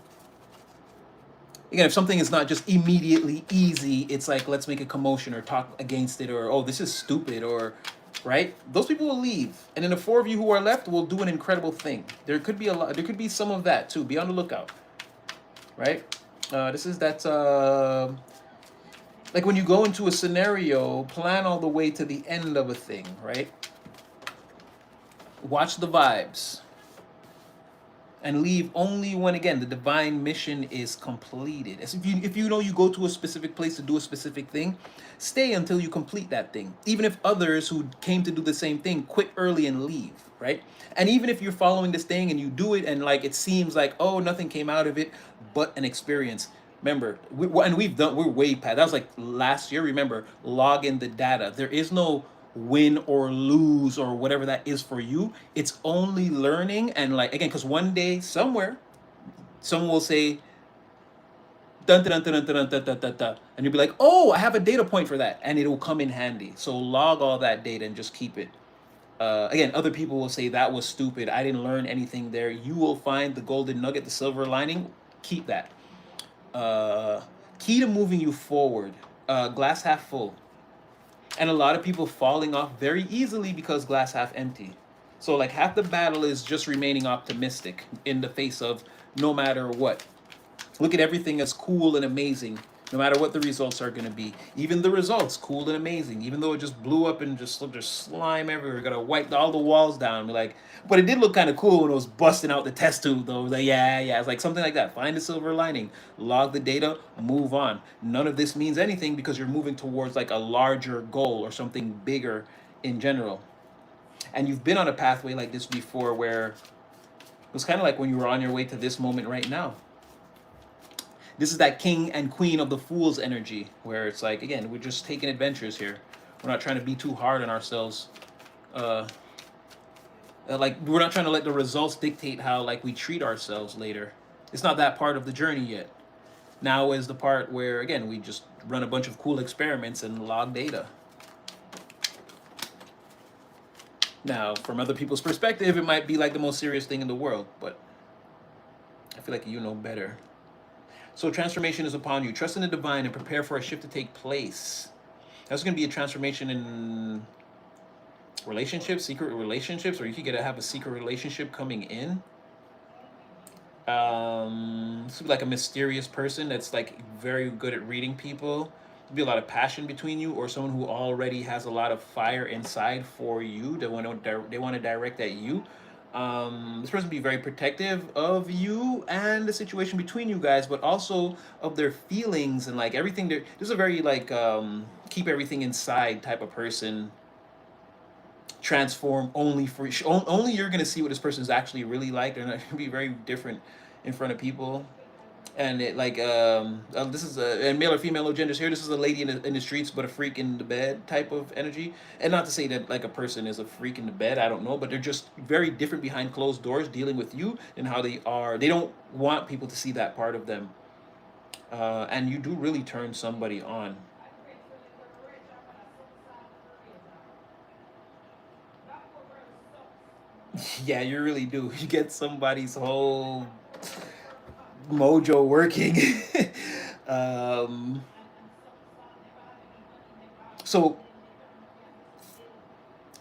[SPEAKER 1] Again, if something is not just immediately easy, it's like let's make a commotion or talk against it, or oh, this is stupid, or right. Those people will leave, and then the four of you who are left will do an incredible thing. There could be a lot. There could be some of that too. Be on the lookout, right? This is that. Like when you go into a scenario, plan all the way to the end of a thing, right? Watch the vibes and leave only when, again, the divine mission is completed. As if you know you go to a specific place to do a specific thing, stay until you complete that thing. Even if others who came to do the same thing quit early and leave, right? And even if you're following this thing and you do it and like it seems like, oh, nothing came out of it but an experience. Remember, we're way past. That was like last year. Remember, log in the data. There is no win or lose or whatever that is for you. It's only learning and like again, because one day somewhere, someone will say dun dun dun dun dun dun dun dun dun, and you'll be like, oh, I have a data point for that, and it will come in handy. So log all that data and just keep it. Again, other people will say that was stupid. I didn't learn anything there. You will find the golden nugget, the silver lining. Keep that. Key to moving you forward. Glass half full. And a lot of people falling off very easily because glass half empty. So like half the battle is just remaining optimistic in the face of no matter what. Look at everything as cool and amazing, no matter what the results are going to be. Even the results, cool and amazing, even though it just blew up and just there's slime everywhere. Got to wipe all the walls down. Like, but it did look kind of cool when it was busting out the test tube, though. Like, yeah, it's like something like that. Find the silver lining, log the data, move on. None of this means anything because you're moving towards like a larger goal or something bigger in general. And you've been on a pathway like this before where it was kind of like when you were on your way to this moment right now. This is that king and queen of the fool's energy where it's like, again, we're just taking adventures here. We're not trying to be too hard on ourselves. Like we're not trying to let the results dictate how like we treat ourselves later. It's not that part of the journey yet. Now is the part where, again, we just run a bunch of cool experiments and log data. Now, from other people's perspective, it might be like the most serious thing in the world, but I feel like you know better. So transformation is upon you. Trust in the divine and prepare for a shift to take place. That's going to be a transformation in relationships, secret relationships, or you could have a secret relationship coming in. This would be like a mysterious person that's like very good at reading people. There'll be a lot of passion between you, or someone who already has a lot of fire inside for you. They want to direct at you. This person will be very protective of you and the situation between you guys, but also of their feelings and like everything. This is a very like keep everything inside type of person. Transform only for only you're gonna see what this person is actually really like. They're not gonna be very different in front of people. And it like this is a and male or female, no genders here. This is a lady in the streets, but a freak in the bed type of energy. And not to say that like a person is a freak in the bed. I don't know, but they're just very different behind closed doors, dealing with you and how they are. They don't want people to see that part of them. And you do really turn somebody on. Yeah, you really do. You get somebody's whole mojo working. um, so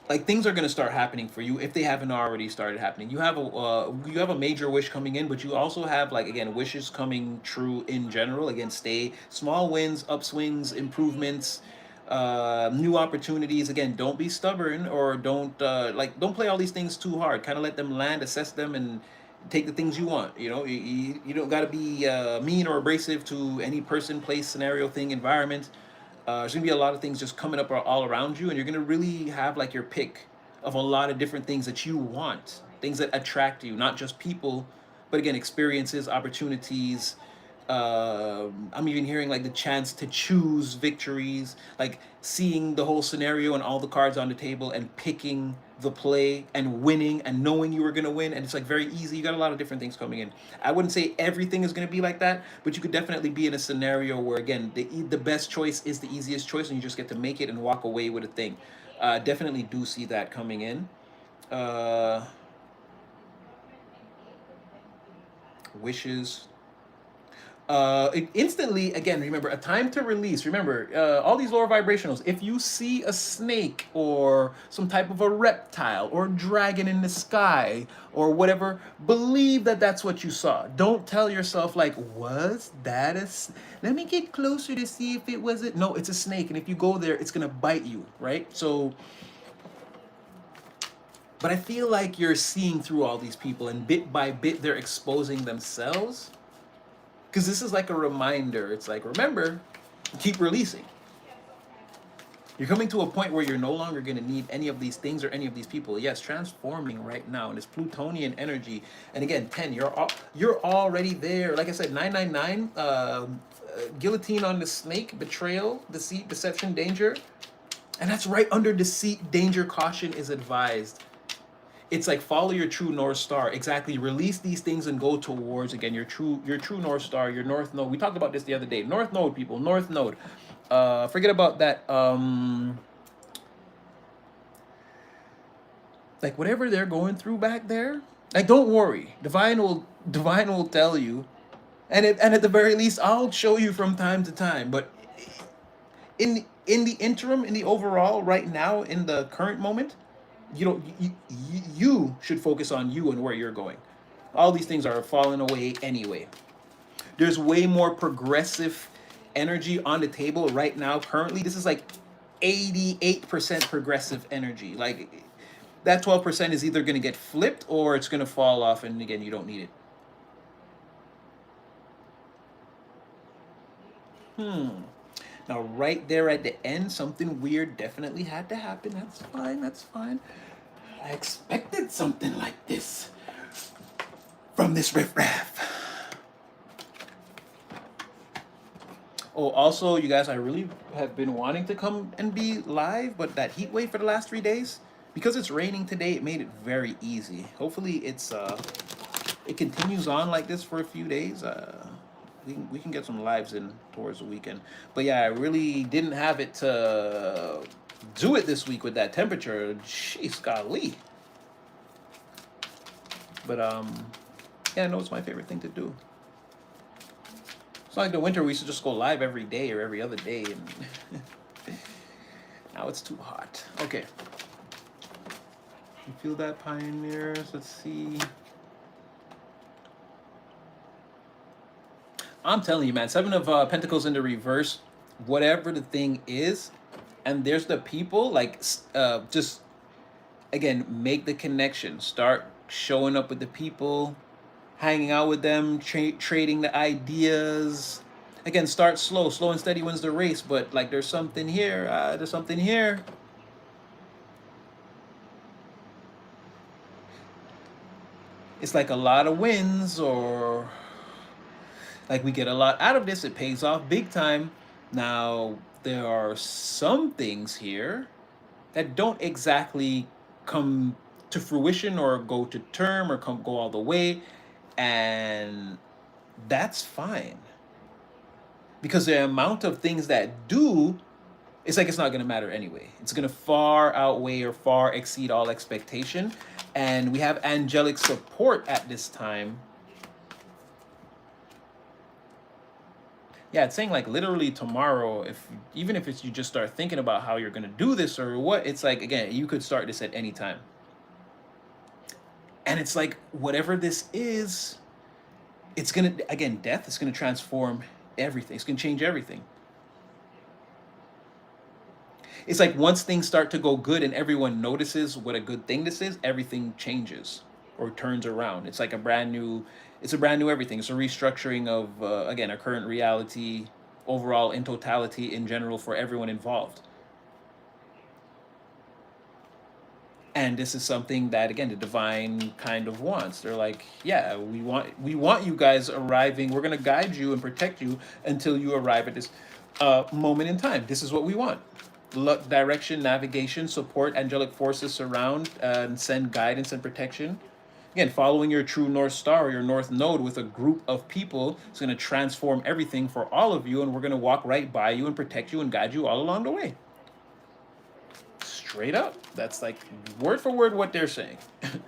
[SPEAKER 1] like things are going to start happening for you if they haven't already started happening. You have a major wish coming in, but you also have like again wishes coming true in general. Again, stay small wins, upswings, improvements. new opportunities. Again, don't be stubborn, or don't play all these things too hard. Kind of let them land, assess them, and take the things you want. You don't got to be mean or abrasive to any person, place, scenario, thing, environment. There's gonna be a lot of things just coming up all around you, and you're gonna really have like your pick of a lot of different things that you want, things that attract you, not just people, but again, experiences, opportunities. I'm even hearing like the chance to choose victories, like seeing the whole scenario and all the cards on the table and picking the play and winning and knowing you were going to win. And it's like very easy. You got a lot of different things coming in. I wouldn't say everything is going to be like that, but you could definitely be in a scenario where, again, the best choice is the easiest choice, and you just get to make it and walk away with a thing. Definitely do see that coming in. Uh, Wishes, instantly, again, remember, a time to release. Remember, all these lower vibrationals, if you see a snake or some type of a reptile or dragon in the sky or whatever, believe that that's what you saw. Don't tell yourself like, was that let me get closer to see if it was it. No, it's a snake, and if you go there, it's gonna bite you, right? So, but I feel like you're seeing through all these people, and bit by bit they're exposing themselves, because this is like a reminder. It's like, remember, keep releasing. You're coming to a point where you're no longer going to need any of these things or any of these people. Yes, transforming right now, and it's Plutonian energy. And again, 10, you're already there. Like I said, 999, guillotine on the snake, betrayal, deceit, deception, danger. And that's right under deceit, danger, caution is advised. It's like, follow your true North Star. Exactly. Release these things and go towards, again, your true North Star, your North Node. We talked about this the other day. North Node, people, North Node. Forget about that. Like, whatever they're going through back there, like, don't worry. Divine will tell you, and at the very least, I'll show you from time to time. But in the interim, in the overall, right now, in the current moment, you should focus on you and where you're going. All these things are falling away anyway. There's way more progressive energy on the table right now. Currently, this is like 88% progressive energy. Like, that 12% is either going to get flipped or it's going to fall off, and again, you don't need it. Now, right there at the end, something weird definitely had to happen. That's fine. That's fine. I expected something like this from this riffraff. Oh, also, you guys, I really have been wanting to come and be live, but that heat wave for the last 3 days, because it's raining today, it made it very easy. Hopefully, it continues on like this for a few days. We can get some lives in towards the weekend. But yeah, I really didn't have it to do it this week with that temperature. Jeez, golly. But yeah, I know it's my favorite thing to do. It's not like the winter we used to just go live every day or every other day, and now it's too hot. Okay. You feel that, pioneers? Let's see. I'm telling you, man, Seven of Pentacles in the reverse, whatever the thing is, and there's the people, like, just, again, make the connection. Start showing up with the people, hanging out with them, trading the ideas. Again, start slow. Slow and steady wins the race, but, like, there's something here. There's something here. It's like a lot of wins, or like we get a lot out of this. It pays off big time. Now, there are some things here that don't exactly come to fruition or go to term or go all the way, and that's fine, because the amount of things that do, it's like it's not going to matter anyway. It's going to far outweigh or far exceed all expectation, and we have angelic support at this time. Yeah, it's saying like literally tomorrow, even if it's you just start thinking about how you're gonna do this or what, it's like, again, you could start this at any time. And it's like, whatever this is, it's gonna, again, death is gonna transform everything. It's gonna change everything. It's like once things start to go good and everyone notices what a good thing this is, everything changes or turns around. It's like it's a brand new everything. It's a restructuring of again, a current reality overall in totality in general for everyone involved. And this is something that again the divine kind of wants. They're like, yeah, we want you guys arriving. We're going to guide you and protect you until you arrive at this moment in time. This is what we want. Direction, navigation, support, angelic forces surround and send guidance and protection. Again, following your true north star or your north node with a group of people is going to transform everything for all of you, and we're going to walk right by you and protect you and guide you all along the way. Straight up. That's like word for word what they're saying. And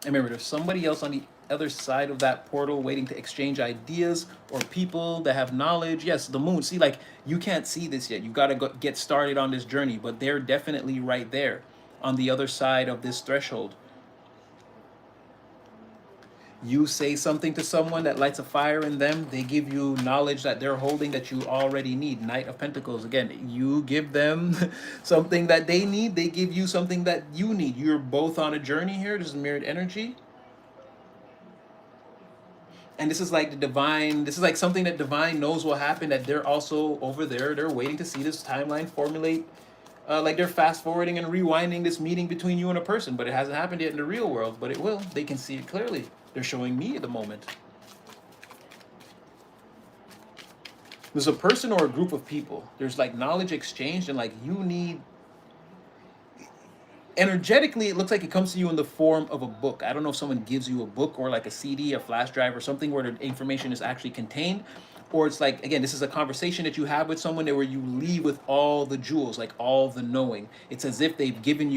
[SPEAKER 1] remember, there's somebody else on the other side of that portal waiting to exchange ideas or people that have knowledge. Yes, the moon. See, like, you can't see this yet. You got to get started on this journey, but they're definitely right there on the other side of this threshold. You say something to someone that lights a fire in them, they give you knowledge that they're holding that you already need. Knight of Pentacles. Again, you give them something that they need, they give you something that you need. You're both on a journey here. This is mirrored energy. And this is like the divine, this is like something that divine knows will happen, that they're also over there. They're waiting to see this timeline formulate. Like they're fast forwarding and rewinding this meeting between you and a person, but it hasn't happened yet in the real world, but it will. They can see it clearly. They're showing me at the moment. There's a person or a group of people. There's like knowledge exchanged, and like you need, energetically it looks like it comes to you in the form of a book. I don't know if someone gives you a book or like a CD, a flash drive or something where the information is actually contained, or it's like, again, this is a conversation that you have with someone where you leave with all the jewels, like all the knowing. It's as if they've taken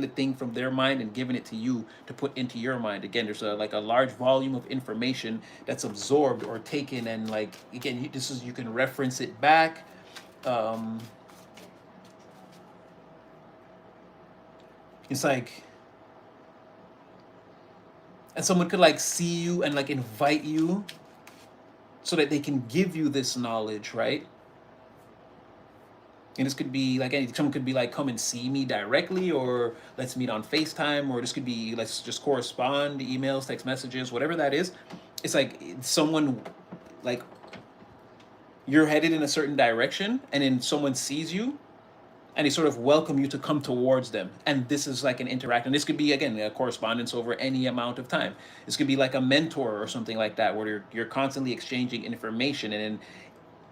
[SPEAKER 1] the thing from their mind and given it to you to put into your mind. Again, there's like a large volume of information that's absorbed or taken, and like, again, you can reference it back. It's like, and someone could like see you and like invite you so that they can give you this knowledge, right? And this could be like someone could be like, come and see me directly, or let's meet on FaceTime, or this could be let's just correspond, emails, text messages, whatever that is. It's like someone, like, you're headed in a certain direction, and then someone sees you and they sort of welcome you to come towards them. And this is like an interaction. This could be, again, a correspondence over any amount of time. This could be like a mentor or something like that, where you're constantly exchanging information. And then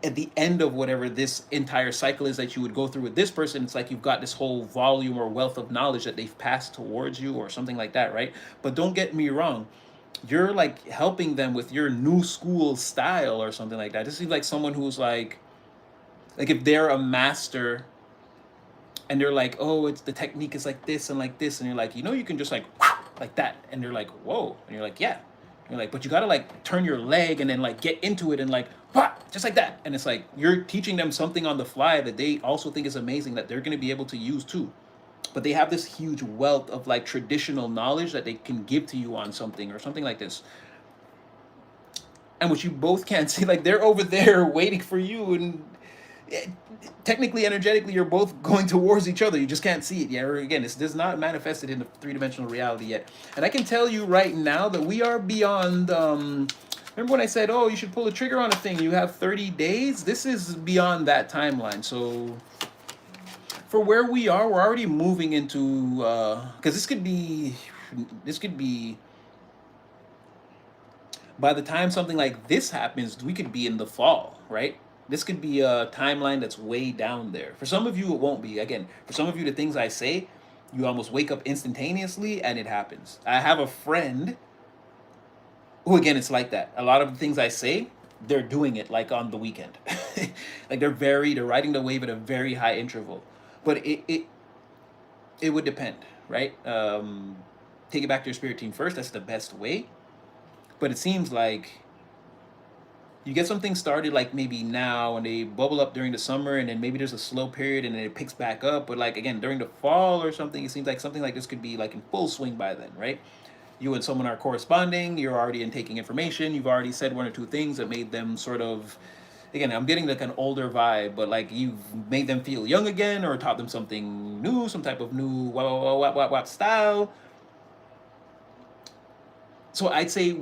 [SPEAKER 1] at the end of whatever this entire cycle is that you would go through with this person, it's like you've got this whole volume or wealth of knowledge that they've passed towards you or something like that, right? But don't get me wrong. You're like helping them with your new school style or something like that. This seems like someone who's like if they're a master and they're like, oh, it's the technique is like this, and you're like, you can just like that, and they're like, whoa, and you're like, yeah, and you're like, but you gotta like turn your leg and then like get into it and like, just like that, and it's like you're teaching them something on the fly that they also think is amazing that they're gonna be able to use too, but they have this huge wealth of like traditional knowledge that they can give to you on something or something like this, and what you both can't see, like they're over there waiting for you, and technically, energetically, you're both going towards each other. You just can't see it yet. Or again, this does not manifested in the three-dimensional reality yet. And I can tell you right now that we are beyond. Remember when I said, "Oh, you should pull the trigger on a thing. You have 30 days." This is beyond that timeline. So, for where we are, we're already moving into because this could be. By the time something like this happens, we could be in the fall, right? This could be a timeline that's way down there. For some of you, it won't be. Again, for some of you, the things I say, you almost wake up instantaneously and it happens. I have a friend who, again, it's like that. A lot of the things I say, they're doing it like on the weekend. Like they're riding the wave at a very high interval. But it would depend, right? Take it back to your spirit team first. That's the best way. But it seems like you get something started like maybe now, and they bubble up during the summer, and then maybe there's a slow period and then it picks back up. But like again, during the fall or something, it seems like something like this could be like in full swing by then, right? You and someone are corresponding, you're already in taking information, you've already said one or two things that made them sort of again, I'm getting like an older vibe, but like you've made them feel young again or taught them something new, some type of new wap style. So I'd say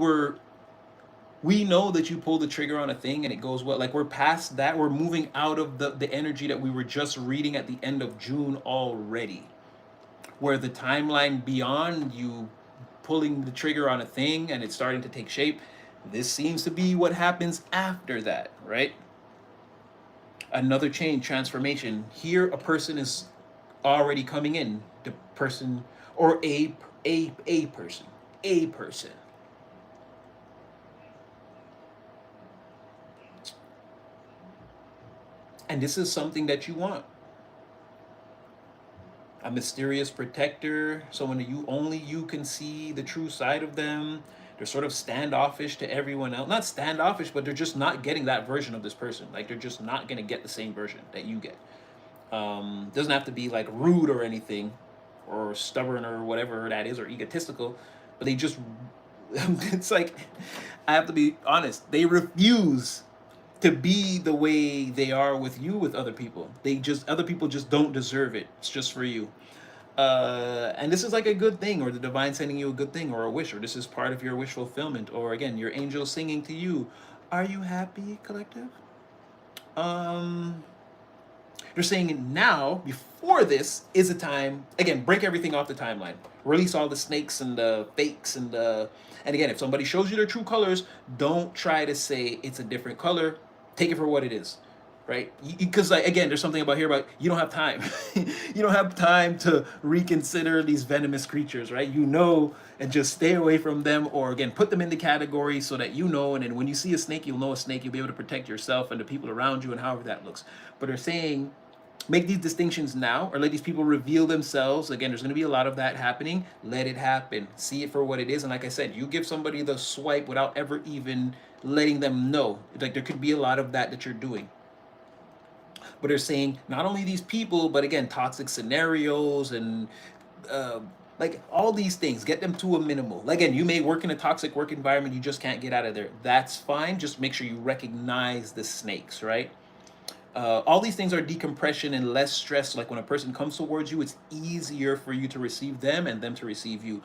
[SPEAKER 1] we know that you pull the trigger on a thing and it goes well. Like we're past that. We're moving out of the energy that we were just reading at the end of June already, where the timeline beyond you pulling the trigger on a thing and it's starting to take shape. This seems to be what happens after that, right? Another change, transformation. Here, a person is already coming in. The person, or a person, a person. And this is something that you want. A mysterious protector, someone that you only you can see the true side of them. They're sort of standoffish to everyone else. Not standoffish, but they're just not getting that version of this person. Like they're just not gonna get the same version that you get. Doesn't have to be like rude or anything, or stubborn or whatever that is, or egotistical, but they just it's like I have to be honest. They refuse to be the way they are with you with other people. They just other people just don't deserve it. It's just for you. And this is like a good thing, or the divine sending you a good thing, or a wish, or this is part of your wish fulfillment, or again, your angel singing to you. Are you happy, collective? Um, they're saying now, before this, is a time, again, break everything off the timeline. Release all the snakes and the fakes and the. And again, if somebody shows you their true colors, don't try to say it's a different color. Take it for what it is, right? Because like, again, there's something about here about you don't have time. You don't have time to reconsider these venomous creatures, right? You know, and just stay away from them, or again, put them in the category so that you know. And then when you see a snake, you'll know a snake. You'll be able to protect yourself and the people around you, and however that looks. But they're saying make these distinctions now, or let these people reveal themselves. Again, there's going to be a lot of that happening. Let it happen. See it for what it is. And like I said, you give somebody the swipe without ever even letting them know. Like there could be a lot of that you're doing. But they're saying not only these people, but again, toxic scenarios and like all these things, get them to a minimal. Again, you may work in a toxic work environment, you just can't get out of there. That's fine. Just make sure you recognize the snakes, right? All these things are decompression and less stress. Like when a person comes towards you, it's easier for you to receive them and them to receive you.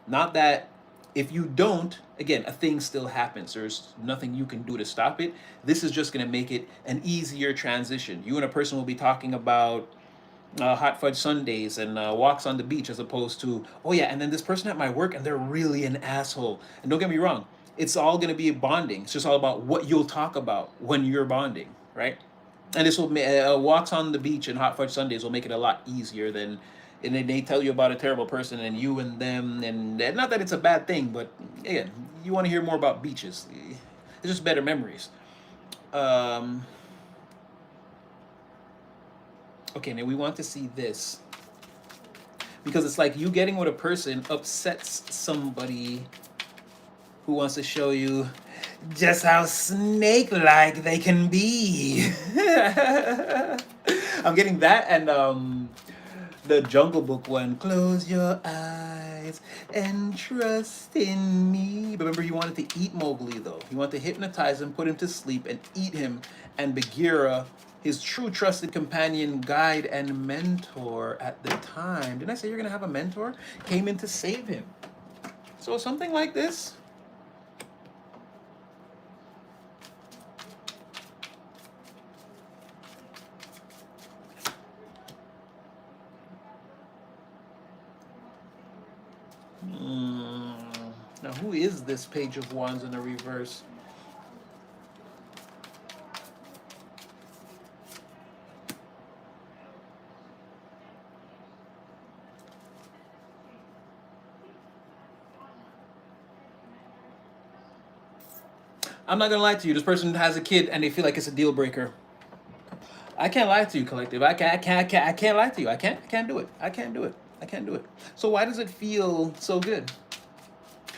[SPEAKER 1] Not that if you don't, again, a thing still happens. There's nothing you can do to stop it. This is just going to make it an easier transition. You and a person will be talking about hot fudge sundaes and walks on the beach, as opposed to, oh yeah, and then this person at my work and they're really an asshole. And don't get me wrong, it's all going to be bonding. It's just all about what you'll talk about when you're bonding, right? And this will walks on the beach and hot fudge sundaes will make it a lot easier than, and then they tell you about a terrible person and you and them, and not that it's a bad thing, but again, you want to hear more about beaches. It's just better memories. um okay, now we want to see this, because it's like you getting with a person upsets somebody who wants to show you just how snake-like they can be. I'm getting that, and the Jungle Book one. Close your eyes and trust in me. But remember, he wanted to eat Mowgli, though. He wanted to hypnotize him, put him to sleep, and eat him. And Bagheera, his true trusted companion, guide, and mentor at the time. Didn't I say you're gonna have a mentor? Came in to save him. So something like this. Now, who is this Page of Wands in the reverse? I'm not gonna lie to you. This person has a kid and they feel like it's a deal breaker. I can't lie to you, collective. I can't lie to you. I can't do it. I can't do it. I can't do it. So why does it feel so good?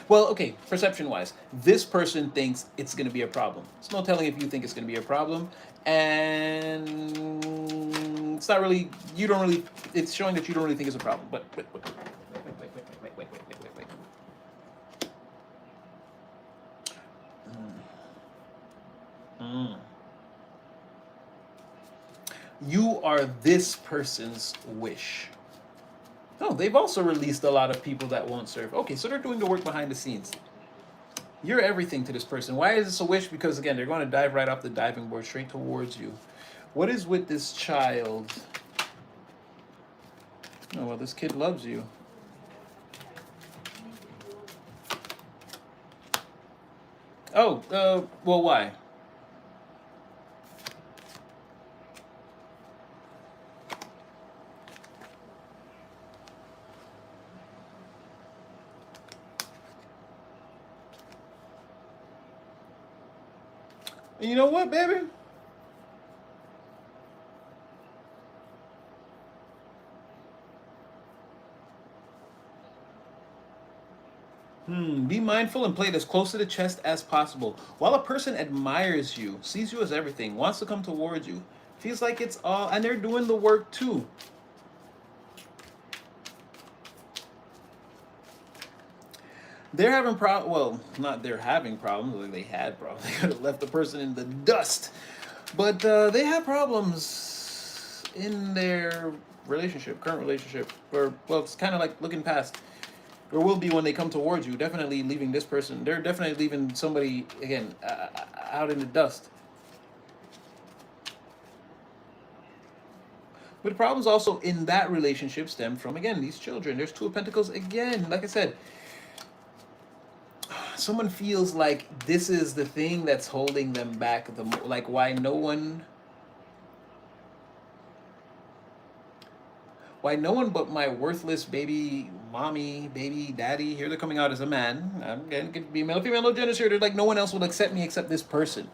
[SPEAKER 1] Well, okay, perception wise, this person thinks it's going to be a problem. It's no telling if you think it's going to be a problem. And it's not really, you don't really, it's showing that you don't really think it's a problem. But wait. Mm. You are this person's wish. No, they've also released a lot of people that won't serve. Okay, so they're doing the work behind the scenes. You're everything to this person. Why is this a wish? Because again, they're going to dive right off the diving board straight towards you. What is with this child? Oh, well, this kid loves you. Oh, well, why? And you know what, baby? Be mindful and play it as close to the chest as possible. While a person admires you, sees you as everything, wants to come towards you, feels like it's all, and they're doing the work too. They're having well, not they're having problems, like they had problems. They could have left the person in the dust. But they have problems in their relationship, current relationship. Or, well, it's kind of like looking past. Or will be when they come towards you. Definitely leaving this person. They're definitely leaving somebody, again, out in the dust. But the problems also in that relationship stem from, again, these children. There's Two of Pentacles again. Like I said, someone feels like this is the thing that's holding them back. Like why no one but my worthless baby mommy, baby daddy, here they're coming out as a man. Again, could be male, female, no genders here. They're like, no one else will accept me except this person.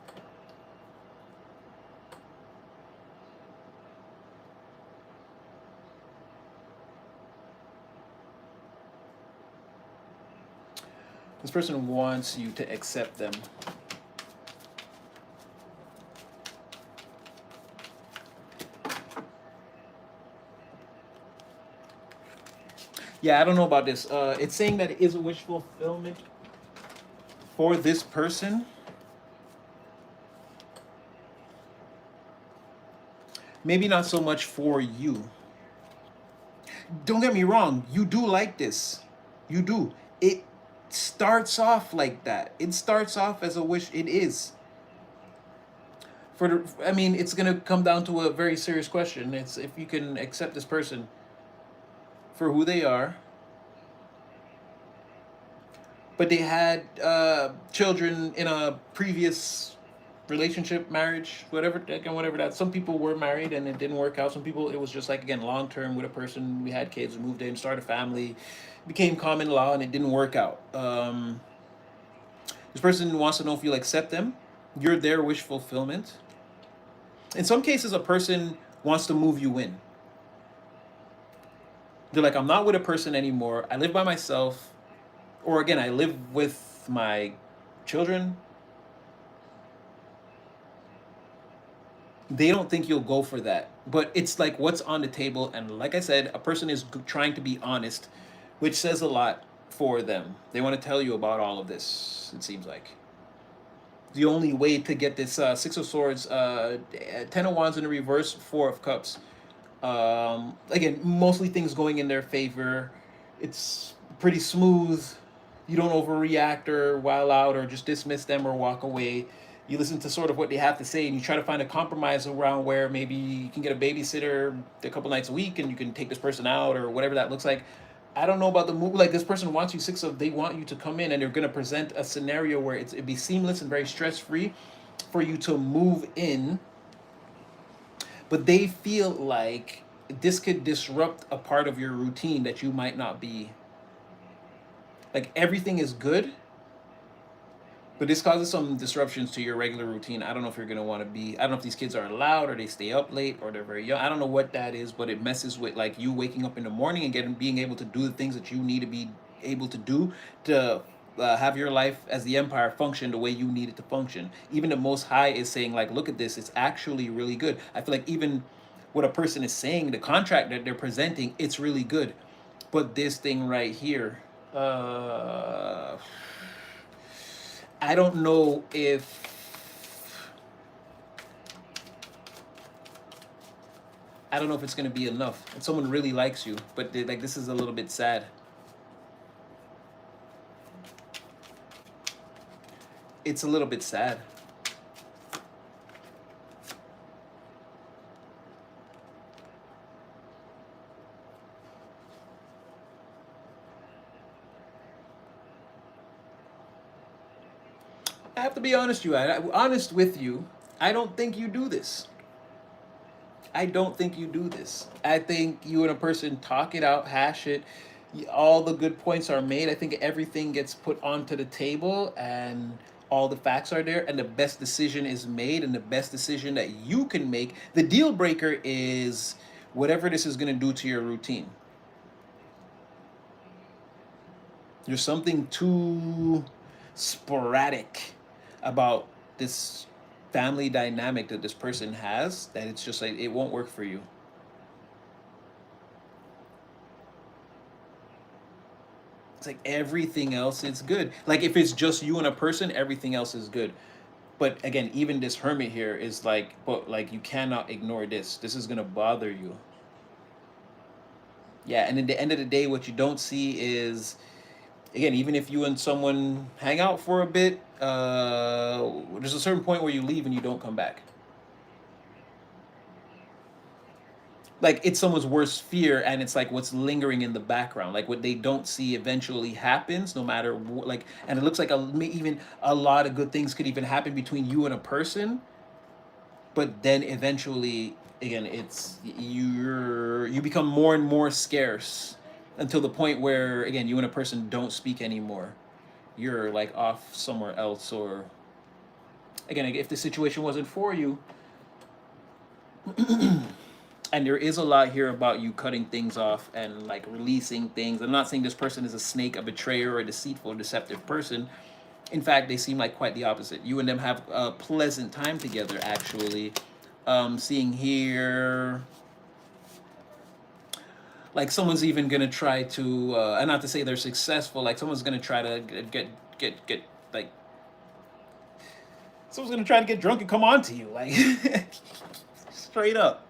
[SPEAKER 1] This person wants you to accept them. Yeah, I don't know about this. It's saying that it is a wish fulfillment for this person. Maybe not so much for you. Don't get me wrong, you do like this. You do. It starts off like that. It starts off as a wish. It is. I mean, it's gonna come down to a very serious question. It's if you can accept this person for who they are. But they had children in a previous relationship, marriage, whatever, again, whatever that. Some people were married and it didn't work out. Some people it was just like again long term with a person. We had kids, we moved in, started a family, became common law, and it didn't work out. This person wants to know if you'll accept them. You're their wish fulfillment. In some cases, a person wants to move you in. They're like, I'm not with a person anymore. I live by myself. Or again, I live with my children. They don't think you'll go for that. But it's like what's on the table. And like I said, a person is trying to be honest, which says a lot for them. They want to tell you about all of this, it seems like. The only way to get this Six of Swords, Ten of Wands in the reverse, Four of Cups. Again, mostly things going in their favor. It's pretty smooth. You don't overreact or wild out or just dismiss them or walk away. You listen to sort of what they have to say and you try to find a compromise around where maybe you can get a babysitter a couple nights a week and you can take this person out or whatever that looks like. I don't know about the move. Like this person wants you they want you to come in and they're going to present a scenario where it'd be seamless and very stress free for you to move in. But they feel like this could disrupt a part of your routine that you might not be. Like everything is good, but this causes some disruptions to your regular routine. I don't know if you're gonna want to be. I don't know if these kids are loud or they stay up late or they're very young. I don't know what that is, but it messes with like you waking up in the morning and being able to do the things that you need to be able to do to have your life as the empire function the way you need it to function. Even the Most High is saying like, look at this. It's actually really good. I feel like even what a person is saying, the contract that they're presenting, it's really good. But this thing right here, I don't know if I don't know if it's gonna be enough. And someone really likes you, but like this is a little bit sad. It's a little bit sad. I have to be honest with you. I don't think you do this. I don't think you do this. I think you and a person talk it out, hash it. All the good points are made. I think everything gets put onto the table and all the facts are there and the best decision is made and the best decision that you can make. The deal breaker is whatever this is going to do to your routine. There's something too sporadic about this family dynamic that this person has that it's just like it won't work for you. It's like everything else is good. Like if it's just you and a person, everything else is good. But again, even this hermit here is like, but like you cannot ignore this. This is gonna bother you. Yeah, and at the end of the day, what you don't see is, again, even if you and someone hang out for a bit, there's a certain point where you leave and you don't come back. Like it's someone's worst fear, and it's like what's lingering in the background, like what they don't see eventually happens, no matter what. Like, and it looks like even a lot of good things could even happen between you and a person, but then eventually, again, you become more and more scarce until the point where again you and a person don't speak anymore. You're like off somewhere else, or again, if the situation wasn't for you, and there is a lot here about you cutting things off and like releasing things. I'm not saying this person is a snake, a betrayer, or a deceitful, deceptive person. In fact, they seem like quite the opposite. You and them have a pleasant time together, actually. Seeing here, like someone's even gonna try to, and not to say they're successful. Like someone's gonna try to get like someone's gonna try to get drunk and come on to you, like straight up.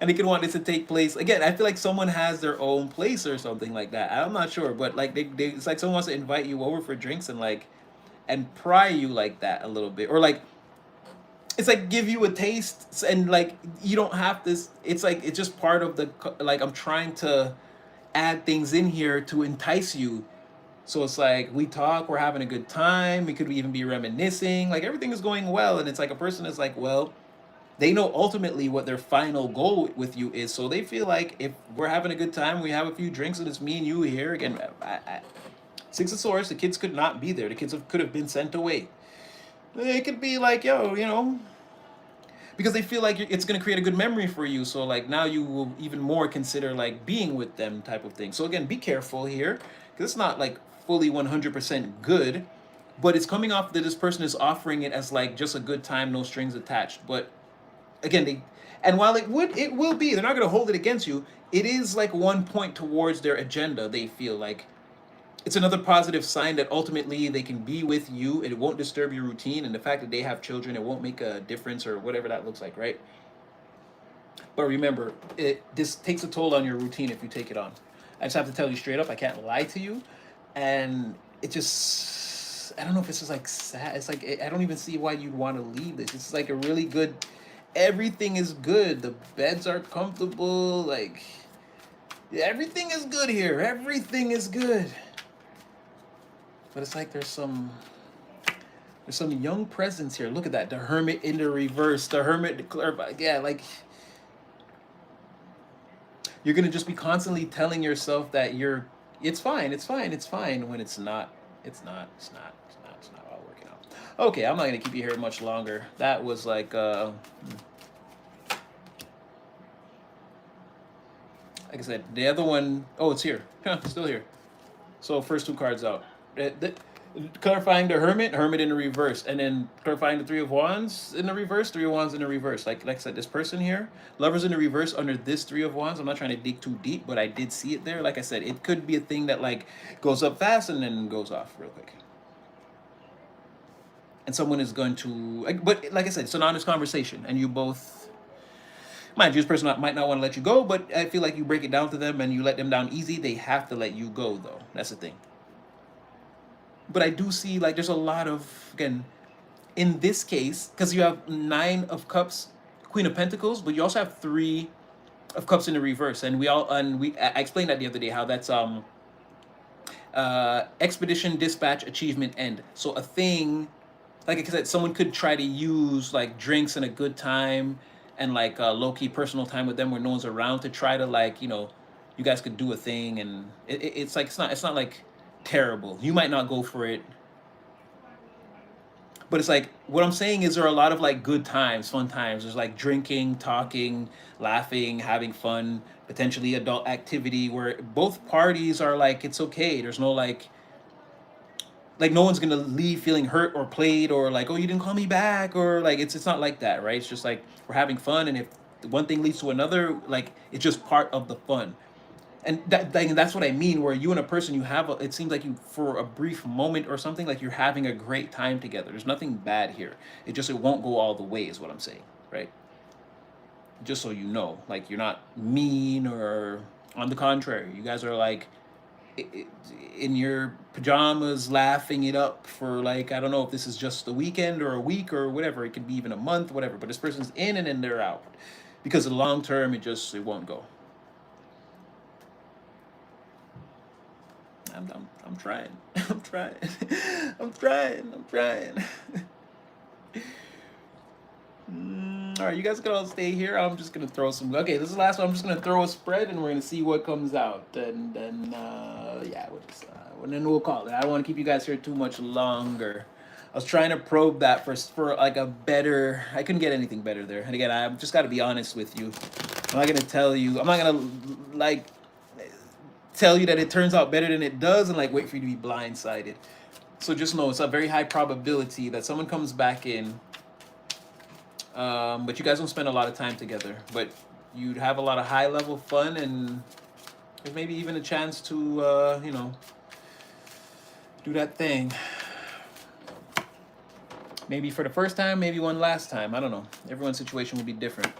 [SPEAKER 1] And they can want this to take place again. I feel like someone has their own place or something like that. I'm not sure, but like it's like someone wants to invite you over for drinks and like and pry you like that a little bit, or like it's like give you a taste and like you don't have this. It's like it's just part of the like I'm trying to add things in here to entice you. So it's like we talk, we're having a good time. We could even be reminiscing, like everything is going well, and it's like a person is like, well, they know ultimately what their final goal with you is. So they feel like if we're having a good time, we have a few drinks, and it's me and you here again. Six of Swords, the kids could not be there. The kids could have been sent away. They could be like, yo, because they feel like it's going to create a good memory for you. So like now you will even more consider like being with them type of thing. So again, be careful here because it's not like fully 100% good, but it's coming off that this person is offering it as like just a good time, no strings attached. But again, and while it will be, they're not going to hold it against you. It is like one point towards their agenda. They feel like it's another positive sign that ultimately they can be with you and it won't disturb your routine, and the fact that they have children, it won't make a difference or whatever that looks like, right? But remember, this takes a toll on your routine if you take it on. I just have to tell you straight up, I can't lie to you. And it just, I don't know if it's just like sad. It's like I don't even see why you'd want to leave this. It's like a really good, everything is good. The beds are comfortable, like everything is good here. Everything is good. But it's like there's some young presence here. Look at that. The Hermit in the reverse. The Hermit declared by, yeah, like you're gonna just be constantly telling yourself that it's fine, it's fine, it's fine, when it's not, it's not all working out. Okay, I'm not gonna keep you here much longer. That was like like I said, the other one, oh, it's here. Huh, still here. So first two cards out. Clarifying the Hermit in the reverse, and then clarifying the Three of Wands in the reverse, Three of Wands in the reverse. Like I said, this person here, Lovers in the reverse under this Three of Wands. I'm not trying to dig too deep, but I did see it there. Like I said, it could be a thing that like goes up fast and then goes off real quick. And someone is going to, but like I said, it's an honest conversation, and you both Mind you, this person might not want to let you go, but I feel like you break it down to them and you let them down easy, they have to let you go, though. That's the thing. But I do see, like, there's a lot of, again, in this case, because you have Nine of Cups, Queen of Pentacles, but you also have Three of Cups in the reverse. And I explained that the other day, how that's expedition, dispatch, achievement, end. So a thing, like I said, someone could try to use like drinks and a good time and like low-key personal time with them where no one's around to try to, like, you guys could do a thing, and it's like it's not like terrible. You might not go for it, but it's like, what I'm saying is, there are a lot of like good times, fun times. There's like drinking, talking, laughing, having fun, potentially adult activity where both parties are like, it's okay. There's no like no one's gonna leave feeling hurt or played, or like, oh, you didn't call me back, or like, it's not like that, right? It's just like, we're having fun, and if one thing leads to another, like, it's just part of the fun. And that's what I mean, where you and a person, it seems like you, for a brief moment or something, like you're having a great time together. There's nothing bad here. It won't go all the way, is what I'm saying, right? Just so you know, like, you're not mean, or on the contrary, you guys are like in your pajamas laughing it up for, like, I don't know if this is just a weekend or a week or whatever. It could be even a month, whatever. But this person's in and then they're out, because in the long term, it won't go. I'm trying. I'm trying. I'm trying. I'm trying. All right, you guys can all stay here. I'm just gonna throw some. Okay, this is the last one. I'm just gonna throw a spread, and we're gonna see what comes out. And then, yeah, and then we'll call it. I don't want to keep you guys here too much longer. I was trying to probe that for like a better. I couldn't get anything better there. And again, I've just got to be honest with you. I'm not gonna tell you. I'm not gonna like tell you that it turns out better than it does, and like wait for you to be blindsided. So just know it's a very high probability that someone comes back in. But you guys don't spend a lot of time together. But you'd have a lot of high level fun, and there's maybe even a chance to, do that thing. Maybe for the first time, maybe one last time. I don't know. Everyone's situation will be different.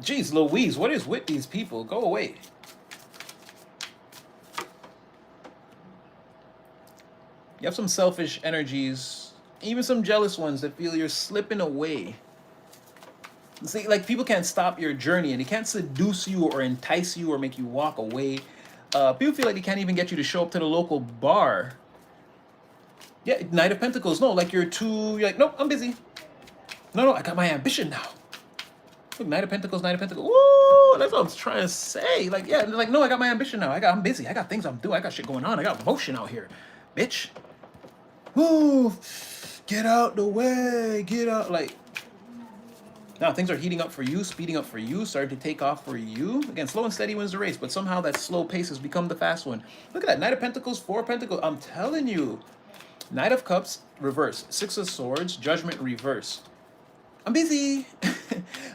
[SPEAKER 1] Jeez Louise, what is with these people? Go away. You have some selfish energies, even some jealous ones that feel you're slipping away. See, like, people can't stop your journey, and they can't seduce you or entice you or make you walk away. People feel like they can't even get you to show up to the local bar. Yeah, Knight of Pentacles. No, like, you're like, nope, I'm busy. No, I got my ambition now. Look, Knight of Pentacles, Knight of Pentacles. Ooh, that's what I'm trying to say. Like, yeah, like, no, I got my ambition now. I'm busy. I got things I'm doing. I got shit going on. I got motion out here, bitch. Ooh, get out the way. Get out. Like, now things are heating up for you, speeding up for you, starting to take off for you. Again, slow and steady wins the race, but somehow that slow pace has become the fast one. Look at that. Knight of Pentacles, Four of Pentacles. I'm telling you. Knight of Cups, reverse. Six of Swords, Judgment, reverse. I'm busy.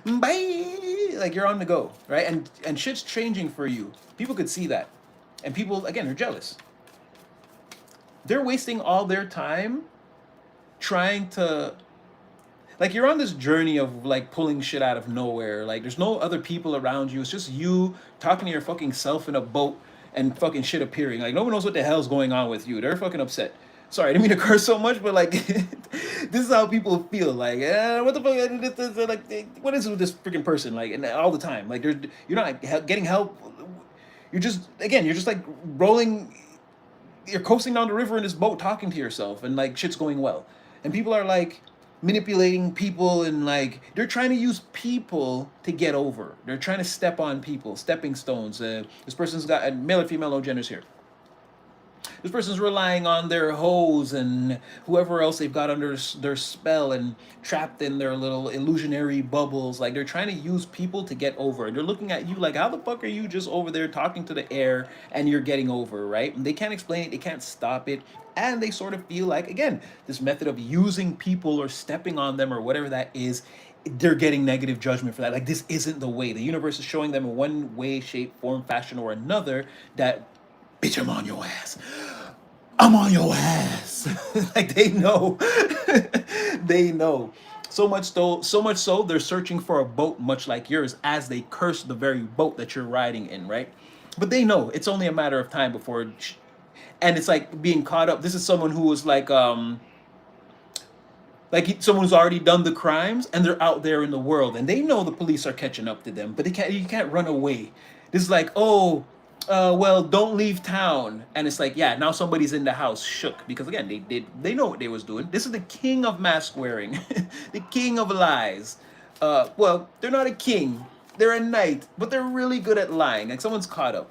[SPEAKER 1] Bye. Like, you're on the go, right? And shit's changing for you. People could see that. And people, again, are jealous. They're wasting all their time trying to, like, you're on this journey of, like, pulling shit out of nowhere. Like, there's no other people around you. It's just you talking to your fucking self in a boat and fucking shit appearing. Like, no one knows what the hell's going on with you. They're fucking upset. Sorry, I didn't mean to curse so much, but, like, this is how people feel. Like, what the fuck? Like, what is it with this freaking person? Like, and all the time. Like, you're not getting help. You're just like rolling. You're coasting down the river in this boat, talking to yourself, and like shit's going well. And people are like manipulating people, and like they're trying to use people to get over. They're trying to step on people, stepping stones. This person's got male or female, no genders here. This person's relying on their hoes and whoever else they've got under their spell and trapped in their little illusionary bubbles. Like, they're trying to use people to get over. And they're looking at you like, how the fuck are you just over there talking to the air and you're getting over, right? And they can't explain it. They can't stop it. And they sort of feel like, again, this method of using people or stepping on them or whatever that is, they're getting negative judgment for that. Like, this isn't the way. The universe is showing them in one way, shape, form, fashion, or another that, bitch, I'm on your ass. I'm on your ass. Like, they know. They know. So much so they're searching for a boat much like yours as they curse the very boat that you're riding in, right? But they know it's only a matter of time before, and it's like being caught up. This is someone who was like someone who's already done the crimes and they're out there in the world and they know the police are catching up to them, but you can't run away. This is like, oh, well, don't leave town, and it's like, yeah, now somebody's in the house shook because again they know what they was doing. This is the king of mask wearing, the king of lies. Well, they're not a king, they're a knight, but they're really good at lying. Like someone's caught up,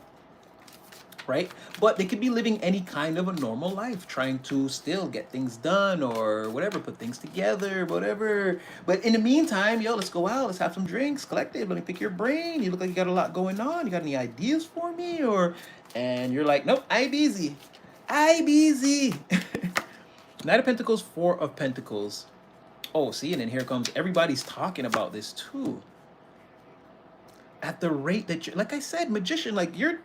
[SPEAKER 1] right? But they could be living any kind of a normal life, trying to still get things done or whatever, put things together, whatever. But in the meantime, yo, let's go out, let's have some drinks, collective. Let me pick your brain. You look like you got a lot going on. You got any ideas for me? Or, and you're like, nope, I busy, I busy. Knight of Pentacles, Four of Pentacles. Oh, see, and then here comes everybody's talking about this too. At the rate that you, like I said, magician, like you're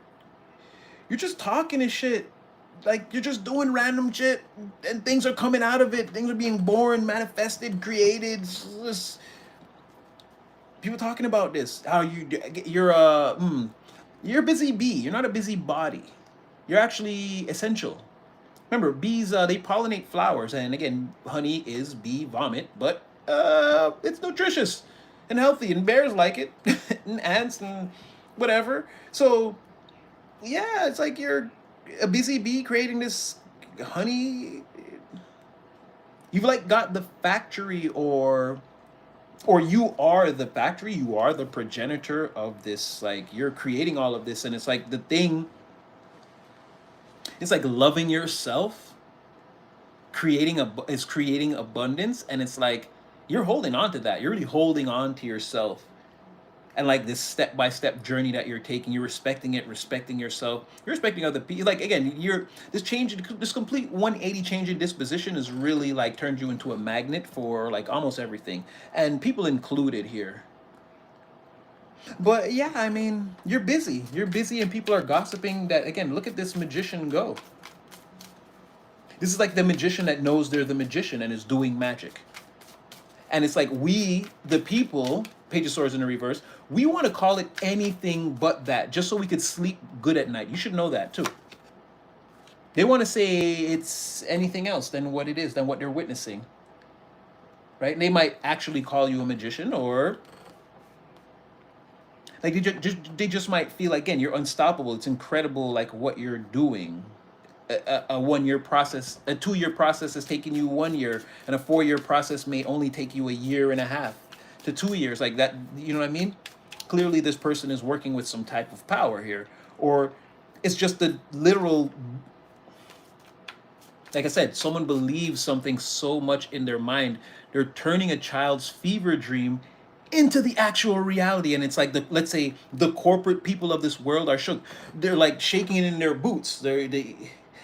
[SPEAKER 1] just talking and shit. Like you're just doing random shit, and things are coming out of it. Things are being born, manifested, created. Just people talking about this. How you're a busy bee. You're not a busy body. You're actually essential. Remember, bees they pollinate flowers, and again, honey is bee vomit, but it's nutritious and healthy, and bears like it, and ants and whatever. So yeah, it's like you're a busy bee creating this honey. You've like got the factory, or you are the factory, you are the progenitor of this, like you're creating all of this, and it's like the thing, it's like loving yourself, creating abundance, and it's like you're holding on to that. You're really holding on to yourself, and like this step by step journey that you're taking, you're respecting it, respecting yourself, you're respecting other people. Like again, you're this complete 180 change in disposition is really like turned you into a magnet for like almost everything, and people included here. But yeah, I mean, you're busy, and people are gossiping that again. Look at this magician go. This is like the magician that knows they're the magician and is doing magic. And it's like we, the people, Page of Swords in the reverse, we want to call it anything but that, just so we could sleep good at night. You should know that too. They want to say it's anything else than what it is, than what they're witnessing. Right? And they might actually call you a magician, or like they just might feel like, again, you're unstoppable. It's incredible, like what you're doing. A 1 year process, a 2 year process is taking you 1 year, and a 4 year process may only take you a year and a half to 2 years, like that. You know what I mean? Clearly, this person is working with some type of power here, or it's just the literal. Like I said, someone believes something so much in their mind, they're turning a child's fever dream into the actual reality. And it's like the, let's say the corporate people of this world are shook. They're like shaking it in their boots.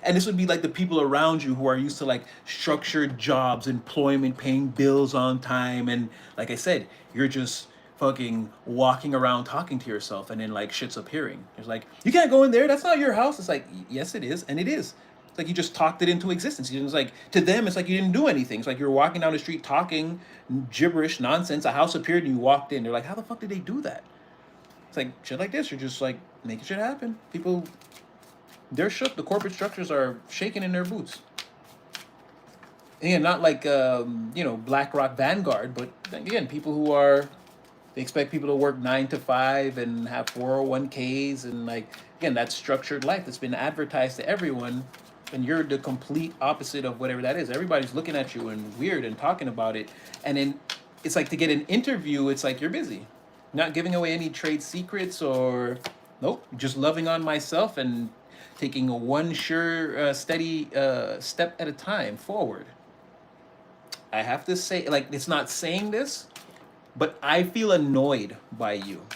[SPEAKER 1] And this would be like the people around you who are used to like structured jobs, employment, paying bills on time, and like I said, you're just fucking walking around talking to yourself, and then like shit's appearing. It's like, you can't go in there, that's not your house. It's like, yes it is, and it is. It's like you just talked it into existence. It's like, to them it's like you didn't do anything. It's like you're walking down the street talking gibberish nonsense, a house appeared and you walked in. They're like, how the fuck did they do that? It's like shit like this. You're just like making shit happen. People, they're shook. The corporate structures are shaking in their boots. Again, not like BlackRock Vanguard, but again, people who are, they expect people to work 9 to 5 and have 401ks, and like again, that structured life that's been advertised to everyone, and you're the complete opposite of whatever that is. Everybody's looking at you and weird and talking about it, and then it's like to get an interview, it's like you're busy, not giving away any trade secrets, or nope, just loving on myself and taking a one sure steady step at a time forward. I have to say, like, it's not saying this, but I feel annoyed by you.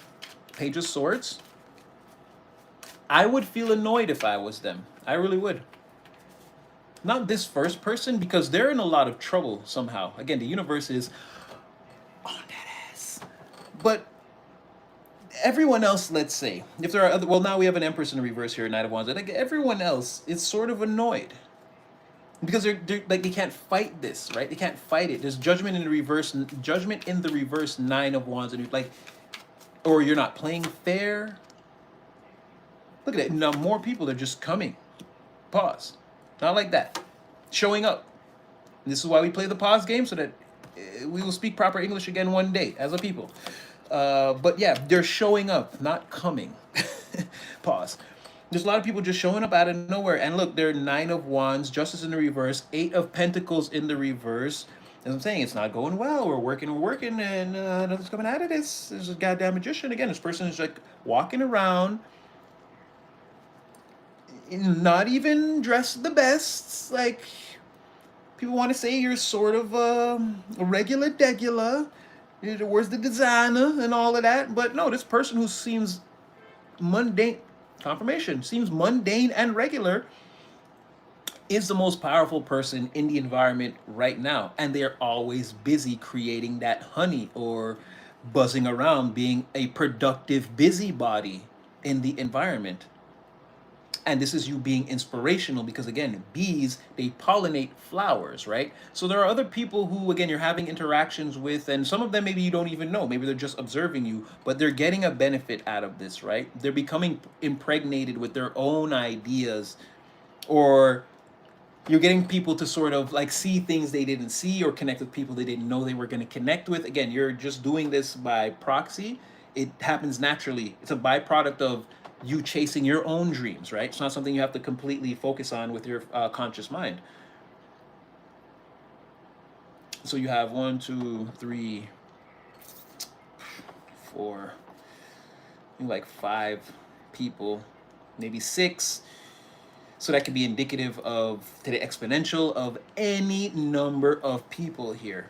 [SPEAKER 1] Page of Swords. I would feel annoyed if I was them. I really would. Not this first person, because they're in a lot of trouble somehow. Again, the universe is on that ass. But everyone else, let's say, if there are other, well, now we have an Empress in the reverse here, Knight of Wands. Like everyone else is sort of annoyed. because they're like they can't fight this, right? They can't fight it. There's judgment in the reverse, judgment in the reverse, nine of wands, and you're like, or you're not playing fair. Look at it. Now more people are just coming. Pause. Not like that. Showing up. And this is why we play the pause game, so that we will speak proper English again one day as a people. But yeah, they're showing up, not coming. Pause. There's a lot of people just showing up out of nowhere. And look, they're nine of wands, justice in the reverse, eight of pentacles in the reverse. As I'm saying, it's not going well. We're working, and nothing's coming out of this. There's a goddamn magician again. This person is like walking around, not even dressed the best. Like people want to say you're sort of a regular degula. Where's the designer and all of that? But no, this person who seems mundane, confirmation, seems mundane and regular, is the most powerful person in the environment right now. And they're always busy creating that honey or buzzing around, being a productive busybody in the environment. And this is you being inspirational because again, bees, they pollinate flowers, right? So there are other people who again you're having interactions with, and some of them maybe you don't even know, maybe they're just observing you, but they're getting a benefit out of this, right? They're becoming impregnated with their own ideas, or you're getting people to sort of like see things they didn't see or connect with people they didn't know they were going to connect with. Again, you're just doing this by proxy. It happens naturally. It's a byproduct of you chasing your own dreams, right? It's not something you have to completely focus on with your conscious mind. So you have 1, 2, 3, 4, like 5 people, maybe 6. So that could be indicative of, to the exponential of any number of people here.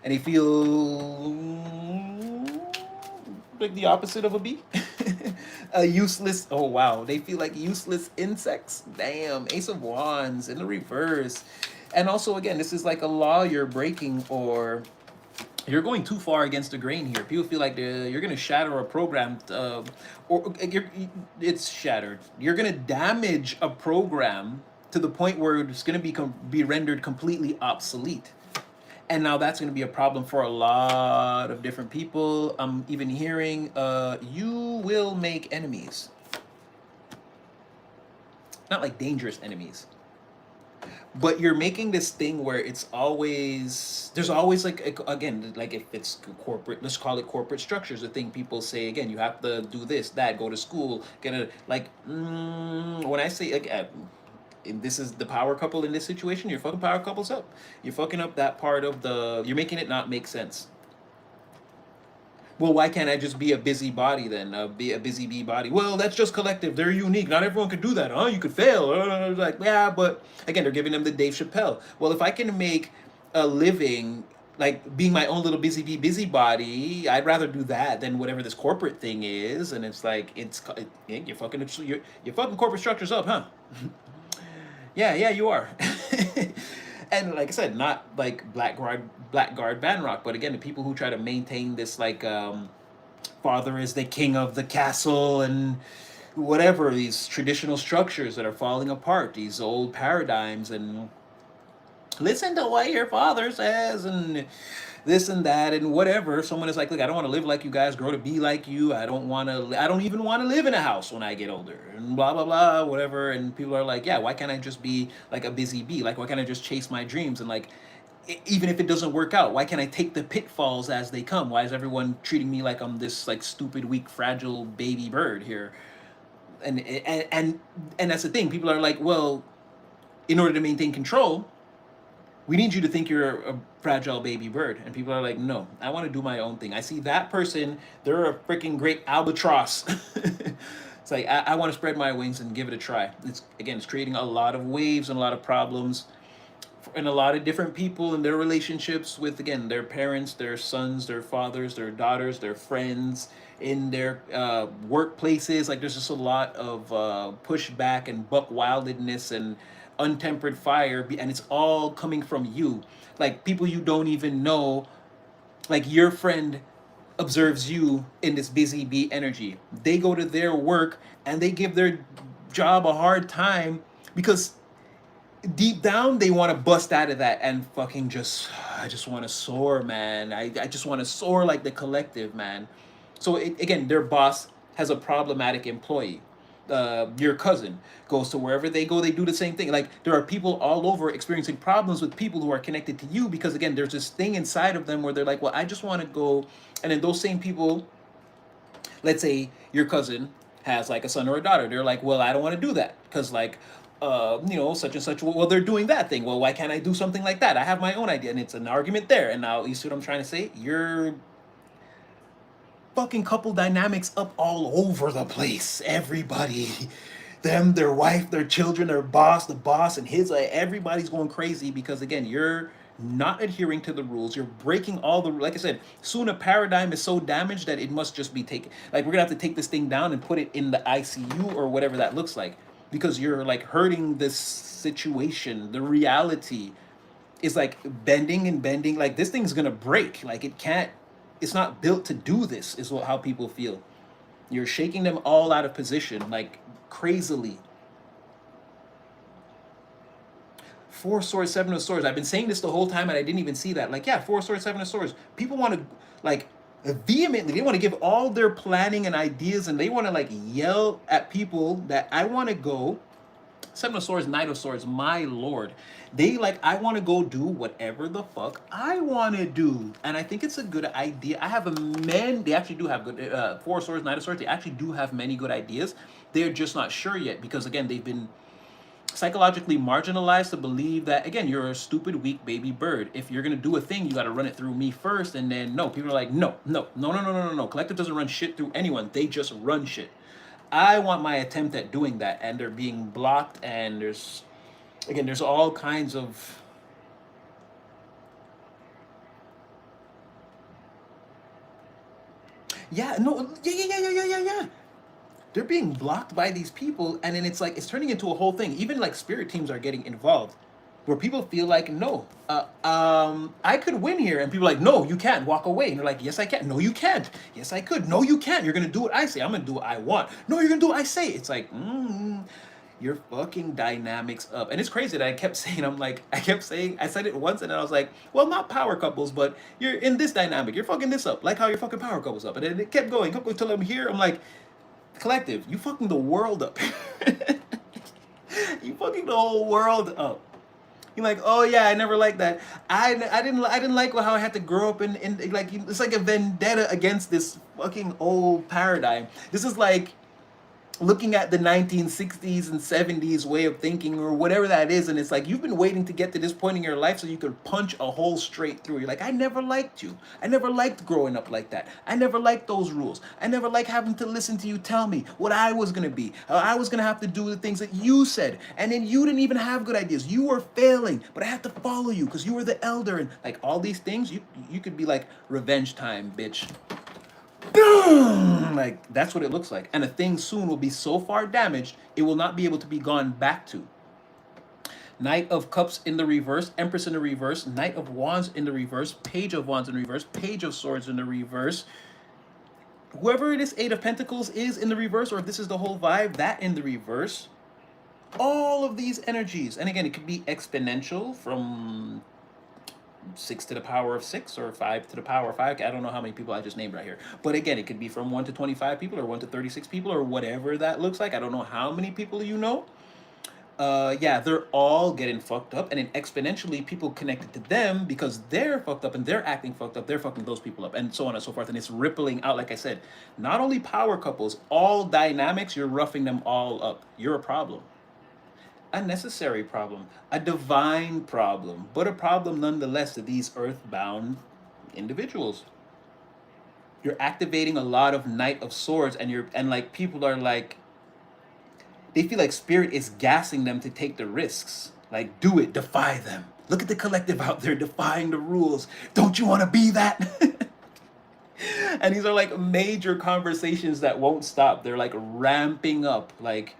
[SPEAKER 1] And they feel like the opposite of a bee. A useless, oh wow, they feel like useless insects. Damn, Ace of Wands in the reverse. And also again, this is like a law you're breaking, or you're going too far against the grain here. People feel like you're going to shatter a program, or it's shattered. You're going to damage a program to the point where it's going to be rendered completely obsolete. And now that's going to be a problem for a lot of different people. I'm even hearing you will make enemies. Not like dangerous enemies. But you're making this thing where it's always, there's always like, again, like if it's corporate, let's call it corporate structures, the thing people say, again, you have to do this, that, go to school, get a, like, when I say, like, this is the power couple in this situation, you're fucking power couples up. You're fucking up that part of you're making it not make sense. Well, why can't I just be a busybody then? Be a busy bee body. Well, that's just collective. They're unique. Not everyone could do that. Huh? You could fail. Like, yeah, but again, they're giving them the Dave Chappelle. Well, if I can make a living like being my own little busybody, I'd rather do that than whatever this corporate thing is. And it's like you're fucking corporate structures up, huh? Yeah, you are. And like I said, not like Blackguard Banrock, but again, the people who try to maintain this like father is the king of the castle and whatever, these traditional structures that are falling apart, these old paradigms, and listen to what your father says and this and that and whatever. Someone is like, look, I don't want to live like you guys, grow to be like you. I don't even want to live in a house when I get older, and blah blah blah, whatever. And people are like, yeah, why can't I just be like a busy bee? Like, why can't I just chase my dreams? And like, even if it doesn't work out, why can't I take the pitfalls as they come? Why is everyone treating me like I'm this like stupid, weak, fragile baby bird here? And that's the thing. People are like, well, in order to maintain control, we need you to think you're a fragile baby bird. And people are like, no, I want to do my own thing. I see that person, they're a freaking great albatross. It's like, I want to spread my wings and give it a try. It's creating a lot of waves and a lot of problems, and a lot of different people in their relationships with, again, their parents, their sons, their fathers, their daughters, their friends, in their workplaces. Like, there's just a lot of pushback and buck wildedness and untempered fire, and it's all coming from you. Like, people you don't even know, like your friend observes you in this busy bee energy. They go to their work and they give their job a hard time because deep down they want to bust out of that and fucking just, I just want to soar, man. I just want to soar like the collective, man. So again, their boss has a problematic employee. Your cousin goes to wherever they go, they do the same thing. Like there are people all over experiencing problems with people who are connected to you because again, there's this thing inside of them where they're like, well, I just want to go. And then those same people, let's say your cousin has like a son or a daughter, they're like, well, I don't want to do that because like such and such, well, they're doing that thing, well, why can't I do something like that? I have my own idea, and it's an argument there. And now you see what I'm trying to say, you're fucking couple dynamics up all over the place. Everybody, them, their wife, their children, their boss, the boss and his, like, everybody's going crazy because again, you're not adhering to the rules. You're breaking all the, like I said, soon a paradigm is so damaged that it must just be taken. Like we're gonna have to take this thing down and put it in the ICU or whatever that looks like, because you're like hurting this situation. The reality is like bending and bending. Like this thing's gonna break. Like it can't. It's not built to do this. Is what how people feel. You're shaking them all out of position, like crazily. Four swords, seven of swords. I've been saying this the whole time and I didn't even see that. Like, yeah, four swords, seven of swords. People want to, like, vehemently, they want to give all their planning and ideas and they want to, like, yell at people that I want to go. Seven of swords, knight of swords, my lord. They, like, I want to go do whatever the fuck I want to do. And I think it's a good idea. I have they actually do have good, four swords, knight of swords, they actually do have many good ideas. They're just not sure yet because, again, they've been psychologically marginalized to believe that again you're a stupid weak baby bird. If you're gonna do a thing, you got to run it through me first. And then no, people are like, no, no, no, no, no, no, no, no. Collective doesn't run shit through anyone. They just run shit. I want my attempt at doing that, and they're being blocked. And there's all kinds of, yeah, no, yeah. They're being blocked by these people, and then it's like it's turning into a whole thing. Even like spirit teams are getting involved, where people feel like, no, I could win here, and people are like, no, you can't, walk away. And they're like, yes, I can. No, you can't. Yes, I could. No, you can't. You're gonna do what I say. I'm gonna do what I want. No, you're gonna do what I say. It's like, your fucking dynamics up. And it's crazy that I kept saying, I said it once and then I was like, well, not power couples, but you're in this dynamic. You're fucking this up, like how you're fucking power couples up. And then it kept going until I'm here. I'm like, collective, you fucking the world up. You fucking the whole world up. You're like, oh yeah, I never liked that. I didn't like how I had to grow up in like it's like a vendetta against this fucking old paradigm. This is like looking at the 1960s and 70s way of thinking or whatever that is, and it's like you've been waiting to get to this point in your life so you could punch a hole straight through. You're like, I never liked you. I never liked growing up like that. I never liked those rules. I never liked having to listen to you tell me what I was gonna be, how I was gonna have to do the things that you said, and then you didn't even have good ideas. You were failing, but I had to follow you because you were the elder. And like all these things, you could be like, revenge time, bitch. Boom! Like that's what it looks like. And a thing soon will be so far damaged it will not be able to be gone back to. Knight of Cups in the reverse, Empress in the reverse, Knight of Wands in the reverse, Page of Wands in the reverse, Page of Swords in the reverse. Whoever this Eight of Pentacles is in the reverse, or if this is the whole vibe, that in the reverse. All of these energies, and again, it could be exponential from 6 to the power of 6 or 5 to the power of 5. I don't know how many people I just named right here. But again, it could be from 1 to 25 people or 1 to 36 people or whatever that looks like. I don't know how many people you know. Yeah, they're all getting fucked up. And then exponentially, people connected to them because they're fucked up and they're acting fucked up. They're fucking those people up and so on and so forth. And it's rippling out, like I said, not only power couples, all dynamics, you're roughing them all up. You're a problem. A necessary problem, a divine problem, but a problem nonetheless to these earthbound individuals. You're activating a lot of Knight of Swords, and like people are like, they feel like spirit is gassing them to take the risks. Like, do it, defy them. Look at the collective out there defying the rules. Don't you want to be that? And these are like major conversations that won't stop. They're like ramping up, like,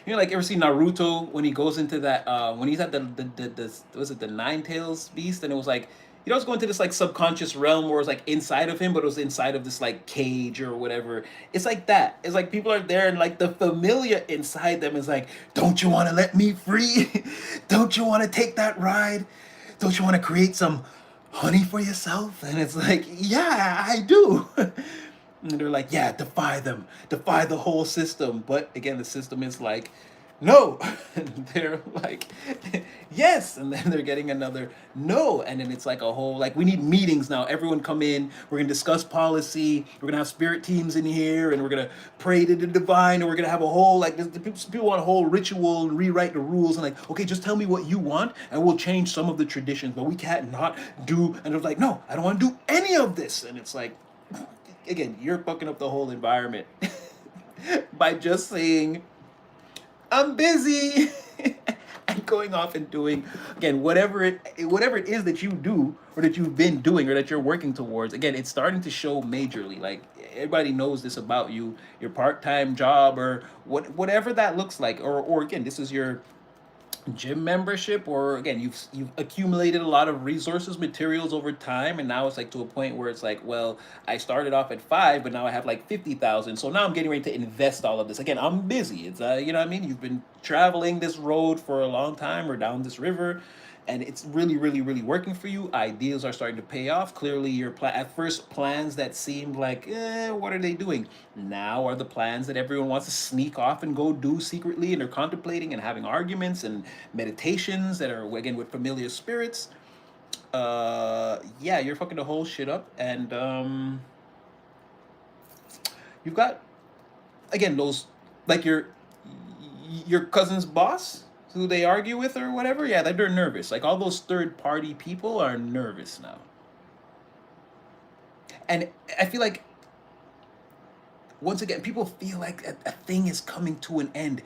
[SPEAKER 1] like ever see Naruto when he goes into that when he's at the was it the Nine Tails beast, and it was like He'd always go into this like subconscious realm where it's like inside of him, but it was inside of this like cage or whatever. It's like that. It's like people are there and like the familiar inside them is like, don't you want to let me free? Don't you want to take that ride? Don't you want to create some honey for yourself? And it's like, yeah, I do. And they're like, yeah, defy them, defy the whole system. But again, the system is like, no. And they're like, yes. And then they're getting another no. And then it's like a whole, like, we need meetings now. Everyone come in. We're going to discuss policy. We're going to have spirit teams in here. And we're going to pray to the divine. And we're going to have a whole, like, people want a whole ritual and rewrite the rules. And like, okay, just tell me what you want. And we'll change some of the traditions. But we can't not do. And they're like, no, I don't want to do any of this. And it's like, again, you're fucking up the whole environment by just saying, I'm busy, and going off and doing, again, whatever it is that you do or that you've been doing or that you're working towards. Again, it's starting to show majorly. Like, everybody knows this about you, your part-time job or whatever that looks like, or again, this is your gym membership, or again, you've accumulated a lot of resources, materials over time, and now it's like to a point where it's like, well, I started off at 5 but now I have like 50,000, so now I'm getting ready to invest all of this. Again, I'm busy. It's you know what I mean, you've been traveling this road for a long time or down this river, and it's really, really, really working for you. Ideas are starting to pay off. Clearly, your at first plans that seemed like, what are they doing? Now are the plans that everyone wants to sneak off and go do secretly, and they're contemplating and having arguments and meditations that are, again, with familiar spirits. Yeah, you're fucking the whole shit up, and you've got, again, those, like your cousin's boss who they argue with or whatever. Yeah, they're nervous. Like, all those third party people are nervous now. And I feel like, once again, people feel like a thing is coming to an end.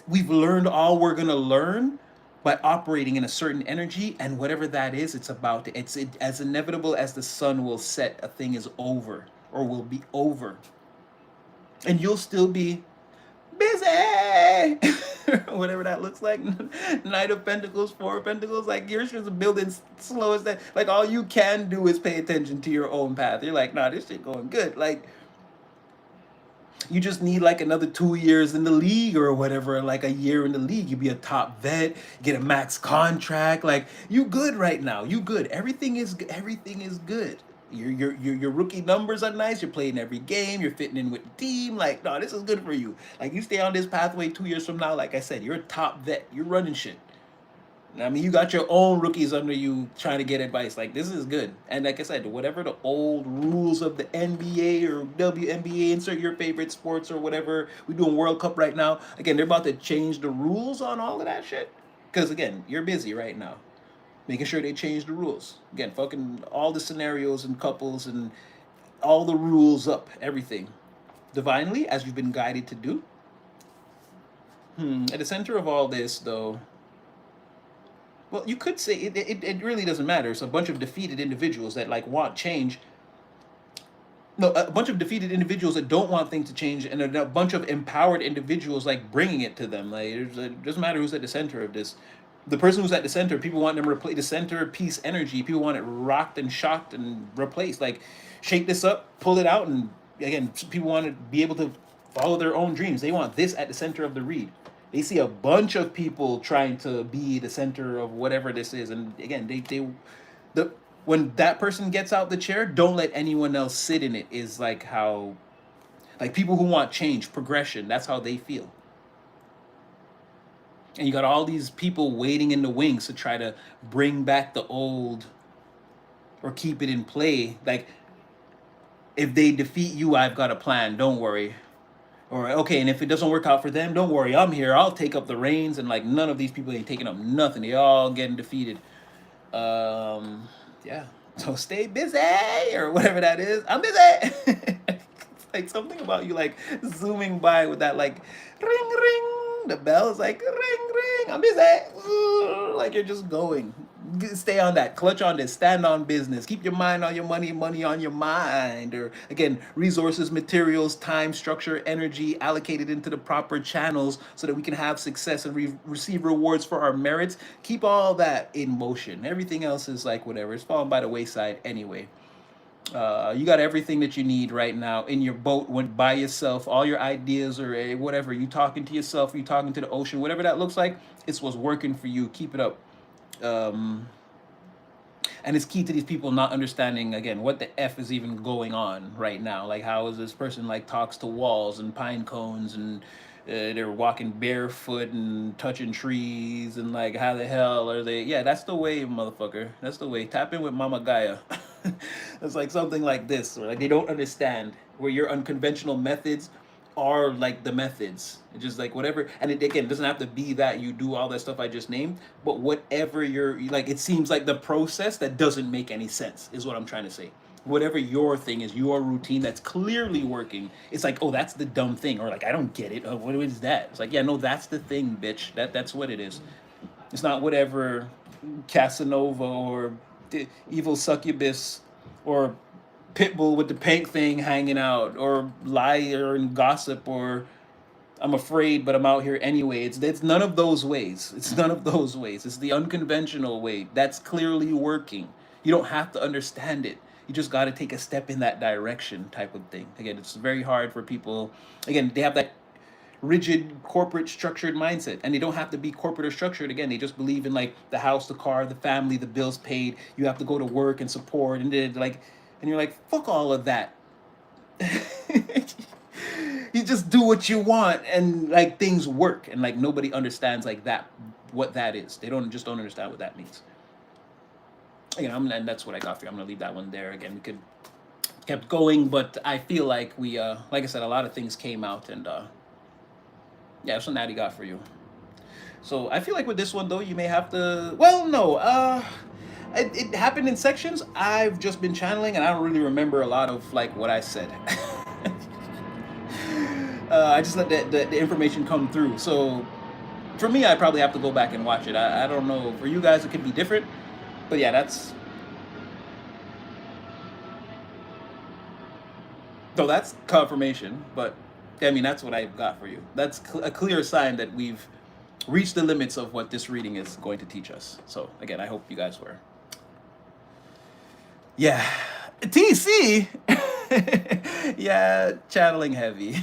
[SPEAKER 1] We've learned all we're gonna learn by operating in a certain energy, and whatever that is, it's about as inevitable as the sun will set. A thing is over or will be over, and you'll still be busy. Whatever that looks like. Knight of Pentacles, Four of Pentacles. Like, you're just building slow as that. Like, all you can do is pay attention to your own path. You're like, nah, this shit going good. Like, you just need like another 2 years in the league or whatever, like a year in the league. You be a top vet, you get a max contract. Like, you good right now. You good. Everything is good. Your rookie numbers are nice. You're playing every game. You're fitting in with the team. Like, no, this is good for you. Like, you stay on this pathway 2 years from now. Like I said, you're a top vet. You're running shit. I mean, you got your own rookies under you trying to get advice. Like, this is good. And like I said, whatever the old rules of the NBA or WNBA, insert your favorite sports or whatever, we doing World Cup right now. Again, they're about to change the rules on all of that shit. Because, again, you're busy right now making sure they change the rules. Again, fucking all the scenarios and couples and all the rules up, everything. Divinely, as you've been guided to do. At the center of all this, though, well, you could say it really doesn't matter. It's a bunch of defeated individuals that like want change. No, a bunch of defeated individuals that don't want things to change, and a bunch of empowered individuals like bringing it to them. Like, it doesn't matter who's at the center of this. The person who's at the center, people want them to replace the center piece energy. People want it rocked and shocked and replaced. Like, shake this up, pull it out, and again, people want to be able to follow their own dreams. They want this at the center of the read. They see a bunch of people trying to be the center of whatever this is, and again, the when that person gets out the chair, don't let anyone else sit in it. Is like how, like, people who want change, progression. That's how they feel. And you got all these people waiting in the wings to try to bring back the old or keep it in play. Like, if they defeat you, I've got a plan. Don't worry. Or, okay, and if it doesn't work out for them, don't worry, I'm here. I'll take up the reins. And like, none of these people ain't taking up nothing. They all getting defeated. Yeah. So stay busy or whatever that is. I'm busy. It's like something about you like zooming by with that like ring ring. The bell is like ring ring. I'm busy. Like, you're just going. stay on that, clutch on this, stand on business, keep your mind on your money, money on your mind. Or again, resources, materials, time, structure, energy allocated into the proper channels so that we can have success and receive rewards for our merits. Keep all that in motion. Everything else is like whatever, it's falling by the wayside anyway. You got everything that you need right now in your boat, went by yourself. All your ideas or whatever, you talking to yourself, you talking to the ocean, whatever that looks like, it's what's working for you. Keep it up. um, and it's key to these people not understanding again what the f is even going on right now. Like, how is this person like talks to walls and pine cones, and they're walking barefoot and touching trees, and like, how the hell are they? Yeah, that's the way, motherfucker. That's the way. Tap in with Mama Gaia. It's like something like this, or like they don't understand where your unconventional methods are like the methods. It's just like whatever, and it again doesn't have to be that you do all that stuff I just named, but whatever you're like, it seems like the process that doesn't make any sense is what I'm trying to say. Whatever your thing is, your routine that's clearly working, it's like, oh, that's the dumb thing, or like, I don't get it. Oh, what is that? It's like, yeah, no, that's the thing, bitch. That's what it is. It's not whatever Casanova or evil succubus or Pitbull with the pink thing hanging out, or liar and gossip, or I'm afraid but I'm out here anyway. It's none of those ways. It's none of those ways. It's the unconventional way that's clearly working. You don't have to understand it. You just got to take a step in that direction, type of thing. Again, it's very hard for people. Again, they have that rigid corporate structured mindset, and they don't have to be corporate or structured. Again, they just believe in like the house, the car, the family, the bills paid. You have to go to work and support, and then like, and you're like, fuck all of that. You just do what you want, and like things work, and like nobody understands like that, what that is. They don't understand what that means. And that's what I got for you. I'm gonna leave that one there. Again, we could kept going, but I feel like we like I said, a lot of things came out, and yeah, that's what Natty got for you. So I feel like with this one though, you may have to, well, no, it happened in sections. I've just been channeling, and I don't really remember a lot of like what I said. I just let the information come through. So for me, I probably have to go back and watch it. I don't know. For you guys, it could be different. But yeah, that's confirmation. But I mean, that's what I've got for you. That's a clear sign that we've reached the limits of what this reading is going to teach us. So again, I hope you guys were. Yeah, TC. Yeah, channeling heavy.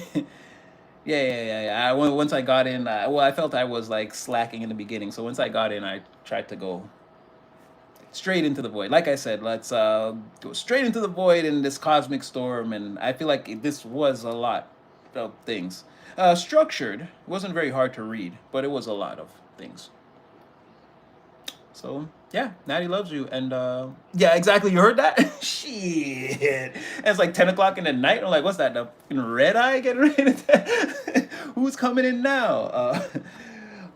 [SPEAKER 1] Yeah. Once I got in, well, I felt I was like slacking in the beginning. So once I got in, I tried to go straight into the void. Like I said, let's go straight into the void in this cosmic storm. And I feel like this was a lot of things. Structured. It wasn't very hard to read, but it was a lot of things. So yeah, Natty loves you, and yeah, exactly. You heard that? Shit. And it's like 10 o'clock in the night. I'm like, what's that? The fucking red eye getting ready to who's coming in now?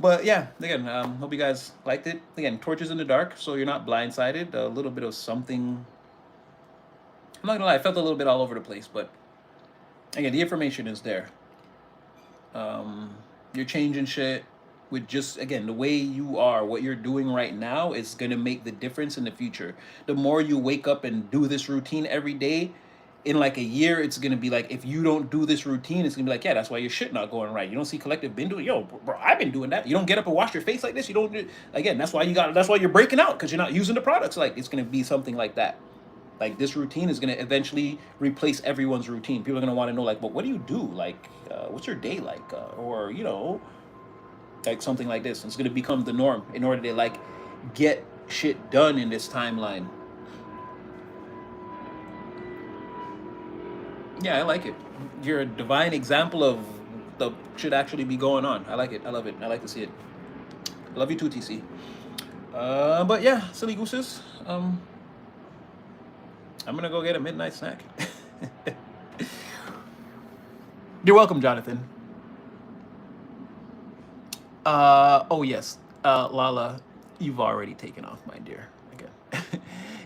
[SPEAKER 1] But yeah, again, hope you guys liked it. Again, torches in the dark, so you're not blindsided. A little bit of something. I'm not gonna lie, I felt a little bit all over the place, but again, the information is there. You're changing shit with just, again, the way you are, what you're doing right now is going to make the difference in the future. The more you wake up and do this routine every day, in like a year, it's going to be like, if you don't do this routine, it's going to be like, yeah, that's why your shit not going right. You don't see Collective been doing, yo, bro, I've been doing that. You don't get up and wash your face like this. You don't do, again, that's why you're breaking out, because you're not using the products. Like, it's going to be something like that. Like, this routine is going to eventually replace everyone's routine. People are going to want to know, like, well, what do you do? Like, what's your day like? Or, you know, like something like this. It's going to become the norm in order to, like, get shit done in this timeline. Yeah, I like it. You're a divine example of the shit actually be going on. I like it. I love it. I like to see it. I love you too, TC. But yeah, silly gooses. I'm gonna go get a midnight snack. You're welcome, Jonathan. Oh yes, Lala, you've already taken off, my dear. Again,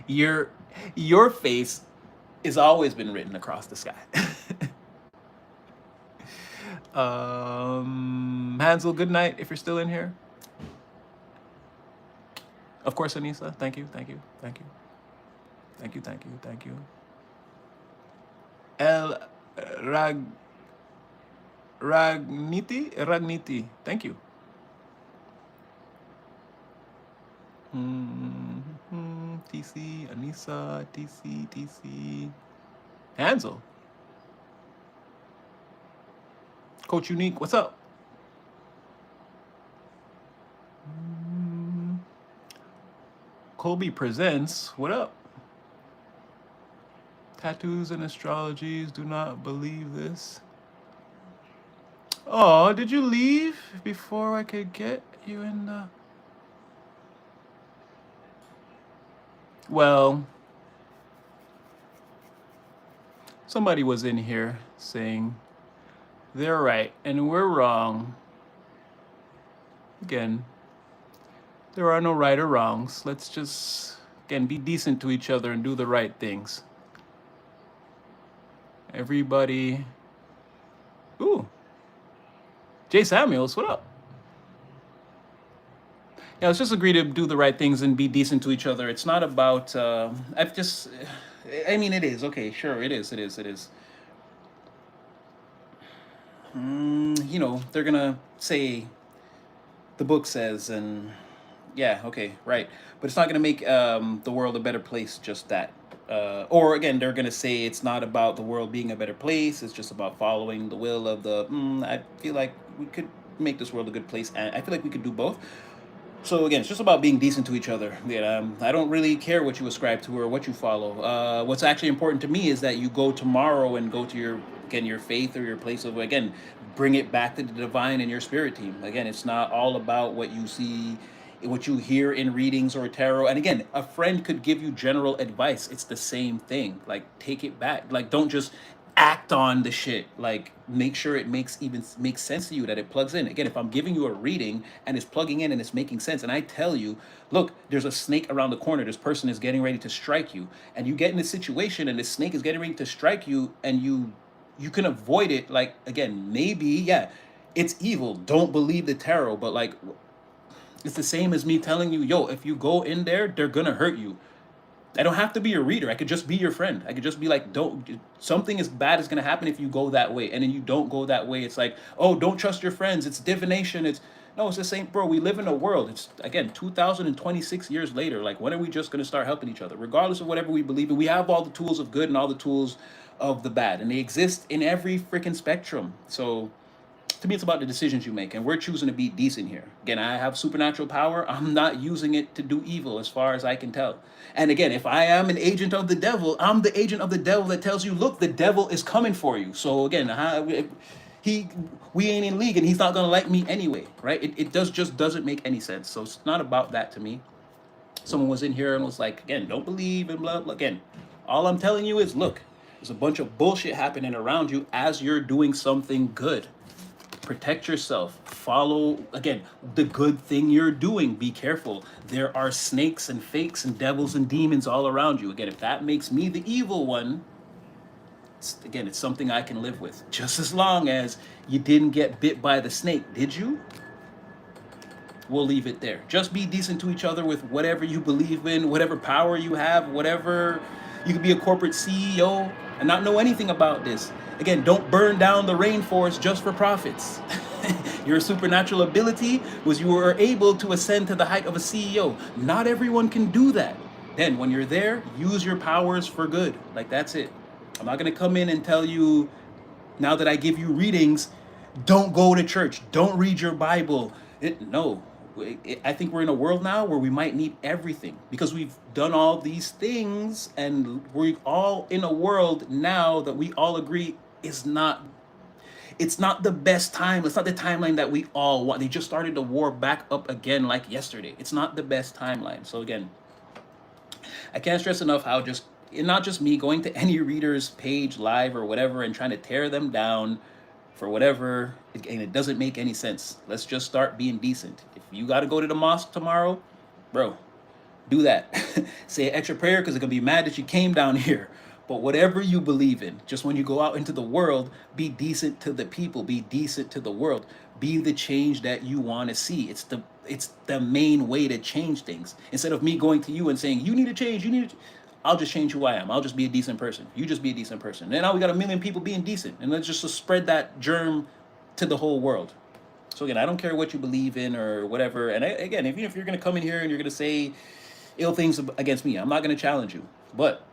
[SPEAKER 1] your face has always been written across the sky. Hansel, good night if you're still in here. Of course, Anissa. Thank you. Thank you. Thank you. Thank you. Thank you. Thank you. El Rag Ragniti. Thank you. TC, Anissa, TC. Hansel. Coach Unique, what's up? Colby Presents, what up? Tattoos and astrologies, do not believe this. Oh, did you leave before I could get you in the... Well, somebody was in here saying they're right and we're wrong. Again, there are no right or wrongs. Let's just, again, be decent to each other and do the right things. Everybody... Ooh. Jay Samuels, what up? Yeah, let's just agree to do the right things and be decent to each other. It's not about, I mean, it is. Okay, sure, it is. You know, they're gonna say the book says, and yeah, okay, right. But it's not gonna make the world a better place, just that. Or again, they're gonna say it's not about the world being a better place. It's just about following the will of the. I feel like we could make this world a good place, and I feel like we could do both. So again, it's just about being decent to each other. Yeah, I don't really care what you ascribe to or what you follow. What's actually important to me is that you go tomorrow and go to your faith or your place of, again, bring it back to the divine in your spirit team. Again, it's not all about what you see, what you hear in readings or tarot. And again, a friend could give you general advice. It's the same thing. Like, take it back. Like, don't just act on the shit. Like, make sure it makes sense to you, that it plugs in. Again, if I'm giving you a reading and it's plugging in and it's making sense, and I tell you, look, there's a snake around the corner, this person is getting ready to strike you, and you get in this situation and this snake is getting ready to strike you, and you can avoid it. Like, again, maybe, yeah, it's evil, don't believe the tarot, but like, it's the same as me telling you, yo, if you go in there, they're gonna hurt you. I don't have to be your reader. I could just be your friend. I could just be like, don't, something as bad is going to happen if you go that way. And then you don't go that way. It's like, oh, don't trust your friends. It's divination. No, it's the same, bro. We live in a world. It's, again, 2026 years later. Like, when are we just going to start helping each other? Regardless of whatever we believe in, we have all the tools of good and all the tools of the bad. And they exist in every freaking spectrum. So to me, it's about the decisions you make, and we're choosing to be decent here. Again, I have supernatural power. I'm not using it to do evil, as far as I can tell. And again, if I am an agent of the devil, I'm the agent of the devil that tells you, look, the devil is coming for you. So again, we ain't in league, and he's not gonna like me anyway, right? It doesn't make any sense. So it's not about that to me. Someone was in here and was like, again, don't believe in blah blah. Again, all I'm telling you is, look, there's a bunch of bullshit happening around you as you're doing something good. Protect yourself. Follow, again, the good thing you're doing. Be careful. There are snakes and fakes and devils and demons all around you. Again, if that makes me the evil one, it's something I can live with. Just as long as you didn't get bit by the snake, did you? We'll leave it there. Just be decent to each other with whatever you believe in, whatever power you have, whatever. You could be a corporate CEO and not know anything about this. Again, don't burn down the rainforest just for profits. Your supernatural ability was you were able to ascend to the height of a CEO. Not everyone can do that. Then when you're there, use your powers for good. Like, that's it. I'm not going to come in and tell you, now that I give you readings, don't go to church, don't read your Bible. No. I think we're in a world now where we might need everything, because we've done all these things, and we're all in a world now that we all agree is not, it's not the best time. It's not the timeline that we all want. They just started the war back up again like yesterday. It's not the best timeline. So again, I can't stress enough how just, not just me going to any reader's page live or whatever and trying to tear them down for whatever, and it doesn't make any sense. Let's just start being decent. If you got to go to the mosque tomorrow, bro, do that. Say an extra prayer, because they're going to be mad that you came down here. But whatever you believe in, just when you go out into the world, be decent to the people, be decent to the world, be the change that you want to see. It's the main way to change things. Instead of me going to you and saying you need to change, I'll just change who I am. I'll just be a decent person. You just be a decent person. And now we got a million people being decent, and let's just spread that germ to the whole world. So again, I don't care what you believe in or whatever. And again, even if you're gonna come in here and you're gonna say ill things against me, I'm not gonna challenge you. But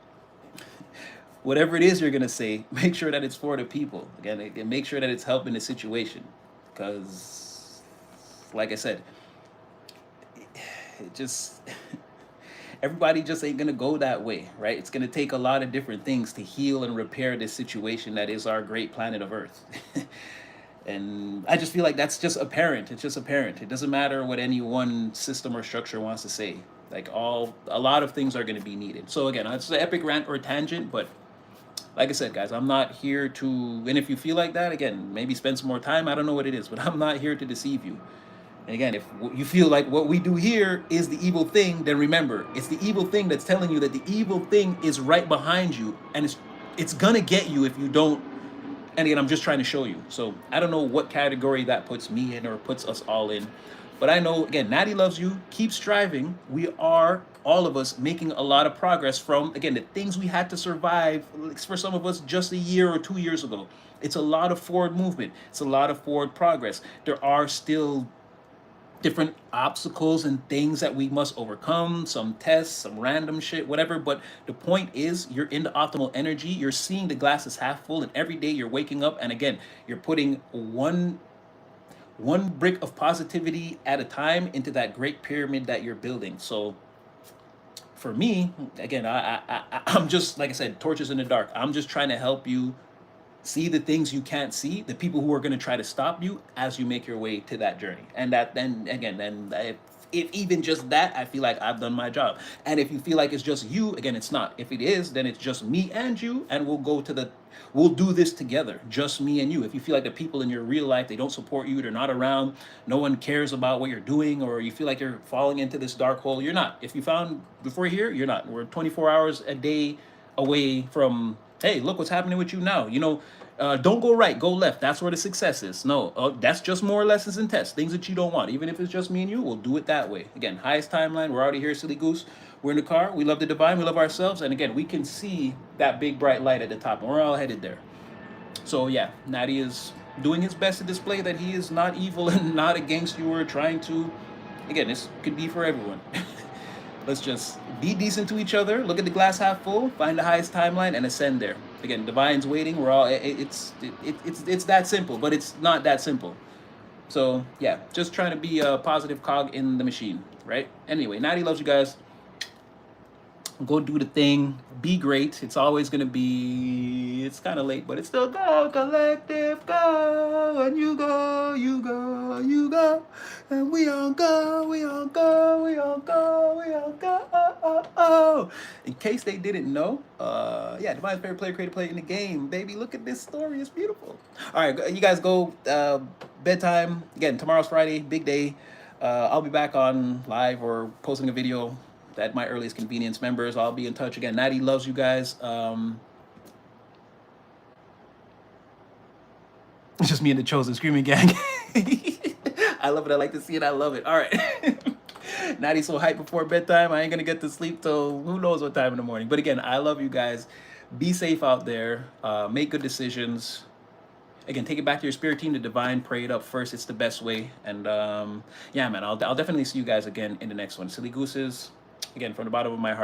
[SPEAKER 1] whatever it is you're gonna say, make sure that it's for the people. Again, make sure that it's helping the situation, because, like I said, it just everybody just ain't gonna go that way, right? It's gonna take a lot of different things to heal and repair this situation that is our great planet of Earth. And I just feel like that's just apparent. It's just apparent. It doesn't matter what any one system or structure wants to say. Like, a lot of things are going to be needed. So again, it's an epic rant or tangent, but like I said, guys, I'm not here to. And if you feel like that, again, maybe spend some more time. I don't know what it is, but I'm not here to deceive you. And again, if you feel like what we do here is the evil thing, then remember, it's the evil thing that's telling you that the evil thing is right behind you, and it's gonna get you if you don't. And again, I'm just trying to show you. So I don't know what category that puts me in or puts us all in, but I know, again, Natty loves you. Keep striving. We are, all of us, making a lot of progress from, again, the things we had to survive, like, for some of us, just a year or 2 years ago. It's a lot of forward movement. It's a lot of forward progress. There are still different obstacles and things that we must overcome, some tests, some random shit, whatever. But the point is, you're in the optimal energy. You're seeing the glass is half full, and every day you're waking up, and again, you're putting one brick of positivity at a time into that great pyramid that you're building. So for me, again, I'm just, like I said, torches in the dark. I'm just trying to help you see the things you can't see, the people who are going to try to stop you as you make your way to that journey. And that, then again, then if even just that, I feel like I've done my job. And if you feel like it's just you, again, it's not. If it is, then it's just me and you, and we'll do this together, just me and you. If you feel like the people in your real life, they don't support you, they're not around, no one cares about what you're doing, or you feel like you're falling into this dark hole, you're not. If you found before here, you're not. We're 24 hours a day away from, hey, look what's happening with you now. Don't go right, go left. That's where the success is. No, that's just more lessons and tests, things that you don't want. Even if it's just me and you, we'll do it that way. Again, highest timeline. We're already here, Silly Goose. We're in the car. We love the divine. We love ourselves. And again, we can see that big bright light at the top, and we're all headed there. So yeah, Natty is doing his best to display that he is not evil and not against you or trying to. Again, this could be for everyone. Let's just be decent to each other. Look at the glass half full. Find the highest timeline and ascend there. Again, divine's waiting. We're all. It's that simple, but it's not that simple. So yeah, just trying to be a positive cog in the machine, right? Anyway, Natty loves you guys. Go do the thing. Be great. It's always gonna be. It's kind of late, but it's still go collective go, and you go, you go, you go, and we all go, we all go, we all go, we all go. Oh, oh, oh. In case they didn't know, yeah, Divine's favorite player, creative player in the game, baby. Look at this story. It's beautiful. All right, you guys go. Bedtime again. Tomorrow's Friday, big day. I'll be back on live or posting a video at my earliest convenience. Members, I'll be in touch again. Natty loves you guys. It's just me and the Chosen Screaming Gang. I love it. I like to see it. I love it. All right. Natty's so hyped before bedtime. I ain't gonna get to sleep till who knows what time in the morning. But again, I love you guys. Be safe out there. Make good decisions. Again, take it back to your spirit team, the divine. Pray it up first. It's the best way. And yeah, man, I'll definitely see you guys again in the next one. Silly Gooses. Again, from the bottom of my heart.